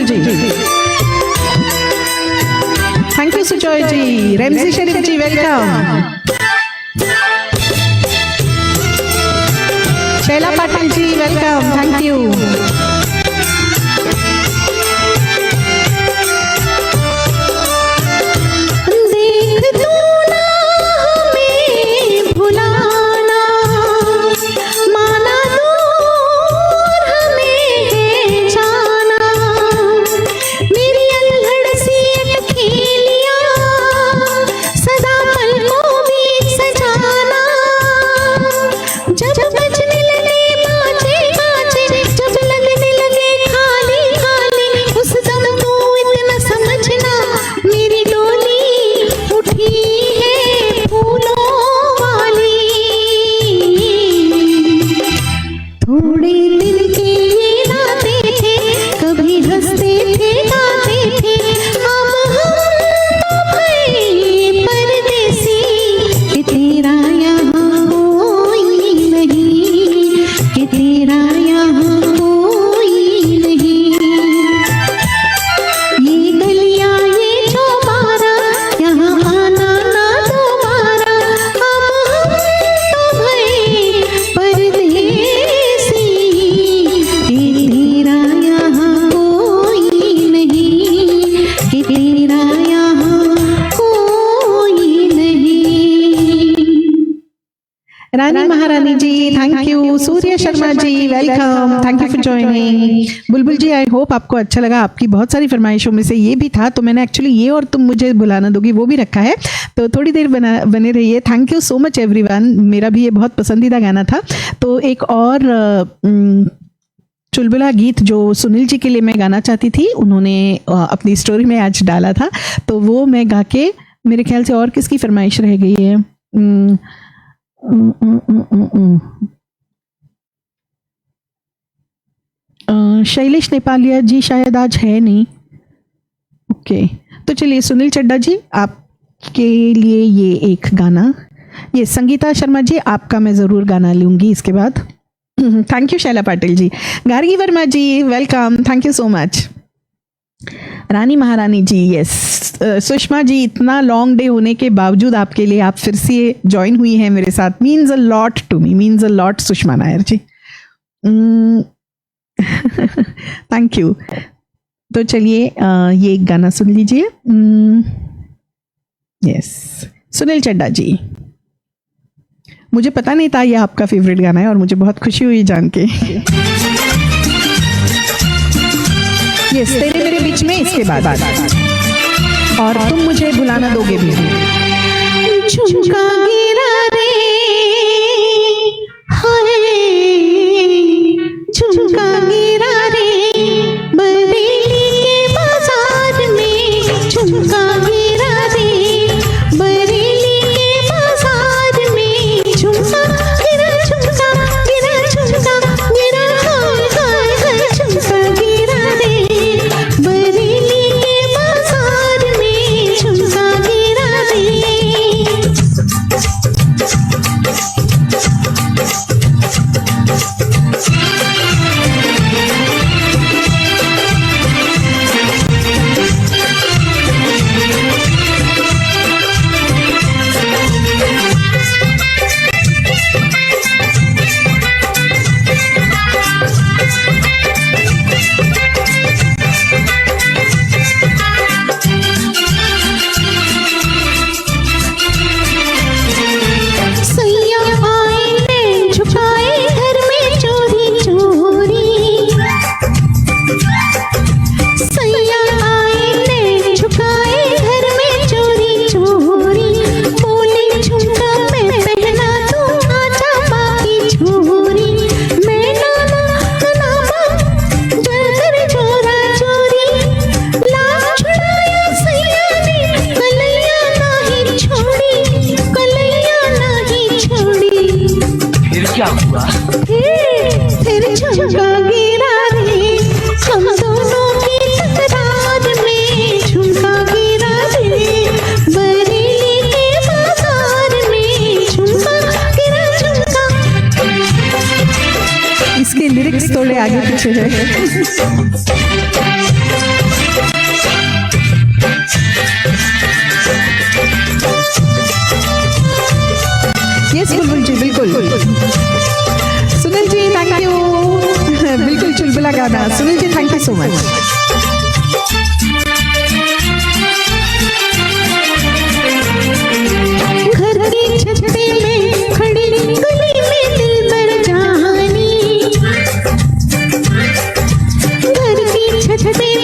A: जी, thank you Sujoy ji. Remji Sharif ji welcome. Shaila Patil ji welcome, thank you. Rani Maharani ji thank you. Surya Sharma ji welcome, thank you for joining. Bulbul ji I hope आपको अच्छा लगा। आपकी बहुत सारी फरमाइशों में से ये भी था, तो मैंने एक्चुअली ये और तुम मुझे बुलाना दोगी वो भी रखा है, तो थोड़ी देर बने रहिए। Thank you so much everyone. मेरा भी ये बहुत पसंदीदा गाना था। तो एक और चुलबुला गीत जो सुनील जी के लिए मैं गाना चाहती थी, उन्होंने अपनी स्टोरी में आज डाला था, तो वो मैं गा के, मेरे ख्याल से और किसकी फरमाइश रह गई है, शैलेश नेपालिया जी शायद आज है नहीं। ओके, तो चलिए सुनील चड्डा जी आपके लिए ये एक गाना, ये संगीता शर्मा जी आपका मैं ज़रूर गाना लूँगी इसके बाद। Thank you Shaila Patil ji. Gargi Verma ji welcome, thank you so much. Rani Maharani ji yes. Sushma ji इतना लॉन्ग डे होने के बावजूद आपके लिए आप फिर से ज्वाइन हुई हैं मेरे साथ, means a lot to me, means a lot Sushma Nair ji. Thank you. तो चलिए ये एक गाना सुन लीजिए। यस, सुनील चड्डा जी। मुझे पता नहीं था ये आपका फेवरेट गाना है और मुझे बहुत खुशी हुई जान के। यस, तेरे मेरे बीच में इसके बाद और तुम मुझे बुलाना दोगे भी।
B: झुमका गिरा रे हाय, झुमका गिरा रे बरेली के बाजार में, झुमका गिरा रे बरेली के बाजार में, झुमका गिरा झुमका गिरा झुमका गिरा हाय हाय हाय, झुमका गिरा रे बरेली के बाजार में, झुमका गिरा रे। सैया आए ने झुकाए घर में चोरी चोरी, सैया आए ने झुकाए घर में चोरी चोरी, बोले झुमका मैं पहना तू आजा बाकी छोरी, मैं नामा नामा जलकर चोरा चोरी, लाख छुड़ाया सैया ने कलैया नहीं छोड़ी, कलैया नहीं छोड़ी।
C: फिर क्या हुआ?
B: फिर झुमका गिरा रे हम दोनों की तकरार में, झुमका गिरा रे बरेली के बाजार में, झुमका गिरा झुमका।
A: इसके लिरिक्स थोड़े आगे पीछे है। So much.
B: घर की छत में खड़ी गली में दिल पर जानी, घर की छत में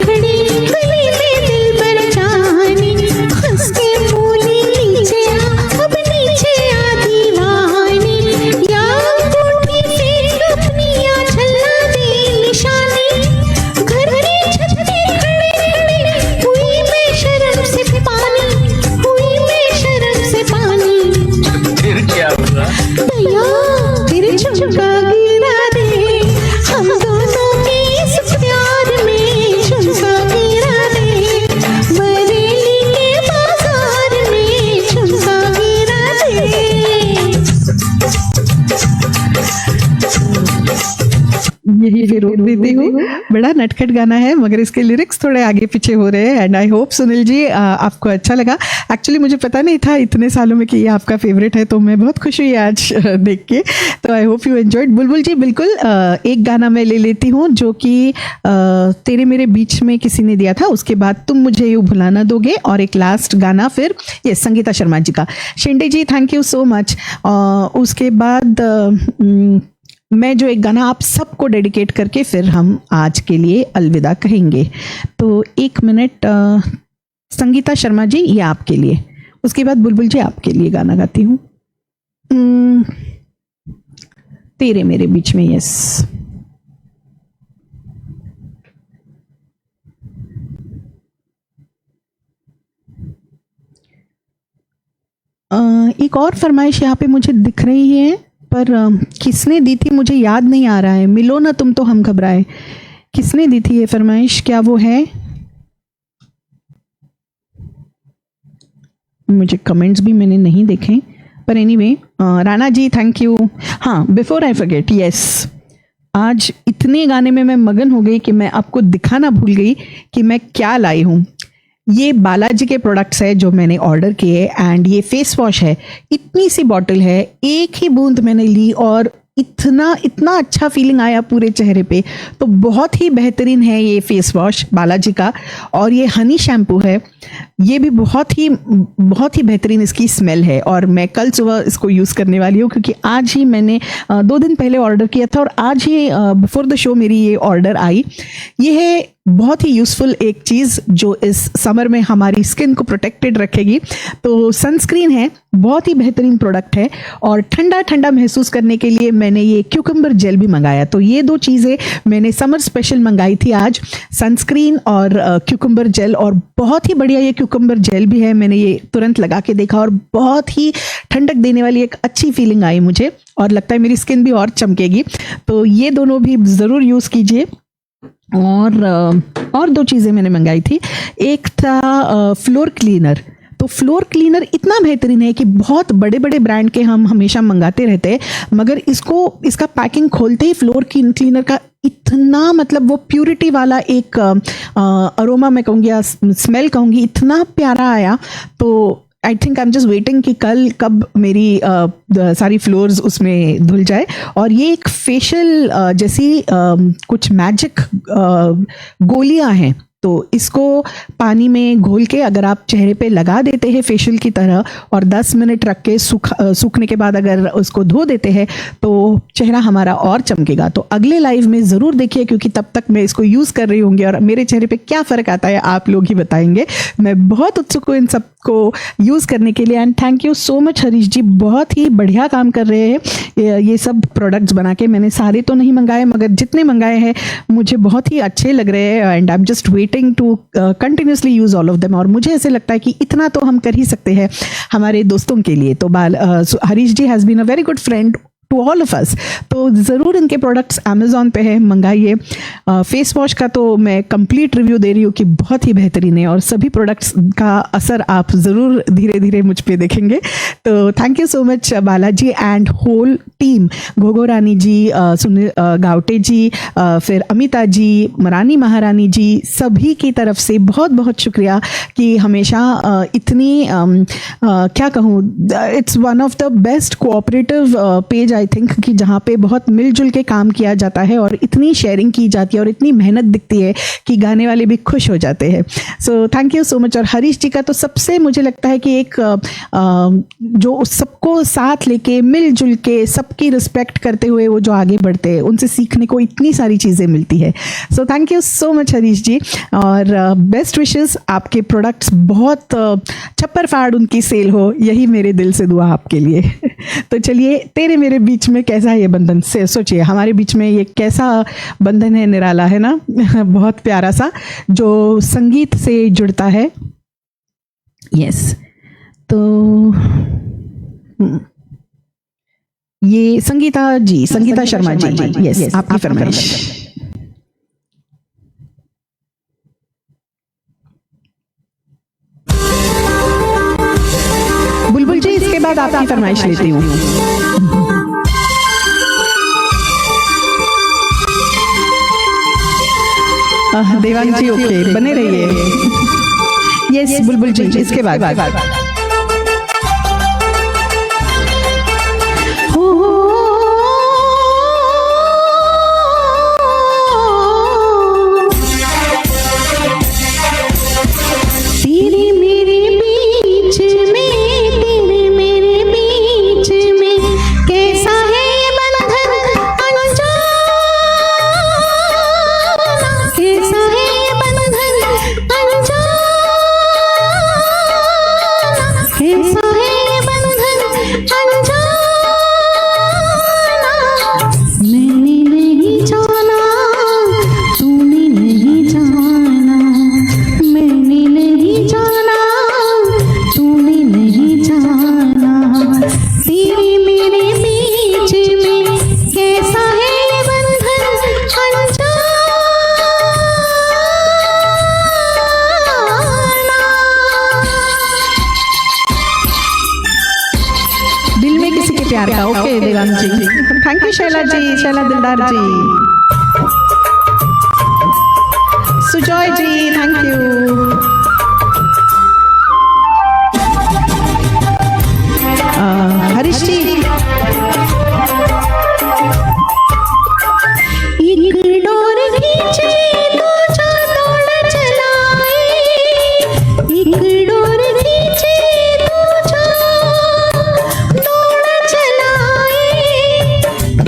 B: खड़ी गली में दिल पर जानी, हंस के बोली नीचे आ, अब नीचे आ दीवानी, या अंगूठी से अपनी या छल्ला दे निशानी, घर की छत पे खड़े खड़े हुई मैं शर्म से पानी, हुई मैं शर्म से पानी,
C: फिर क्या हुआ?
B: दया तेरे झुमका गिरा दे, हम दोनों के इस प्यार में झुमका गिरा दे, बरेली के बाजार में झुमका गिरा दे।
A: यही फिर रोक देती हूँ। बड़ा नटखट गाना है मगर इसके लिरिक्स थोड़े आगे पीछे हो रहे हैं and I hope Sunil ji आपको अच्छा लगा। एक्चुअली मुझे पता नहीं था इतने सालों में कि ये आपका फेवरेट है, तो मैं बहुत खुश हुई आज देख के। तो आई होप यू एंजॉयड। बुलबुल जी बिल्कुल एक गाना मैं ले लेती हूँ जो कि तेरे मेरे बीच में किसी ने दिया था, उसके बाद तुम मुझे यूँ भुलाना दोगे, और एक लास्ट गाना फिर ये संगीता शर्मा जी का। शिंदे जी थैंक यू सो मच। उसके बाद मैं जो एक गाना आप सबको डेडिकेट करके फिर हम आज के लिए अलविदा कहेंगे। तो 1 मिनट संगीता शर्मा जी ये आपके लिए, उसके बाद बुलबुल जी आपके लिए गाना गाती हूँ। तेरे मेरे बीच में। यस एक और फरमाइश यहाँ पे मुझे दिख रही है, पर किसने दी थी मुझे याद नहीं आ रहा है। मिलो ना तुम तो हम घबराए, किसने दी थी ये फरमाइश? क्या वो है? मुझे कमेंट्स भी मैंने नहीं देखे, पर anyway Rana ji thank you. हाँ, बिफोर आई फॉरगेट, यस आज इतने गाने में मैं मगन हो गई कि मैं आपको दिखाना भूल गई कि मैं क्या लाई हूँ। ये बालाजी के प्रोडक्ट्स है जो मैंने ऑर्डर किए एंड ये फेस वॉश है। इतनी सी बॉटल है, एक ही बूंद मैंने ली और इतना इतना अच्छा फीलिंग आया पूरे चेहरे पे। तो बहुत ही बेहतरीन है ये फेस वॉश बालाजी का। और ये हनी शैम्पू है, ये भी बहुत ही बेहतरीन इसकी स्मेल है। और मैं कल सुबह इसको यूज़ करने वाली हूँ क्योंकि आज ही मैंने 2 दिन पहले ऑर्डर किया था और आज ही बिफोर द शो मेरी ये ऑर्डर आई। ये है बहुत ही यूज़फुल एक चीज़ जो इस समर में हमारी स्किन को प्रोटेक्टेड रखेगी। तो सनस्क्रीन है, बहुत ही बेहतरीन प्रोडक्ट है। और ठंडा ठंडा महसूस करने के लिए मैंने ये क्यूकम्बर जेल भी मंगाया। तो ये 2 चीज़ें मैंने समर स्पेशल मंगाई थी आज, सनस्क्रीन और क्यूकम्बर जेल। और बहुत ही बढ़िया ये क्यूकम्बर जेल भी है, मैंने ये तुरंत लगा के देखा और बहुत ही ठंडक देने वाली एक अच्छी फीलिंग आई मुझे, और लगता है मेरी स्किन भी और चमकेगी। तो ये दोनों भी ज़रूर यूज़ कीजिए। और 2 चीज़ें मैंने मंगाई थी, एक था फ्लोर क्लीनर। तो फ्लोर क्लीनर इतना बेहतरीन है कि बहुत बड़े बड़े ब्रांड के हम हमेशा मंगाते रहते हैं, मगर इसका पैकिंग खोलते ही फ्लोर क्लीनर का इतना मतलब वो प्यूरिटी वाला एक अरोमा मैं कहूँगी या स्मेल कहूँगी, इतना प्यारा आया। तो I think I am just waiting कि कब मेरी सारी फ्लोर्स उसमें धुल जाए। और ये एक फेशियल जैसी कुछ मैजिक गोलियां हैं, तो इसको पानी में घोल के अगर आप चेहरे पे लगा देते हैं फेशियल की तरह और 10 मिनट रख के सूखने के बाद अगर उसको धो देते हैं तो चेहरा हमारा और चमकेगा। तो अगले लाइव में ज़रूर देखिए क्योंकि तब तक मैं इसको यूज़ कर रही होंगी और मेरे चेहरे पे क्या फ़र्क आता है आप लोग ही बताएंगे। मैं बहुत उत्सुक हूँ इन सब को यूज़ करने के लिए। And thank you so much Harish ji, बहुत ही बढ़िया काम कर रहे हैं ये सब प्रोडक्ट्स बना के। मैंने सारे तो नहीं मंगाए मगर जितने मंगाए हैं मुझे बहुत ही अच्छे लग रहे हैं and I am just waiting to continuously use all of them. और मुझे ऐसे लगता है कि इतना तो हम कर ही सकते हैं हमारे दोस्तों के लिए। तो Harish ji has been a very good friend to all of us. तो ज़रूर इनके प्रोडक्ट्स अमेज़ॉन पे है, मंगाइए। फेस वॉश का तो मैं कंप्लीट रिव्यू दे रही हूँ कि बहुत ही बेहतरीन है और सभी प्रोडक्ट्स का असर आप ज़रूर धीरे धीरे मुझ पे देखेंगे। तो thank you so much Balaji and whole team, Gogo Rani ji, Sunil Gawte ji, फिर अमिता जी, रानी महारानी जी, सभी की तरफ से बहुत बहुत शुक्रिया कि हमेशा इतनी क्या कहूँ, it's one of the best cooperative page I think कि जहाँ पे बहुत मिलजुल के काम किया जाता है और इतनी शेयरिंग की जाती है और इतनी मेहनत दिखती है कि गाने वाले भी खुश हो जाते हैं. सो थैंक यू सो मच. और हरीश जी का तो सबसे मुझे लगता है कि एक जो सबको साथ लेके मिलजुल के सबकी रिस्पेक्ट करते हुए वो जो आगे बढ़ते हैं, उनसे सीखने को इतनी सारी चीज़ें मिलती है. So thank you so much Harish ji, और बेस्ट विशेस. आपके प्रोडक्ट्स बहुत छप्पर फाड़ उनकी सेल हो, यही मेरे दिल से दुआ आपके लिए. तो चलिए, तेरे मेरे बीच में कैसा ये बंधन, से सोचिए हमारे बीच में ये कैसा बंधन है, निराला है ना. बहुत प्यारा सा जो संगीत से जुड़ता है. यस, तो ये संगीता जी, संगीता शर्मा जी, यस आपकी फरमाइश. बुलबुल जी, इसके बाद आपकी फरमाइश लेती हूँ. देवांग जी ओके, बने रहिए. यस बुलबुल जी, इसके बाद.
B: तेरे मेरे बीच में, तेरे मेरे बीच में कैसा है ये बंधन अनजाना, कैसा है ये बंधन अनजाना, कैसा है ये बंधन अनजाना. मैंने नहीं जाना, तूने नहीं जाना, मैंने नहीं जाना, तूने नहीं जाना. तेरे मेरे बीच में कैसा है ये बंधन अनजाना.
A: दिल में किसी के प्यार का. Okay Devang ji, thank you Shaila ji, Shaila Dildar ji. Sujoy ji, thank you. Harish ji,
B: एक डोर खींचे तो जा दौड़ चलाए, एक डोर खींचे तो जा दौड़ चलाए,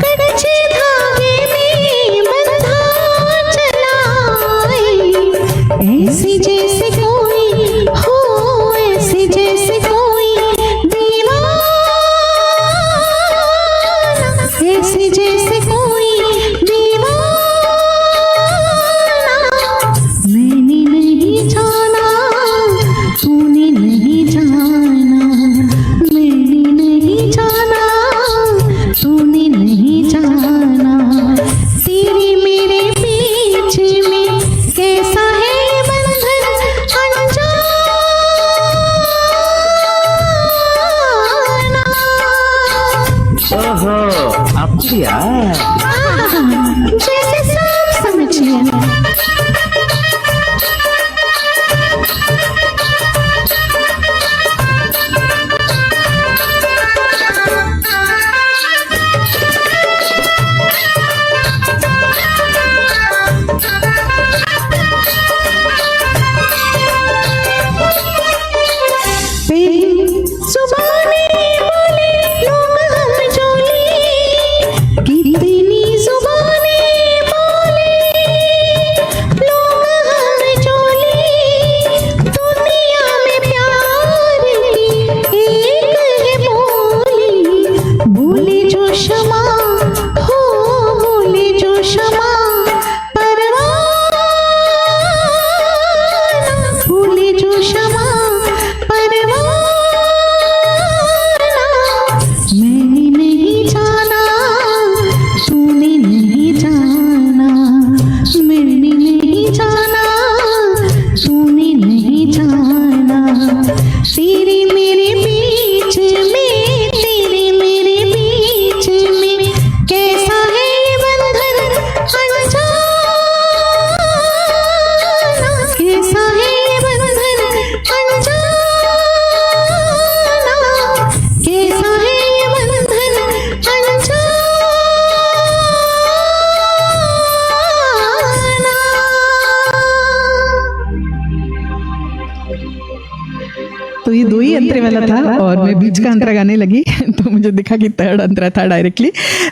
B: कच्चे धागे में बंधा चलाए. ऐसे जैसे कोई हो, ऐसे जैसे कोई दीवाना, ऐसे जैसे कोई दीवाना. मैंने नहीं जाना, तूने नहीं जाना, मैंने नहीं जाना, तूने नहीं जाना. तेरे मेरे बीच में कैसा है ये बंधन
A: तो ये 2 ही अंतरे वाला था और मैं बीच का अंतरा गाने लगी तो मुझे दिखा कि थर्ड अंतरा था डायरेक्टली।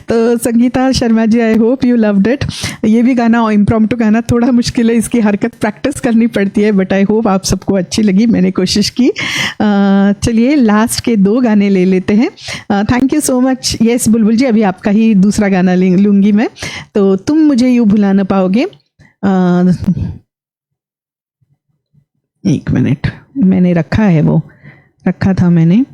A: तो Sangeeta Sharma ji, I hope you loved it. ये भी गाना इम्प्रॉम्प्टू गाना थोड़ा मुश्किल है, इसकी हरकत प्रैक्टिस करनी पड़ती है, बट आई होप आप सबको अच्छी लगी, मैंने कोशिश की। चलिए लास्ट के 2 गाने ले लेते हैं। Thank you so much. Yes बुलबुल जी, अभी आपका ही दूसरा गाना लूँगी मैं। तो तुम मुझे यूँ भुला ना पाओगे। 1 मिनट, मैंने रखा है, वो रखा था मैंने।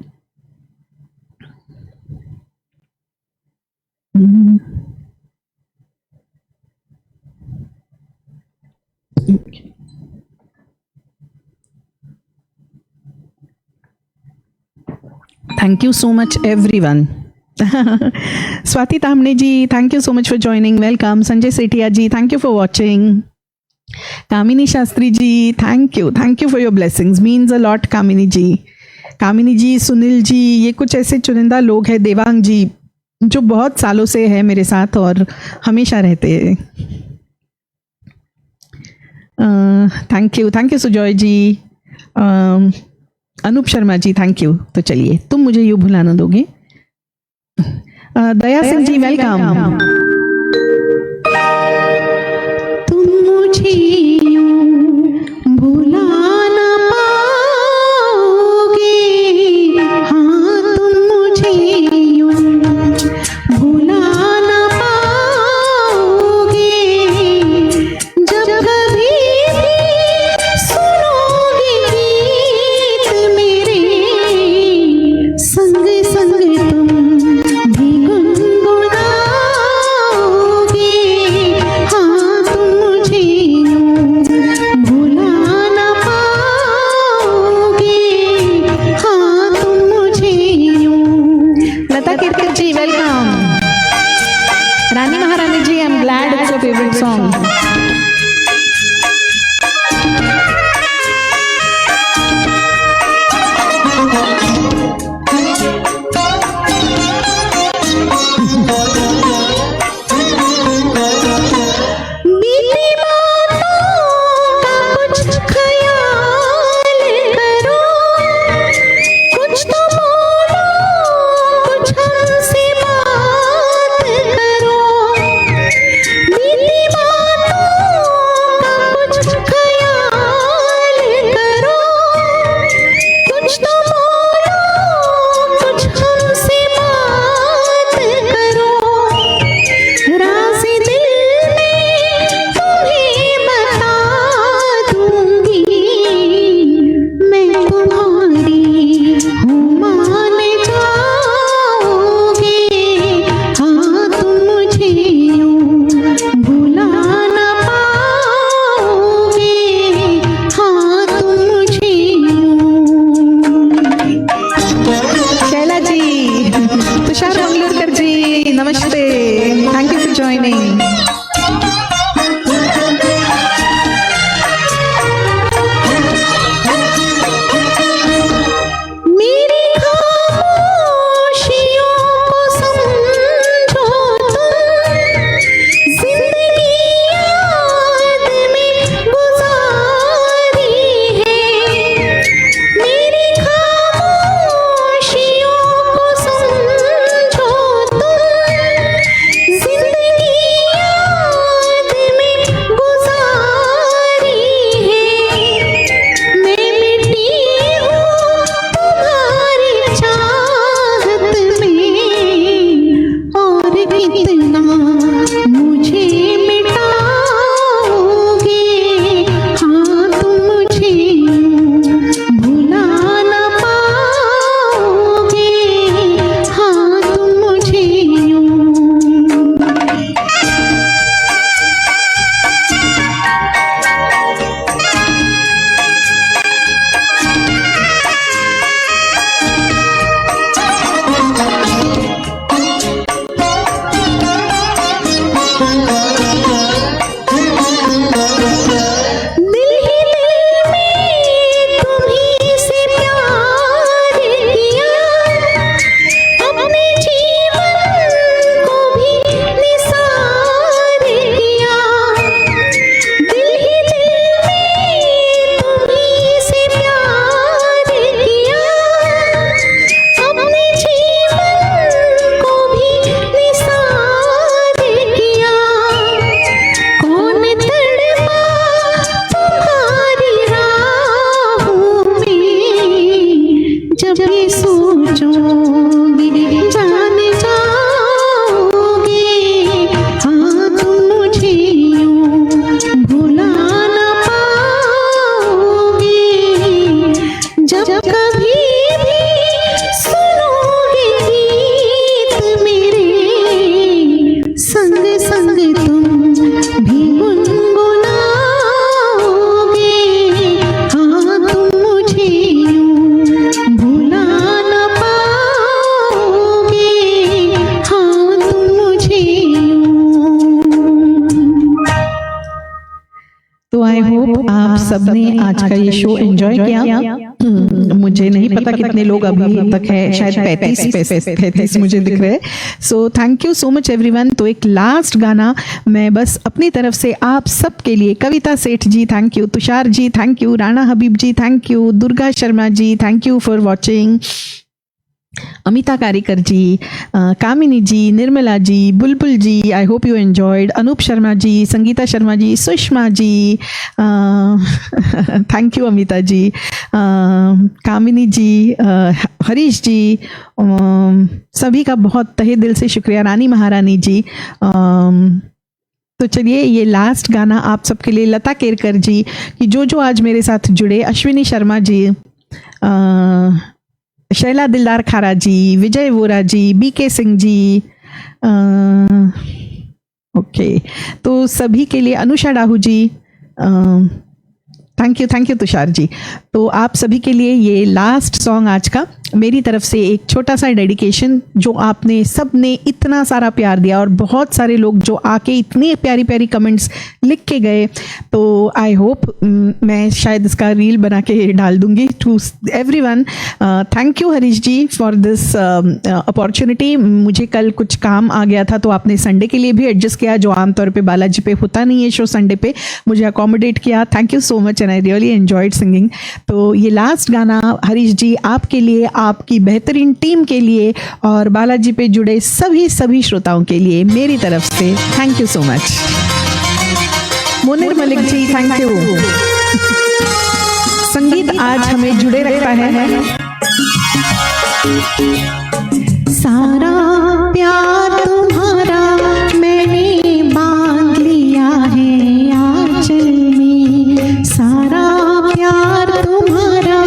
A: Thank you so much everyone. Swati Tamne ji, thank you so much for joining. Welcome. Sanjay Sethia ji, thank you for watching. Kamini Shastri ji, thank you for your blessings, means a lot. Kamini जी, सुनील जी, ये कुछ ऐसे चुनिंदा लोग हैं, देवांग जी, जो बहुत सालों से है मेरे साथ और हमेशा रहते हैं। Thank you Sujoy ji. Anoop Sharma ji, thank you. तो चलिए तुम मुझे यूँ भुला ना दोगे। दया सिंह जी, वेलकम।
B: तुम मुझे यूं भुला ना पाओगे, हाँ तुम मुझे यूं भुला ना पाओगे, जब कभी भी सुनोगे गीत मेरे, संग संग तुम भी गुनगुनाओगे।
A: आप सबने आज का ये शो एंजॉय किया। मुझे नहीं पता कितने लोग अभी तक है, शायद 35 मुझे दिख रहे हैं। सो thank you so much everyone. तो एक लास्ट गाना मैं बस अपनी तरफ से आप सबके लिए, Kavita Seth ji thank you, Tushar ji thank you, Rana Habib ji thank you, Durga Sharma ji thank you for watching, Amita Karikar ji, Kamini ji, Nirmala ji, Bulbul ji, I hope you enjoyed, Anup Sharma ji, Sangeeta Sharma ji, Sushma ji, thank you Amita ji, Kamini ji, Harish ji, सभी का बहुत तहे दिल से शुक्रिया, रानी महारानी जी। तो चलिए ये लास्ट गाना आप सबके लिए, लता केरकर जी कि जो आज मेरे साथ जुड़े, अश्विनी शर्मा जी, शैला दिलदार खारा जी, विजय वोरा जी, बीके सिंह जी, ओके, तो सभी के लिए, अनुषा डाहू जी, थैंक यू तुषार जी। तो आप सभी के लिए ये लास्ट सॉन्ग आज का, मेरी तरफ से एक छोटा सा डेडिकेशन, जो आपने सबने इतना सारा प्यार दिया और बहुत सारे लोग जो आके इतनी प्यारी प्यारी कमेंट्स लिख के गए, तो आई होप मैं शायद इसका रील बना के डाल दूंगी to everyone. Thank you Harish ji for this opportunity. मुझे कल कुछ काम आ गया था, तो आपने संडे के लिए भी एडजस्ट किया, जो आमतौर पे बालाजी पे होता नहीं है शो, संडे पे मुझे अकोमोडेट किया। Thank you so much and I really enjoyed singing. तो ये लास्ट गाना हरीश जी आपके लिए, आपकी बेहतरीन टीम के लिए और बालाजी पे जुड़े सभी श्रोताओं के लिए मेरी तरफ से thank you so much. Munir Malik ji thank you. संगीत आज हमें जुड़े रखता है।
B: सारा प्यार तुम्हारा मैंने बांध लिया है आंचल में, सारा प्यार तुम्हारा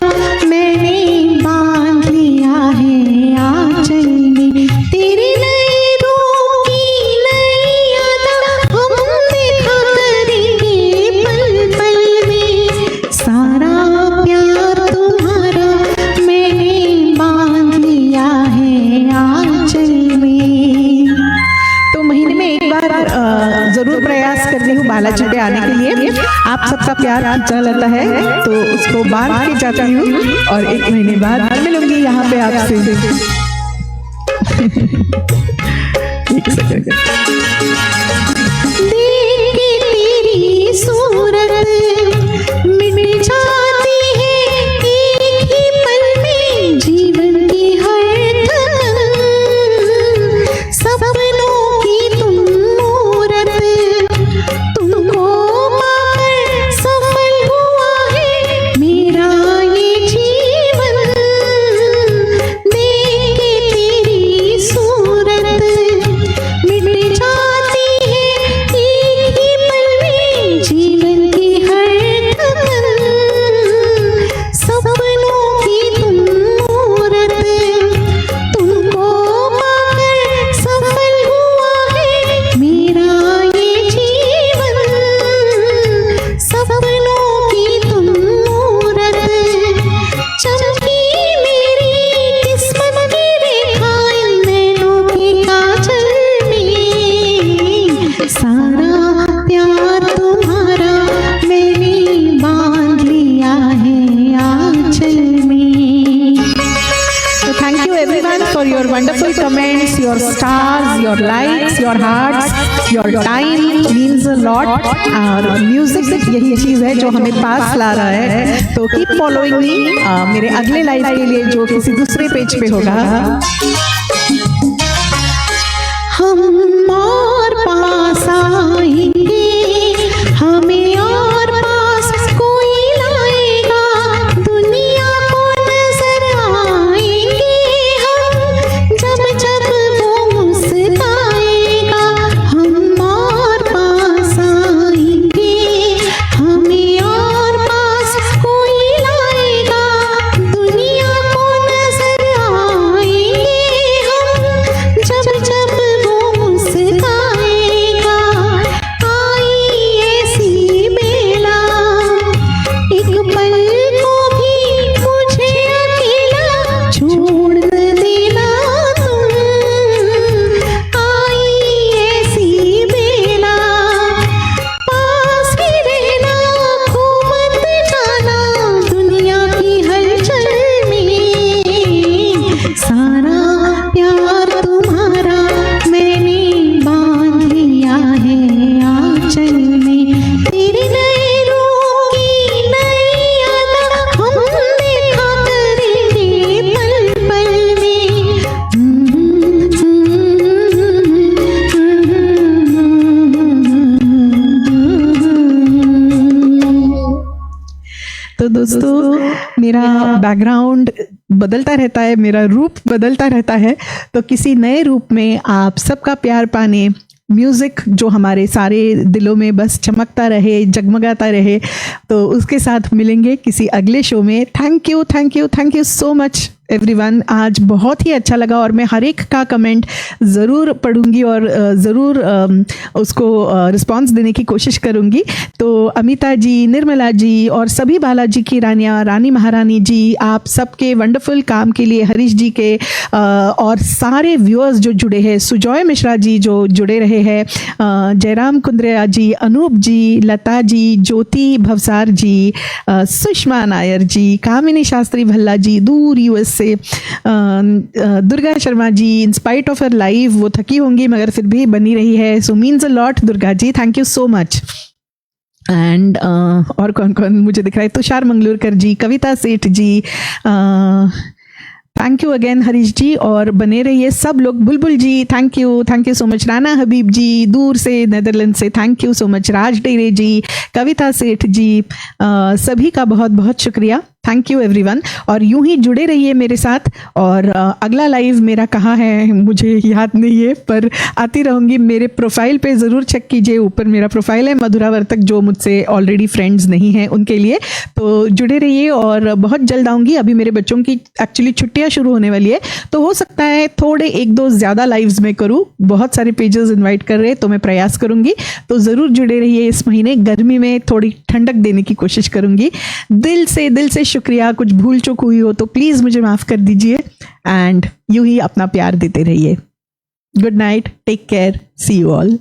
B: मैंने बांध लिया है आंचल में, तेरी नई रूह की नई याद हम देखा करेंगे पल पल में, सारा प्यार तुम्हारा मैंने बांध लिया है आंचल में।
A: तो महीने में एक बार जरूर प्रयास कर रही हूँ बालाजी पे आने के लिए। आप सबका प्यार अच्छा लगता है तो उसको बांध के जाती हूँ और एक महीने बाद मिलूंगी यहाँ पे आपसे। एक सेकंड।
B: देख के तेरी सूरत मिट जाती है एक ही पल में जीवन की हर धड़कन, सपनों की तुम मूरत, तुमको पाकर सफल हुआ है मेरा ये जीवन, देख के तेरी सूरत मिट जाती है एक ही पल में जीवन की हर धड़कन, सपनों की तुम मूरत, तुमको पाकर सफल हुआ है मेरा ये जीवन, सपनों की तुम मूरत, चमकी मेरी किस्मत की रेखा इन नैनों के काजल में, सारा प्यार तुम्हारा मैंने बांध लिया है आंचल में।
A: So thank you everyone for your wonderful comments, your stars, your likes, your hearts, your time means a lot। और म्यूजिक यही चीज है जो हमें पास ला रहा है। तो कीप फॉलोइंग मी मेरे अगले लाइव के लिए जो किसी दूसरे पेज पे होगा।
B: हम और पास आएंगे, हमें और पास कोई लाएगा, दुनिया को नजर आएंगे हम जब जब वो मुस्काएगा, हम और पास आएंगे, हमें और पास कोई लाएगा, दुनिया को नजर आएंगे हम
A: तो दोस्तों मेरा बैकग्राउंड बदलता रहता है, मेरा रूप बदलता रहता है, तो किसी नए रूप में आप सबका प्यार पाने, म्यूज़िक जो हमारे सारे दिलों में बस चमकता रहे, जगमगाता रहे, तो उसके साथ मिलेंगे किसी अगले शो में। Thank you so much everyone. आज बहुत ही अच्छा लगा और मैं हर एक का कमेंट ज़रूर पढ़ूंगी और ज़रूर उसको रिस्पांस देने की कोशिश करूंगी। तो अमिता जी, निर्मला जी और सभी बालाजी की रानियाँ, रानी महारानी जी, आप सबके वंडरफुल काम के लिए, हरीश जी के और सारे व्यूअर्स जो जुड़े हैं, सुजॉय मिश्रा जी जो जुड़े रहे हैं, जयराम कुंद्रिया जी, अनूप जी, लता जी, ज्योति भवसार जी, सुषमा नायर जी, कामिनी शास्त्री भल्ला जी दूर यूएस से, Durga Sharma ji, in spite of her life वो थकी होंगी मगर फिर भी बनी रही है, so means a lot Durga ji, thank you so much. And और कौन कौन मुझे दिख रहा है, Tushar Mangalurkar ji, Kavita Seth ji, thank you again Harish ji, और बने रहिए सब लोग। Bulbul ji thank you so much, Rana Habib ji दूर से नेदरलैंड से thank you so much, Raj Dere ji, Kavita Seth जी, सभी का बहुत बहुत शुक्रिया, थैंक यू एवरीवन। और यूं ही जुड़े रहिए मेरे साथ। और अगला लाइव मेरा कहाँ है मुझे याद नहीं है, पर आती रहूँगी। मेरे प्रोफाइल पे ज़रूर चेक कीजिए, ऊपर मेरा प्रोफाइल है मधुरा वर्तक, जो मुझसे ऑलरेडी फ्रेंड्स नहीं हैं उनके लिए, तो जुड़े रहिए। और बहुत जल्द आऊँगी, अभी मेरे बच्चों की एक्चुअली छुट्टियाँ शुरू होने वाली है, तो हो सकता है थोड़े एक दो ज़्यादा लाइव्स में करूँ, बहुत सारे पेजेस इन्वाइट कर रहे हैं, तो मैं प्रयास करूँगी। तो ज़रूर जुड़े रहिए, इस महीने गर्मी में थोड़ी ठंडक देने की कोशिश करूँगी। दिल से शुक्रिया, कुछ भूल चूक हुई हो तो प्लीज़ मुझे माफ़ कर दीजिए। एंड यूं ही अपना प्यार देते रहिए। Good night, take care, see you all.